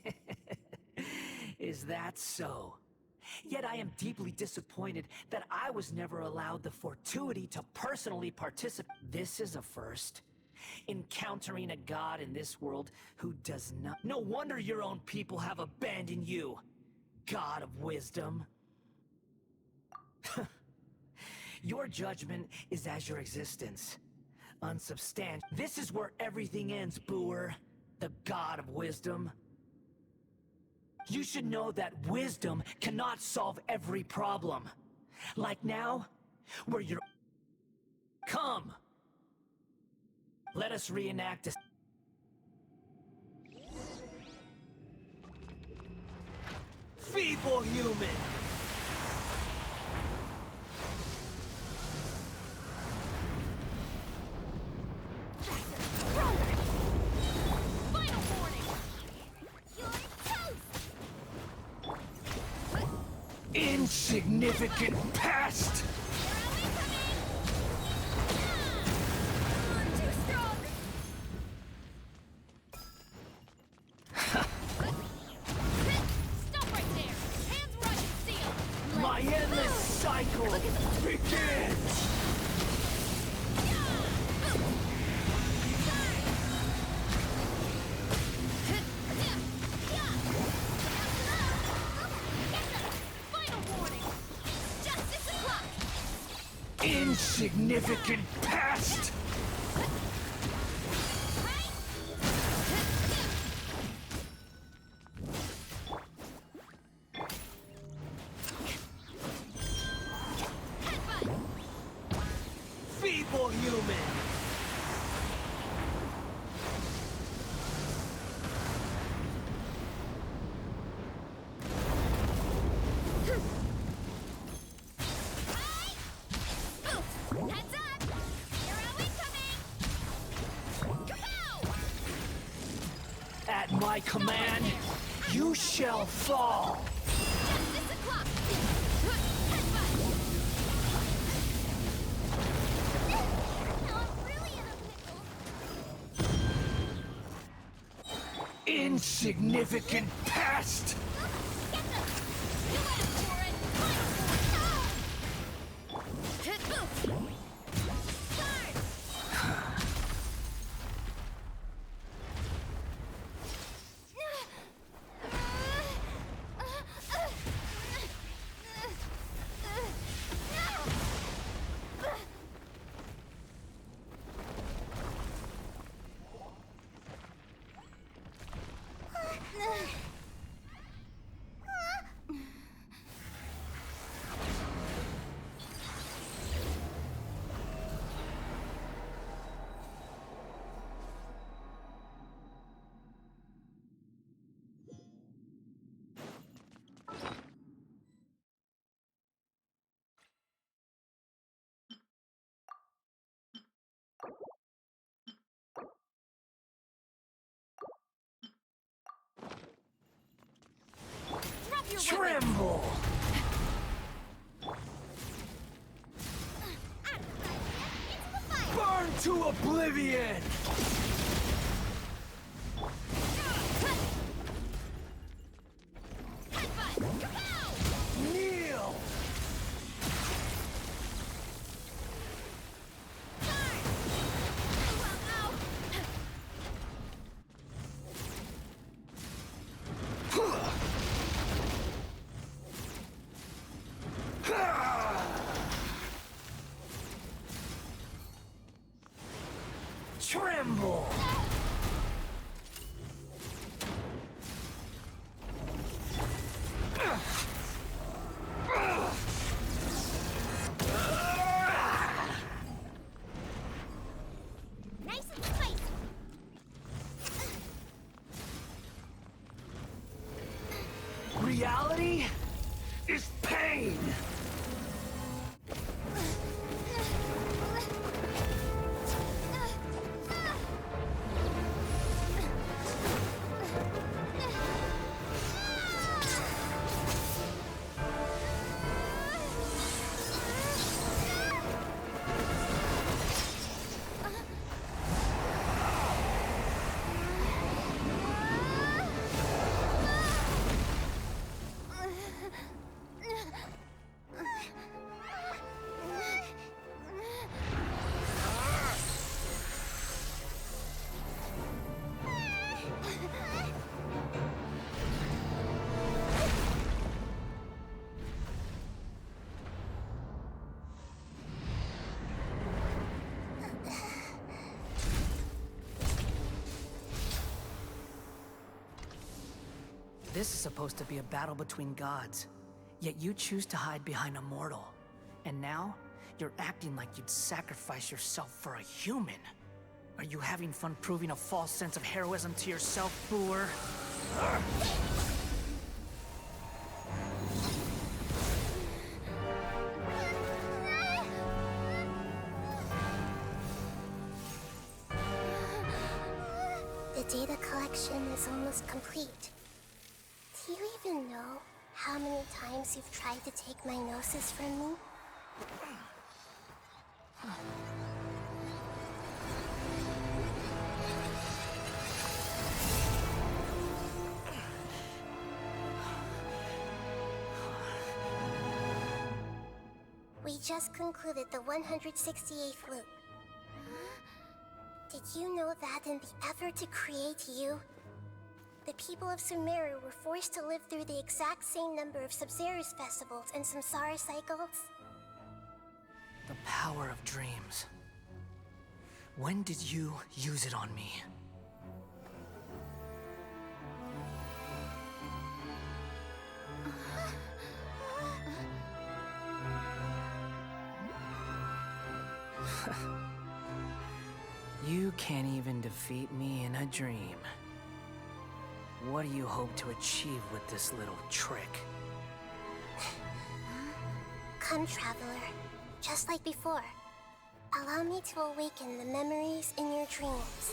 Is that so? Yet I am deeply disappointed that I was never allowed the fortuity to personally participate. This is a first. Encountering a god in this world who does not... No wonder your own people have abandoned you, god of wisdom. Your judgment is as your existence. Unsubstantiated. This is where everything ends, Booer, the god of wisdom. You should know that wisdom cannot solve every problem. Like now, where you're... Come! Let us reenact this. Feeble human! Final warning! You're toast! Insignificant pest! Too strong! Stop right there! Hands where I can see 'em! My endless cycle begins! Final warning! Justice o'clock! Insignificant pest! Feeble human! Heads up! Hero incoming! Kapow! At my command, you shall fall! Justice o'clock! Now I'm really in a pickle. Insignificant pest! Get them! You asked for it! Final warning! Hit move! Guard! Drop your weapons! Tremble! Burn to oblivion! Headbutt! Kapow! Kneel! Tremble! Nice and spicy. Reality is pain! This is supposed to be a battle between gods, yet you choose to hide behind a mortal. And now, you're acting like you'd sacrifice yourself for a human. Are you having fun proving a false sense of heroism to yourself, Boor? The data collection is almost complete. Do you even know how many times you've tried to take my gnosis from me? We just concluded the 168th loop. Did you know that in the effort to create you, the people of Sumeru were forced to live through the exact same number of Sub-Zerus festivals and Samsara cycles? The power of dreams. When did you use it on me? You can't even defeat me in a dream. What do you hope to achieve with this little trick? Come, Traveler. Just like before. Allow me to awaken the memories in your dreams.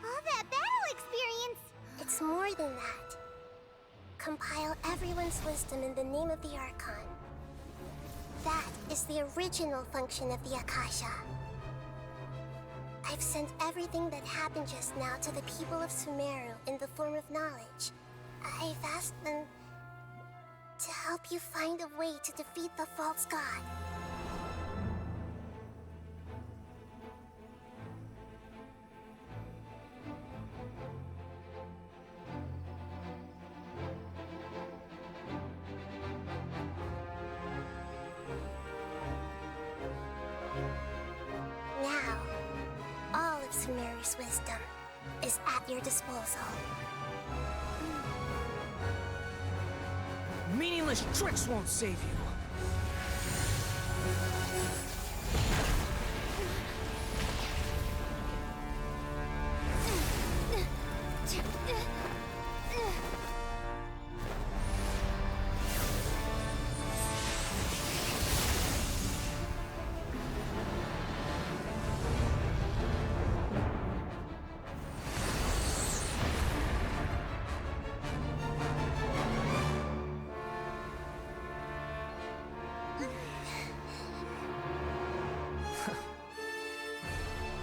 All that battle experience! It's more than that. Compile everyone's wisdom in the name of the Archon. That is the original function of the Akasha. I've sent everything that happened just now to the people of Sumeru in the form of knowledge. I've asked them to help you find a way to defeat the false god. Now, all of Sumeru's wisdom is at your disposal. Meaningless tricks won't save you.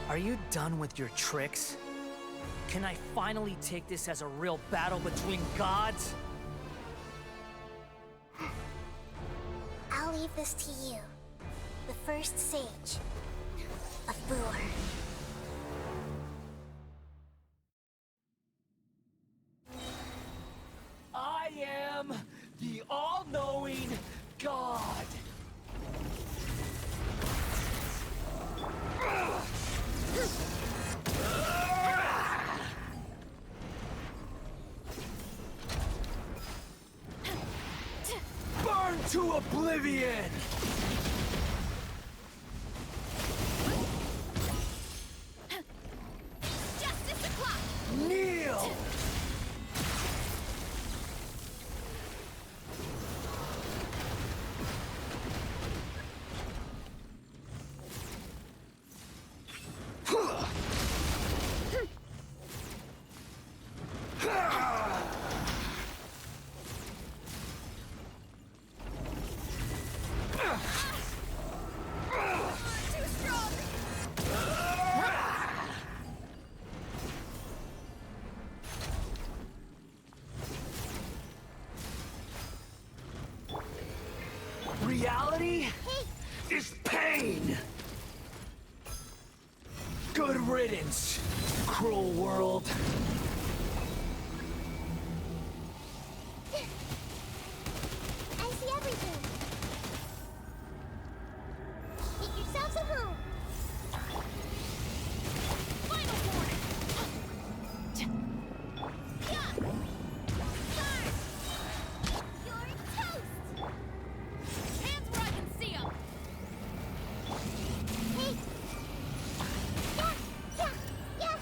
Are you done with your tricks? Can I finally take this as a real battle between gods? I'll leave this to you, the first sage of Boor. I am the all-knowing God. Burn to oblivion! Justice o'clock! Kneel! Too strong! Reality is pain! Good riddance, cruel world. I see everything. Get yourselves a home. Final warning! Yeah! Burn! You're toast! Hands where I can see 'em! Hey! Yeah!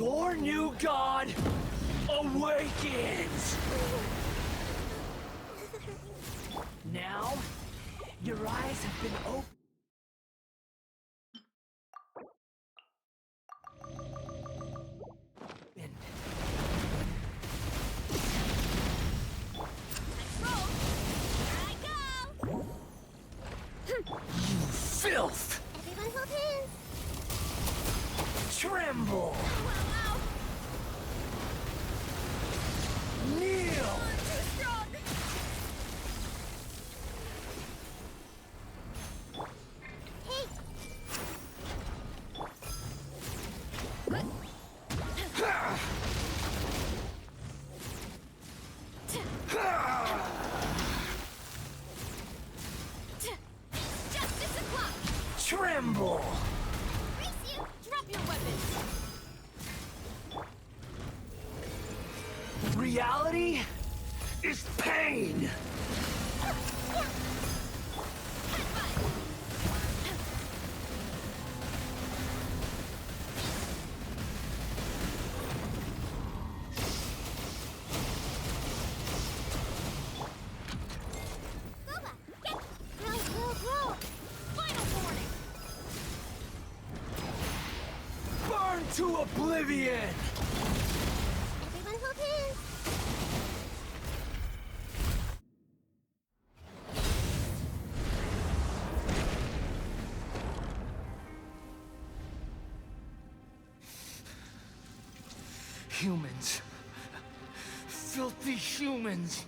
Your new god awakens! Now, your eyes have been opened. You filth! Everyone hold hands! Tremble! Kneel! Too strong! Hey! Justice o'clock! Tremble! Race you! Drop your weapons! Reality is pain! Boba, get... Grow! Final warning! Burn to oblivion! Everyone hold hands! Humans. Filthy humans.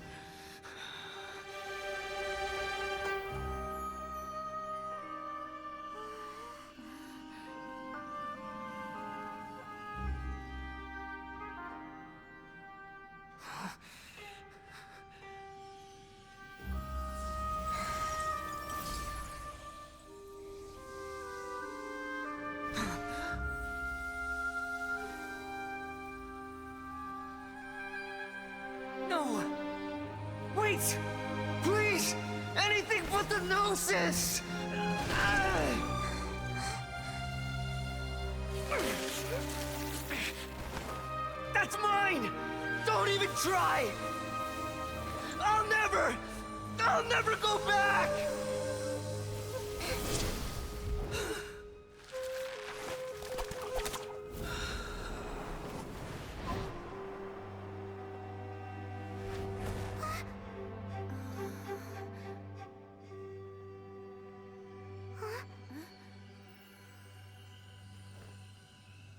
No! Wait! Please! Anything but the Gnosis! That's mine! Don't even try! I'll never go back!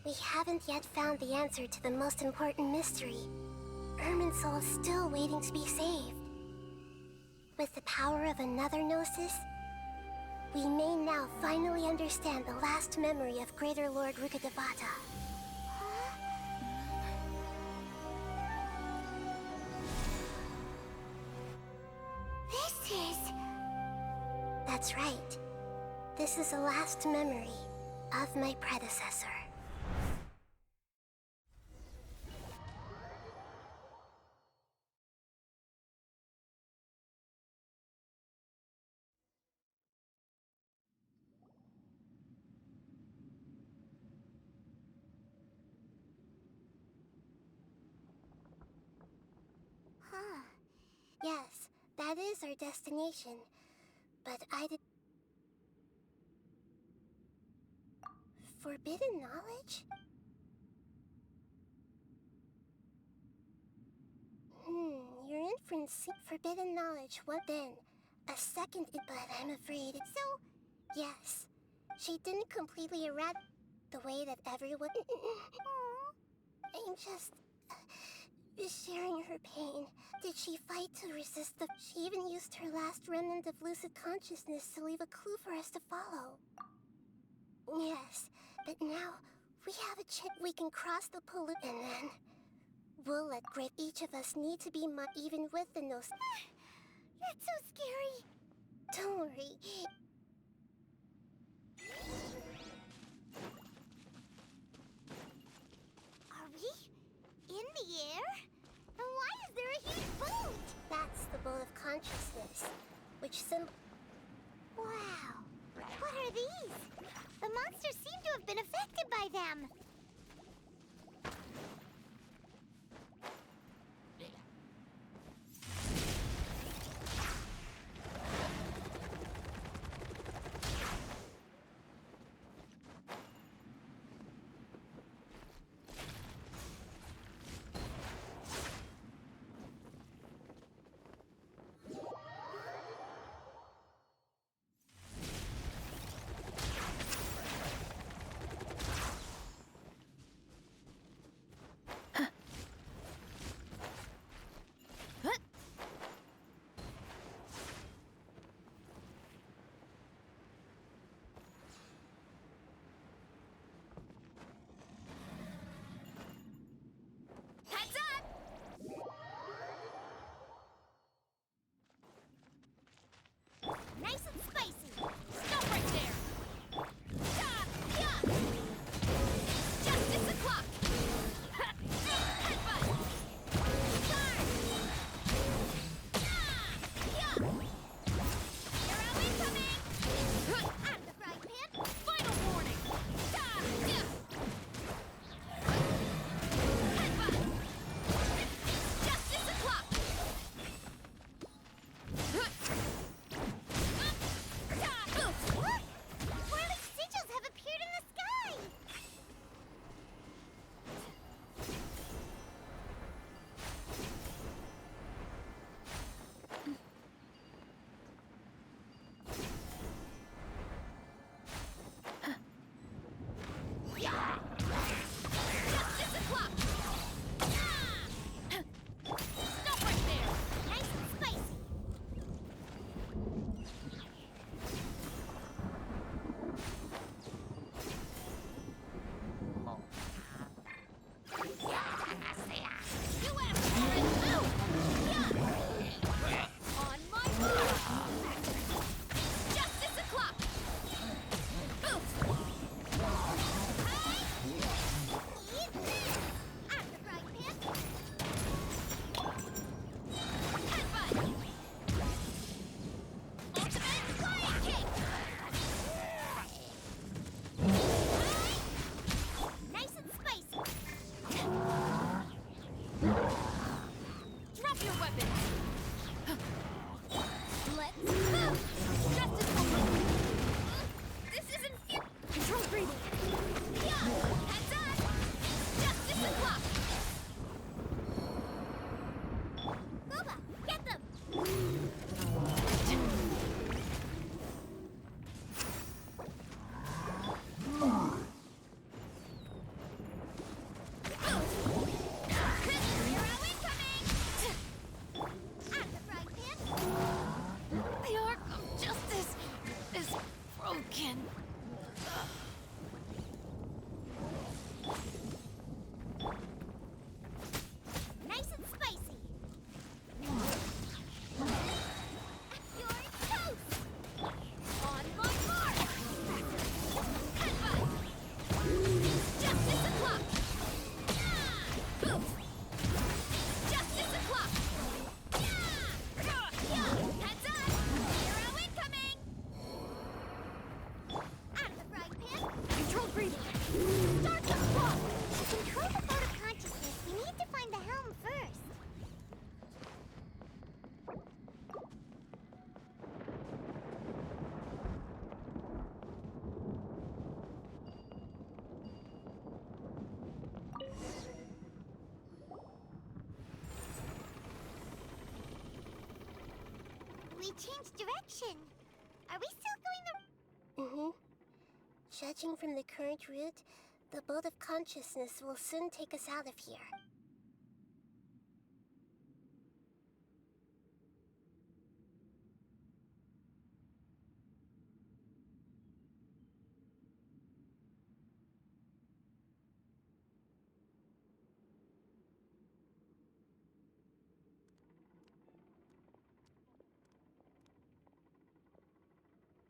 We haven't yet found the answer to the most important mystery. Irminsul is still waiting to be saved. With the power of another Gnosis, we may now finally understand the last memory of Greater Lord Rukkhadevata. This is... That's right. This is the last memory of my predecessor. Yes, that is our destination. But I did... Forbidden knowledge? Your inference... Forbidden knowledge, what then? A second... But I'm afraid... So, yes. She didn't completely eradicate the way that everyone... I'm just... sharing her pain. Did she fight to resist the... She even used her last remnant of lucid consciousness to leave a clue for us to follow. Yes, but now we have a chip we can cross the pollute and then... We'll let great each of us need to be even with the nose. That's so scary. Don't worry. Are we in the air? And why is there a huge boat? That's the boat of consciousness, which Wow. What are these? The monsters seem to have been affected by them. changed direction. Are we still going the... Mm-hmm. Judging from the current route, the boat of consciousness will soon take us out of here.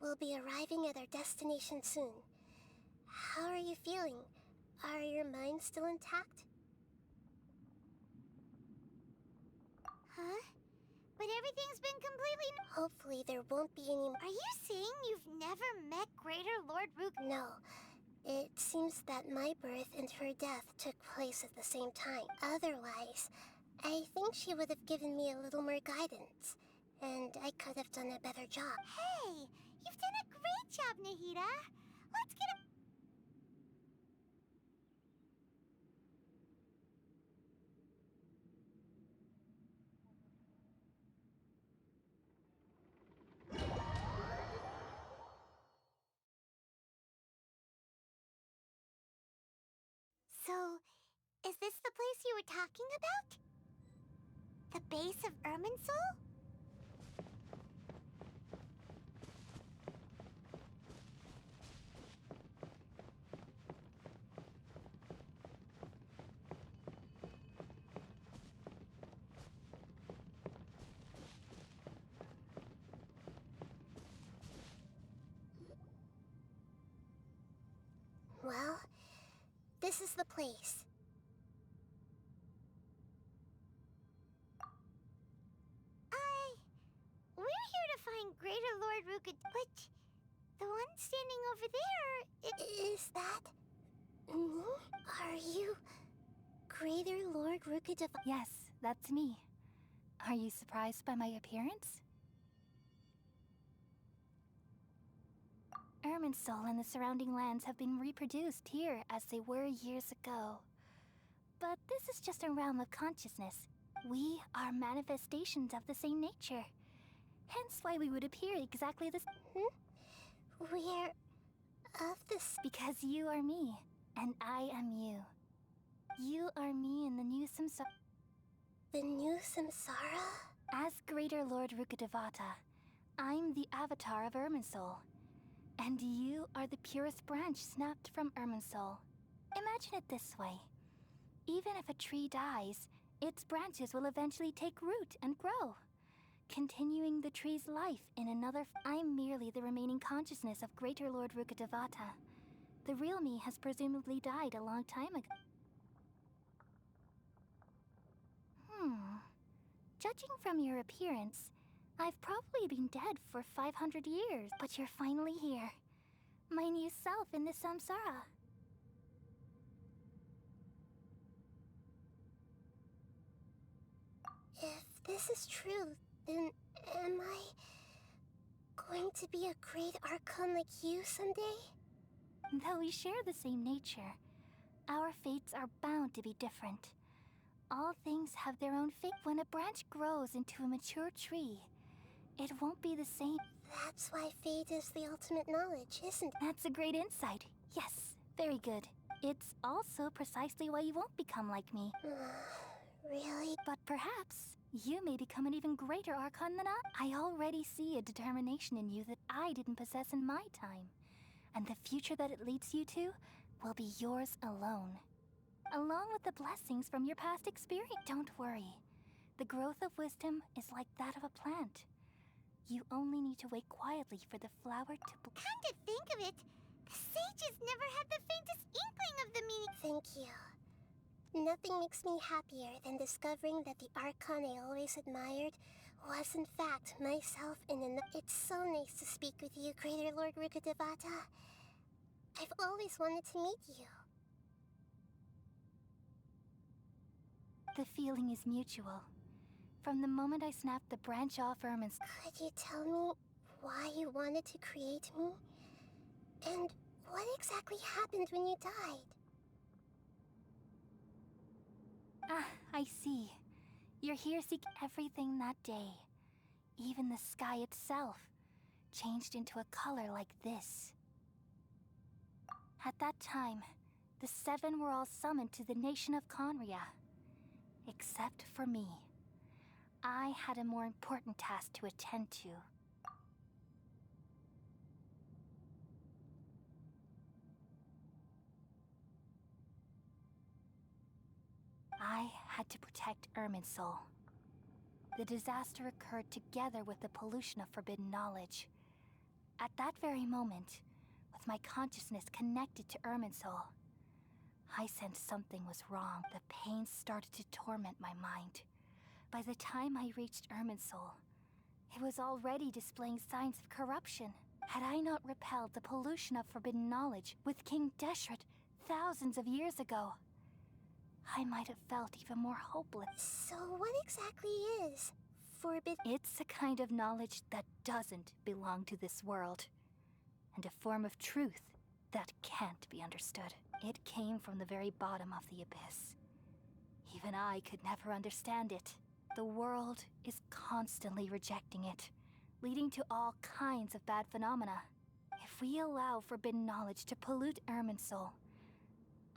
We'll be arriving at our destination soon. How are you feeling? Are your minds still intact? Huh? But everything's been completely... Hopefully there won't be any... Are you saying you've never met Greater Lord Rook? No. It seems that my birth and her death took place at the same time. Otherwise, I think she would have given me a little more guidance. And I could have done a better job. Hey! You've done a great job, Nahida! Let's get a... So, is this the place you were talking about? The base of Irminsul? Well, this is the place. We're here to find Greater Lord Rukad, but the one standing over there, is that... Are you Greater Lord Rukad? Yes, that's me. Are you surprised by my appearance? Irminsul and the surrounding lands have been reproduced here as they were years ago. But this is just a realm of consciousness. We are manifestations of the same nature. Hence why we would appear exactly the same. We're of this... Because you are me, and I am you. You are me in the new samsara. The new samsara? As Greater Lord Rukadevata, I'm the avatar of Irminsul. And you are the purest branch snapped from Irminsul. Imagine it this way. Even if a tree dies, its branches will eventually take root and grow, continuing the tree's life in another... I'm merely the remaining consciousness of Greater Lord Rukadevata. The real me has presumably died a long time ago. Judging from your appearance, I've probably been dead for 500 years, but you're finally here. My new self in the samsara. If this is true, then am I going to be a great Archon like you someday? Though we share the same nature, our fates are bound to be different. All things have their own fate. When a branch grows into a mature tree, it won't be the same. That's why fate is the ultimate knowledge, isn't it? That's a great insight. Yes, very good. It's also precisely why you won't become like me. Really? But perhaps you may become an even greater Archon than I already see a determination in you that I didn't possess in my time. And the future that it leads you to will be yours alone. Along with the blessings from your past experience. Don't worry. The growth of wisdom is like that of a plant. You only need to wait quietly for the flower to bloom. Come to think of it, the sages never had the faintest inkling of the meaning. Thank you. Nothing makes me happier than discovering that the Archon I always admired was in fact myself in an... It's so nice to speak with you, Greater Lord Rukadevata. I've always wanted to meet you. The feeling is mutual. From the moment I snapped the branch off Irminsul. Could you tell me why you wanted to create me? And what exactly happened when you died? Ah, I see. You're here seeking everything that day. Even the sky itself changed into a color like this. At that time, the 7 were all summoned to the nation of Conria. Except for me. I had a more important task to attend to. I had to protect Irminsul. The disaster occurred together with the pollution of forbidden knowledge. At that very moment, with my consciousness connected to Irminsul, I sensed something was wrong. The pain started to torment my mind. By the time I reached Irminsul, it was already displaying signs of corruption. Had I not repelled the pollution of forbidden knowledge with King Deshret thousands of years ago, I might have felt even more hopeless. So what exactly is forbidden? It's a kind of knowledge that doesn't belong to this world, and a form of truth that can't be understood. It came from the very bottom of the abyss. Even I could never understand it. The world is constantly rejecting it, leading to all kinds of bad phenomena. If we allow forbidden knowledge to pollute Irminsul,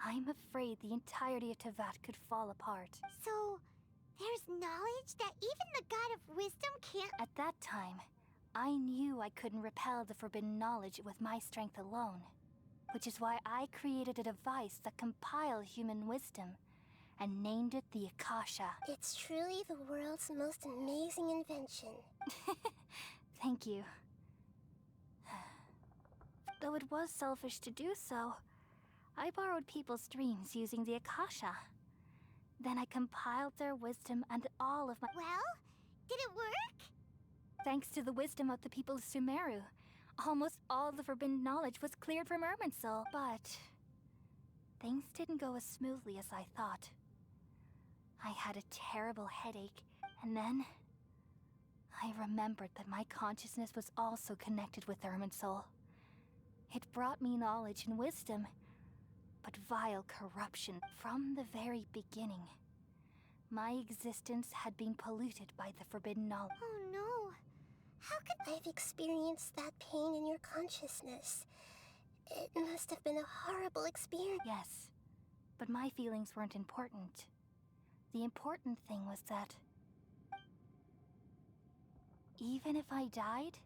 I'm afraid the entirety of Tevat could fall apart. So, there's knowledge that even the God of Wisdom can't... At that time, I knew I couldn't repel the forbidden knowledge with my strength alone. Which is why I created a device that compiled human wisdom and named it the Akasha. It's truly the world's most amazing invention. Thank you. Though it was selfish to do so, I borrowed people's dreams using the Akasha. Then I compiled their wisdom and all of my... Well, did it work? Thanks to the wisdom of the people of Sumeru, almost all the forbidden knowledge was cleared from Irminsul. But things didn't go as smoothly as I thought. I had a terrible headache, and then I remembered that my consciousness was also connected with Irminsul. It brought me knowledge and wisdom, but vile corruption from the very beginning. My existence had been polluted by the forbidden knowledge. Oh no. How could I've experienced that pain in your consciousness? It must have been a horrible experience. Yes, but my feelings weren't important. The important thing was that even if I died,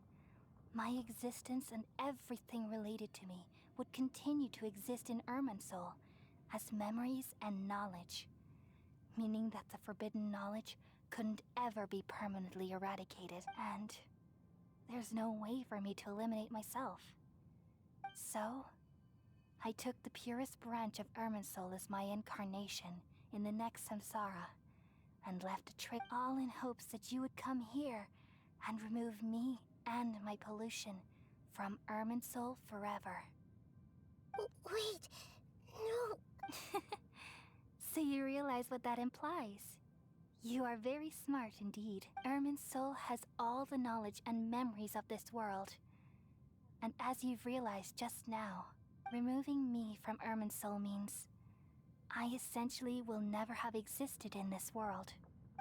my existence and everything related to me would continue to exist in Irminsul as memories and knowledge, meaning that the forbidden knowledge couldn't ever be permanently eradicated, and there's no way for me to eliminate myself. So, I took the purest branch of Irminsul as my incarnation in the next samsara, and left a trail, all in hopes that you would come here and remove me and my pollution from Irminsul forever. Wait, no. So you realize what that implies? You are very smart indeed. Irminsul has all the knowledge and memories of this world. And as you've realized just now, removing me from Irminsul means I essentially will never have existed in this world.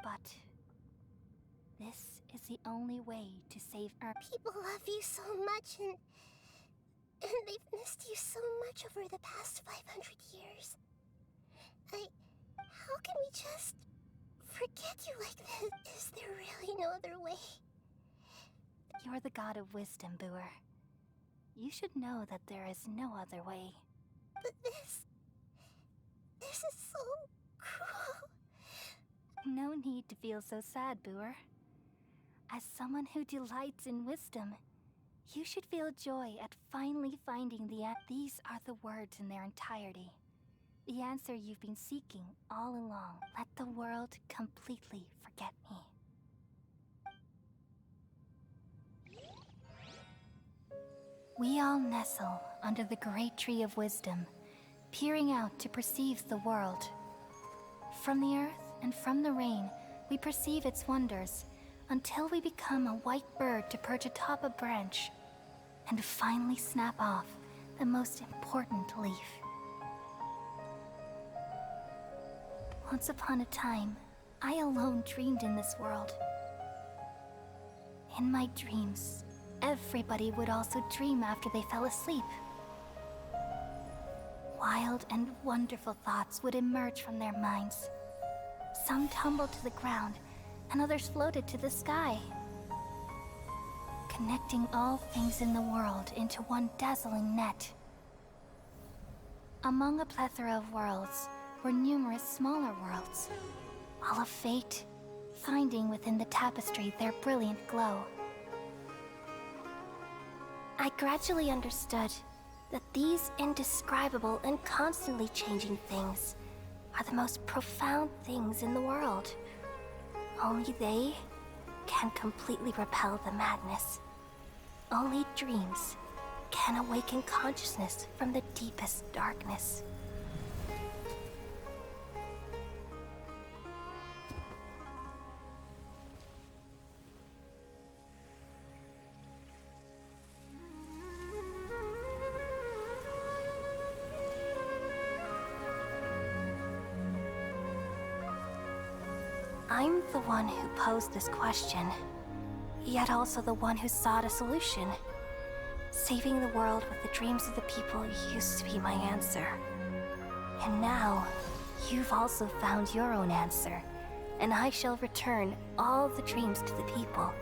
But this is the only way to save People love you so much, and they've missed you so much over the past 500 years. How can we just forget you like this? Is there really no other way? You're the god of wisdom, Booer. You should know that there is no other way. But this is so cruel. No need to feel so sad, Booer. As someone who delights in wisdom, you should feel joy at finally finding the answer. These are the words in their entirety. The answer you've been seeking all along. Let the world completely forget me. We all nestle under the great tree of wisdom, peering out to perceive the world. From the earth and from the rain, we perceive its wonders, until we become a white bird to perch atop a branch, and finally snap off the most important leaf. Once upon a time, I alone dreamed in this world. In my dreams, everybody would also dream after they fell asleep. Wild and wonderful thoughts would emerge from their minds. Some tumbled to the ground, and others floated to the sky, connecting all things in the world into one dazzling net. Among a plethora of worlds were numerous smaller worlds, all of fate, finding within the tapestry their brilliant glow. I gradually understood that these indescribable and constantly changing things are the most profound things in the world. Only they can completely repel the madness. Only dreams can awaken consciousness from the deepest darkness. I'm the one who posed this question, yet also the one who sought a solution. Saving the world with the dreams of the people used to be my answer. And now, you've also found your own answer, and I shall return all the dreams to the people.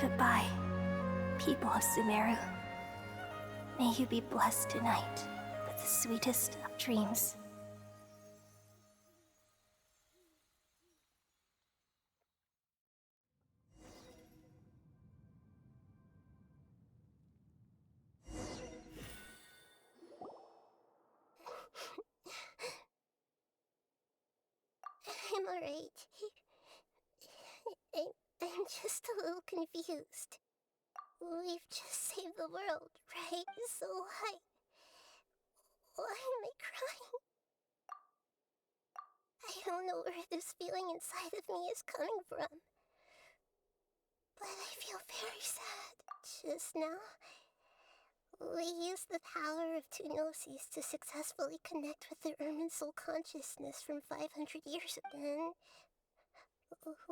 Goodbye, people of Sumeru. May you be blessed tonight with the sweetest of dreams. I'm alright. I'm just a little confused. We've just saved the world, right? So why am I crying? I don't know where this feeling inside of me is coming from. But I feel very sad. Just now, we used the power of two gnosis to successfully connect with the Ermin soul consciousness from 500 years ago.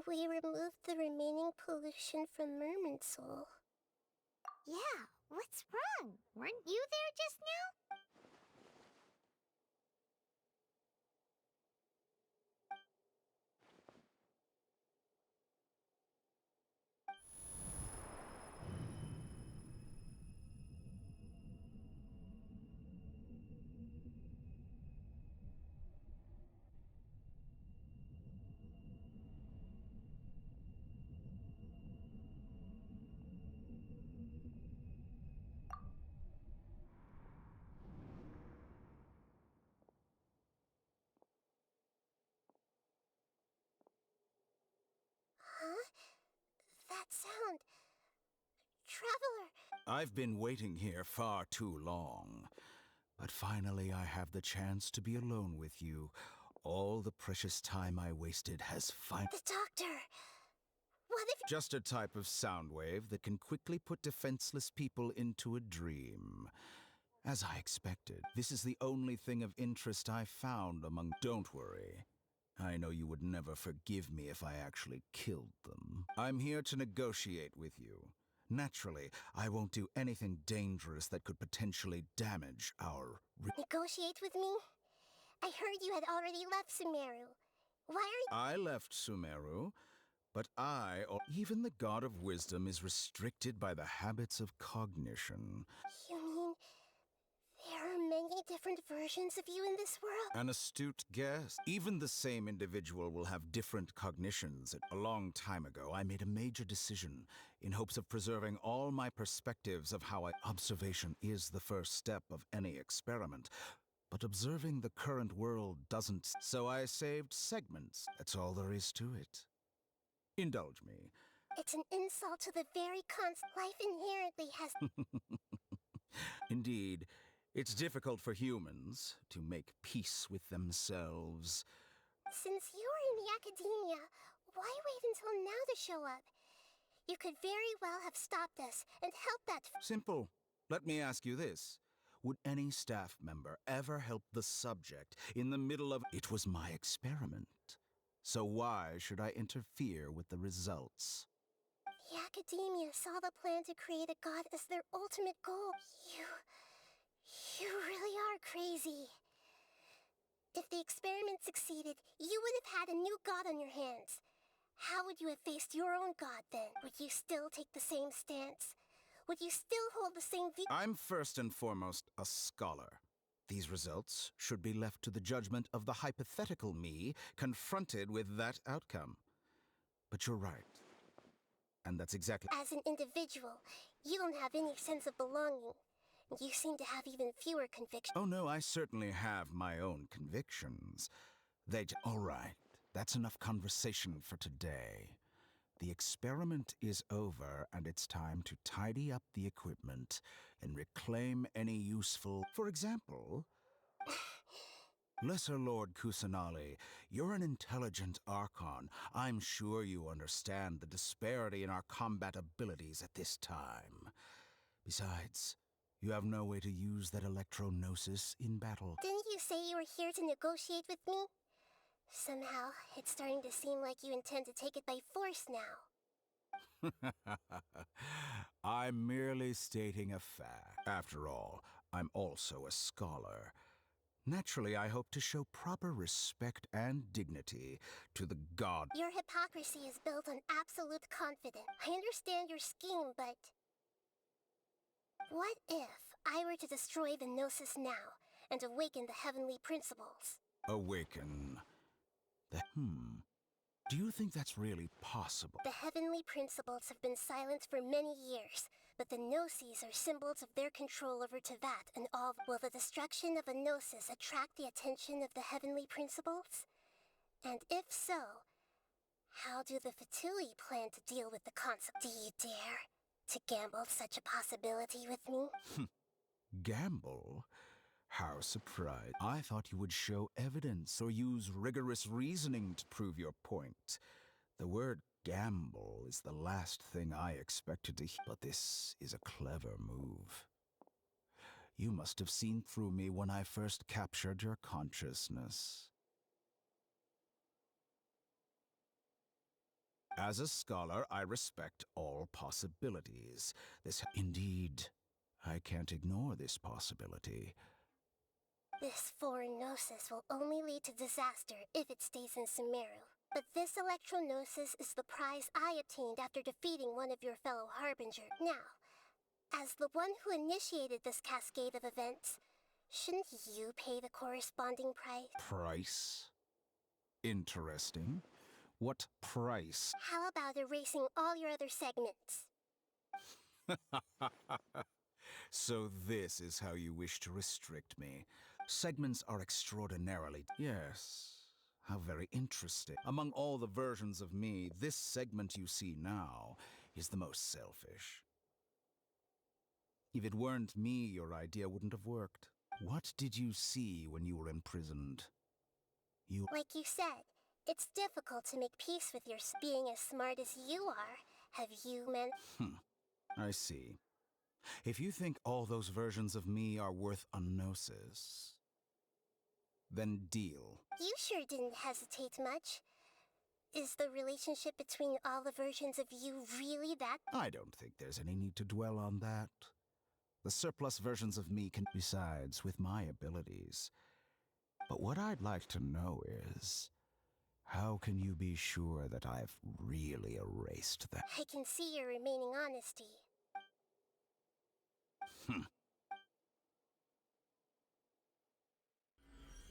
We removed the remaining pollution from Merman soul. Yeah, what's wrong? Weren't you there just now? Huh? That sound. Traveler! I've been waiting here far too long. But finally I have the chance to be alone with you. All the precious time I wasted has finally... The doctor! What if... Just a type of sound wave that can quickly put defenseless people into a dream. As I expected, this is the only thing of interest I found among... Don't worry. I know you would never forgive me if I actually killed them. I'm here to negotiate with you. Naturally, I won't do anything dangerous that could potentially damage our... Negotiate with me? I heard you had already left Sumeru. Why are you... I left Sumeru, but even the God of Wisdom is restricted by the habits of cognition. You mean... there are many different versions of you in this world? An astute guess. Even the same individual will have different cognitions. A long time ago, I made a major decision in hopes of preserving all my perspectives of how observation is the first step of any experiment. But observing the current world doesn't, so I saved segments. That's all there is to it. Indulge me. It's an insult to the very life inherently has... Indeed, it's difficult for humans to make peace with themselves. Since you were in the academia, why wait until now to show up? You could very well have stopped us and helped that. Simple. Let me ask you this. Would any staff member ever help the subject in the middle of... It was my experiment. So why should I interfere with the results? The Academia saw the plan to create a god as their ultimate goal. You really are crazy. If the experiment succeeded, you would have had a new god on your hands. How would you have faced your own god then? Would you still take the same stance? Would you still hold the same view? I'm first and foremost a scholar. These results should be left to the judgment of the hypothetical me confronted with that outcome. But you're right. And that's exactly... As an individual, you don't have any sense of belonging. You seem to have even fewer convictions. Oh no, I certainly have my own convictions. All right, that's enough conversation for today. The experiment is over, and it's time to tidy up the equipment and reclaim any useful... For example... Lesser Lord Kusanali, you're an intelligent Archon. I'm sure you understand the disparity in our combat abilities at this time. Besides, you have no way to use that electro-gnosis in battle. Didn't you say you were here to negotiate with me? Somehow, it's starting to seem like you intend to take it by force now. I'm merely stating a fact. After all, I'm also a scholar. Naturally, I hope to show proper respect and dignity to the god. Your hypocrisy is built on absolute confidence. I understand your scheme, but... What if I were to destroy the Gnosis now and awaken the heavenly principles? Awaken... Do you think that's really possible? The heavenly principles have been silent for many years, but the Gnosis are symbols of their control over Tevat and all. Will the destruction of a Gnosis attract the attention of the heavenly principles? And if so, how do the Fatui plan to deal with the concept? Do you dare to gamble such a possibility with me? Gamble? How surprised. I thought you would show evidence or use rigorous reasoning to prove your point. The word gamble is the last thing I expected to hear, but this is a clever move. You must have seen through me when I first captured your consciousness. As a scholar, I respect all possibilities. Indeed, I can't ignore this possibility. This foreign Gnosis will only lead to disaster if it stays in Sumeru. But this electro-Gnosis is the prize I obtained after defeating one of your fellow Harbingers. Now, as the one who initiated this cascade of events, shouldn't you pay the corresponding price? Price? Interesting. What price? How about erasing all your other segments? So this is how you wish to restrict me. Segments are extraordinarily... Yes, how very interesting. Among all the versions of me, this segment you see now is the most selfish. If it weren't me, your idea wouldn't have worked. What did you see when you were imprisoned? Like you said, it's difficult to make peace with your... Being as smart as you are, have you meant... I see. If you think all those versions of me are worth a gnosis, then deal. You sure didn't hesitate much. Is the relationship between all the versions of you really that... I don't think there's any need to dwell on that. The surplus versions of me can... Besides, with my abilities. But what I'd like to know is... How can you be sure that I've really erased that? I can see your remaining honesty.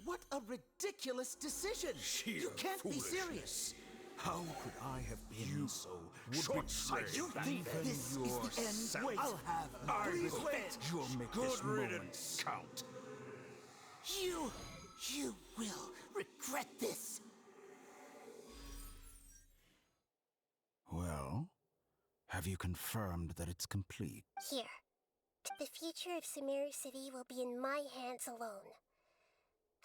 What a ridiculous decision! You can't be serious! How could I have been so short-sighted? You think this is the end? Wait, I'll have Please wait! You'll make this moment count. You will regret this! Well, have you confirmed that it's complete? Here. The future of Sumeru City will be in my hands alone.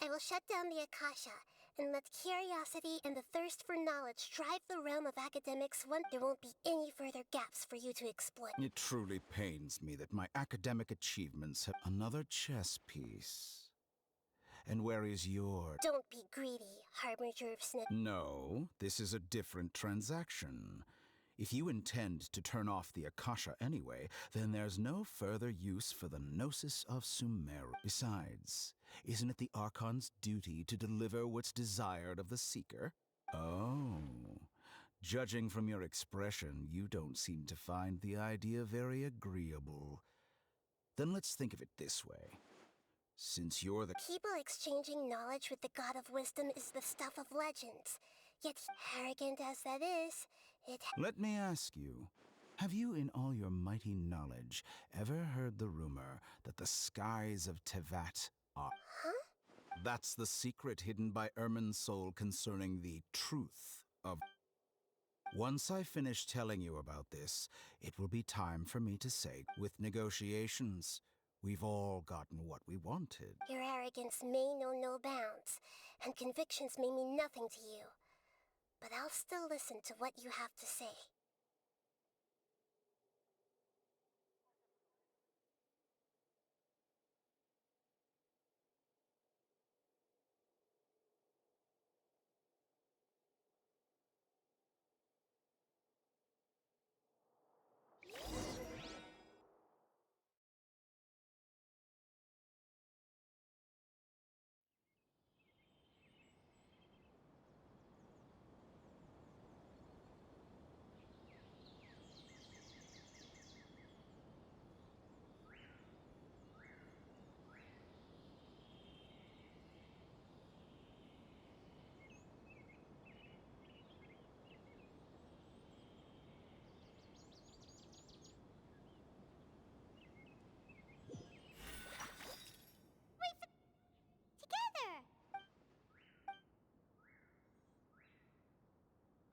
I will shut down the Akasha and let curiosity and the thirst for knowledge drive the realm of academics. There won't be any further gaps for you to exploit. It truly pains me that my academic achievements have another chess piece. And where is your... Don't be greedy, Harbinger of Snip. No, this is a different transaction. If you intend to turn off the Akasha anyway, then there's no further use for the Gnosis of Sumeru. Besides, isn't it the Archon's duty to deliver what's desired of the Seeker? Oh, judging from your expression, you don't seem to find the idea very agreeable. Then let's think of it this way. Since you're the... People exchanging knowledge with the God of Wisdom is the stuff of legends. Yet, arrogant as that is, it... Let me ask you, have you in all your mighty knowledge ever heard the rumor that the skies of Tevat are... Huh? That's the secret hidden by Irminsul concerning the truth of... Once I finish telling you about this, it will be time for me to say, with negotiations, we've all gotten what we wanted. Your arrogance may know no bounds, and convictions may mean nothing to you. But I'll still listen to what you have to say.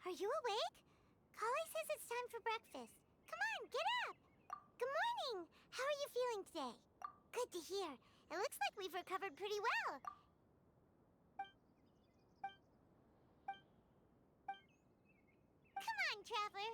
Are you awake? Kale says it's time for breakfast. Come on, get up! Good morning! How are you feeling today? Good to hear. It looks like we've recovered pretty well. Come on, Traveler.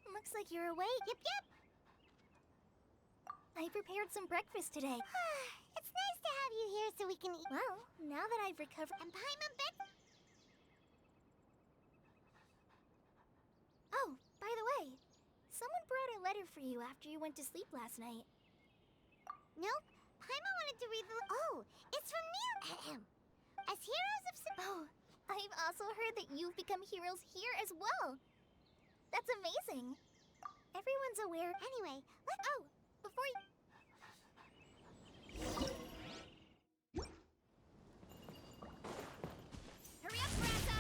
Looks like you're awake. Yep, yep. I prepared some breakfast today. It's nice to have you here so we can eat. Well, now that I've recovered... And Paimon bed... Oh, by the way, someone brought a letter for you after you went to sleep last night. Nope. Paimon wanted to read the... Oh, it's from Neil. As heroes of... Oh, I've also heard that you've become heroes here as well. That's amazing. Everyone's aware. Anyway, let's... Oh, before you... Hurry up, Rasa!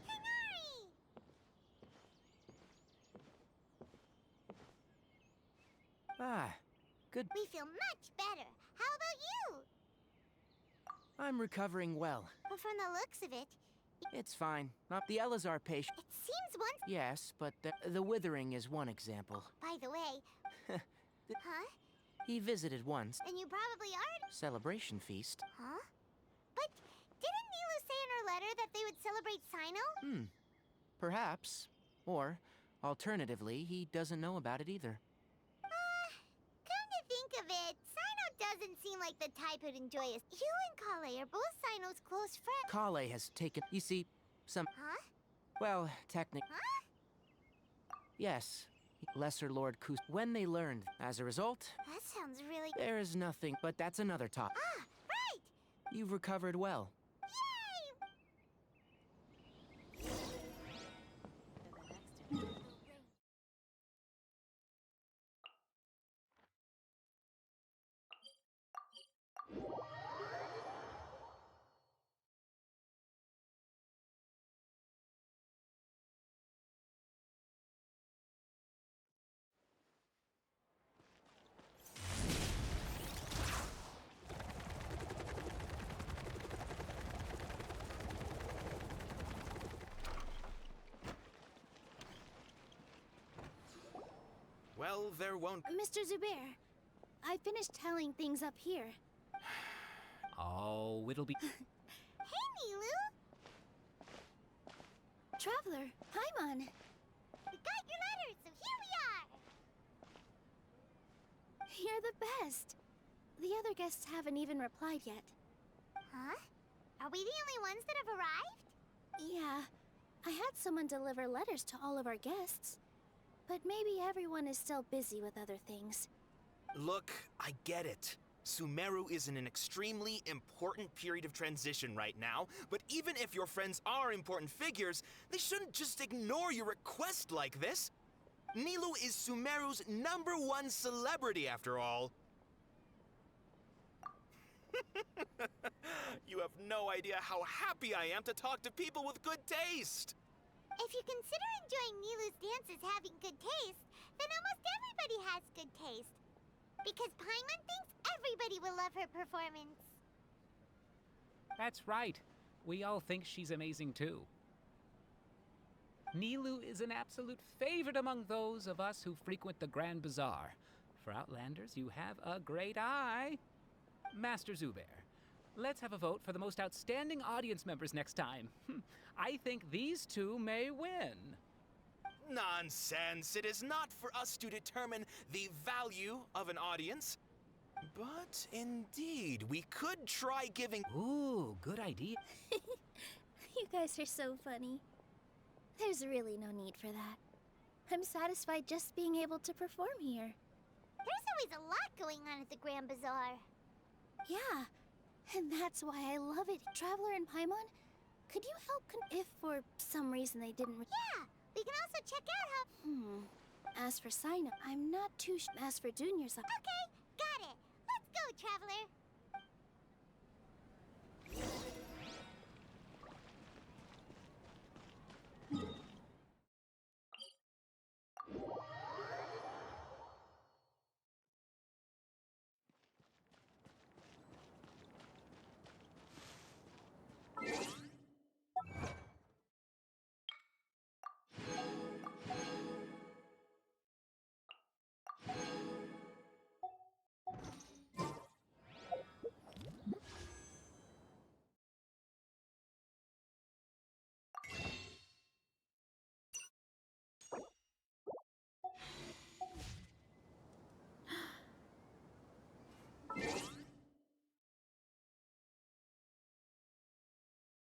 Hinari! Ah, good. We feel much better. How about you? I'm recovering well. But from the looks of it... It's fine. Not the Elazar patient. It seems once... Yes, but the Withering is one example. By the way... Huh? He visited once. And you probably are... Celebration feast. Huh? But didn't Nilu say in her letter that they would celebrate Sino? Perhaps. Or, alternatively, he doesn't know about it either. Come to think of it, Sino doesn't seem like the type who'd enjoy it. You and Kale are both Sino's close friends. Kale has taken... You see, some... Huh? Well, technically... Huh? Yes. Lesser Lord Kus... When they learned, as a result... That sounds really... There is nothing, but that's another topic. Ah, right! You've recovered well. Yay! well, there won't... Mr. Zubair, I finished tallying things up here. Oh, it'll be... Hey, Nilu! Traveler, Paimon. We got your letter, so here we are! You're the best. The other guests haven't even replied yet. Huh? Are we the only ones that have arrived? Yeah, I had someone deliver letters to all of our guests. But maybe everyone is still busy with other things. Look, I get it. Sumeru is in an extremely important period of transition right now, but even if your friends are important figures, they shouldn't just ignore your request like this. Nilu is Sumeru's #1 celebrity, after all. You have no idea how happy I am to talk to people with good taste. If you consider enjoying Nilu's dances having good taste, then almost everybody has good taste. Because Paimon thinks everybody will love her performance. That's right. We all think she's amazing too. Nilu is an absolute favorite among those of us who frequent the Grand Bazaar. For Outlanders, you have a great eye. Master Zubair, let's have a vote for the most outstanding audience members next time. I think these two may win. Nonsense! It is not for us to determine the value of an audience. But indeed, we could try giving... Ooh, good idea. You guys are so funny. There's really no need for that. I'm satisfied just being able to perform here. There's always a lot going on at the Grand Bazaar. Yeah, and that's why I love it. Traveler and Paimon, could you help if for some reason they didn't... Yeah, we can also check out how... As for Sino, I'm not too as for Junior's... Okay, got it. Let's go, Traveler.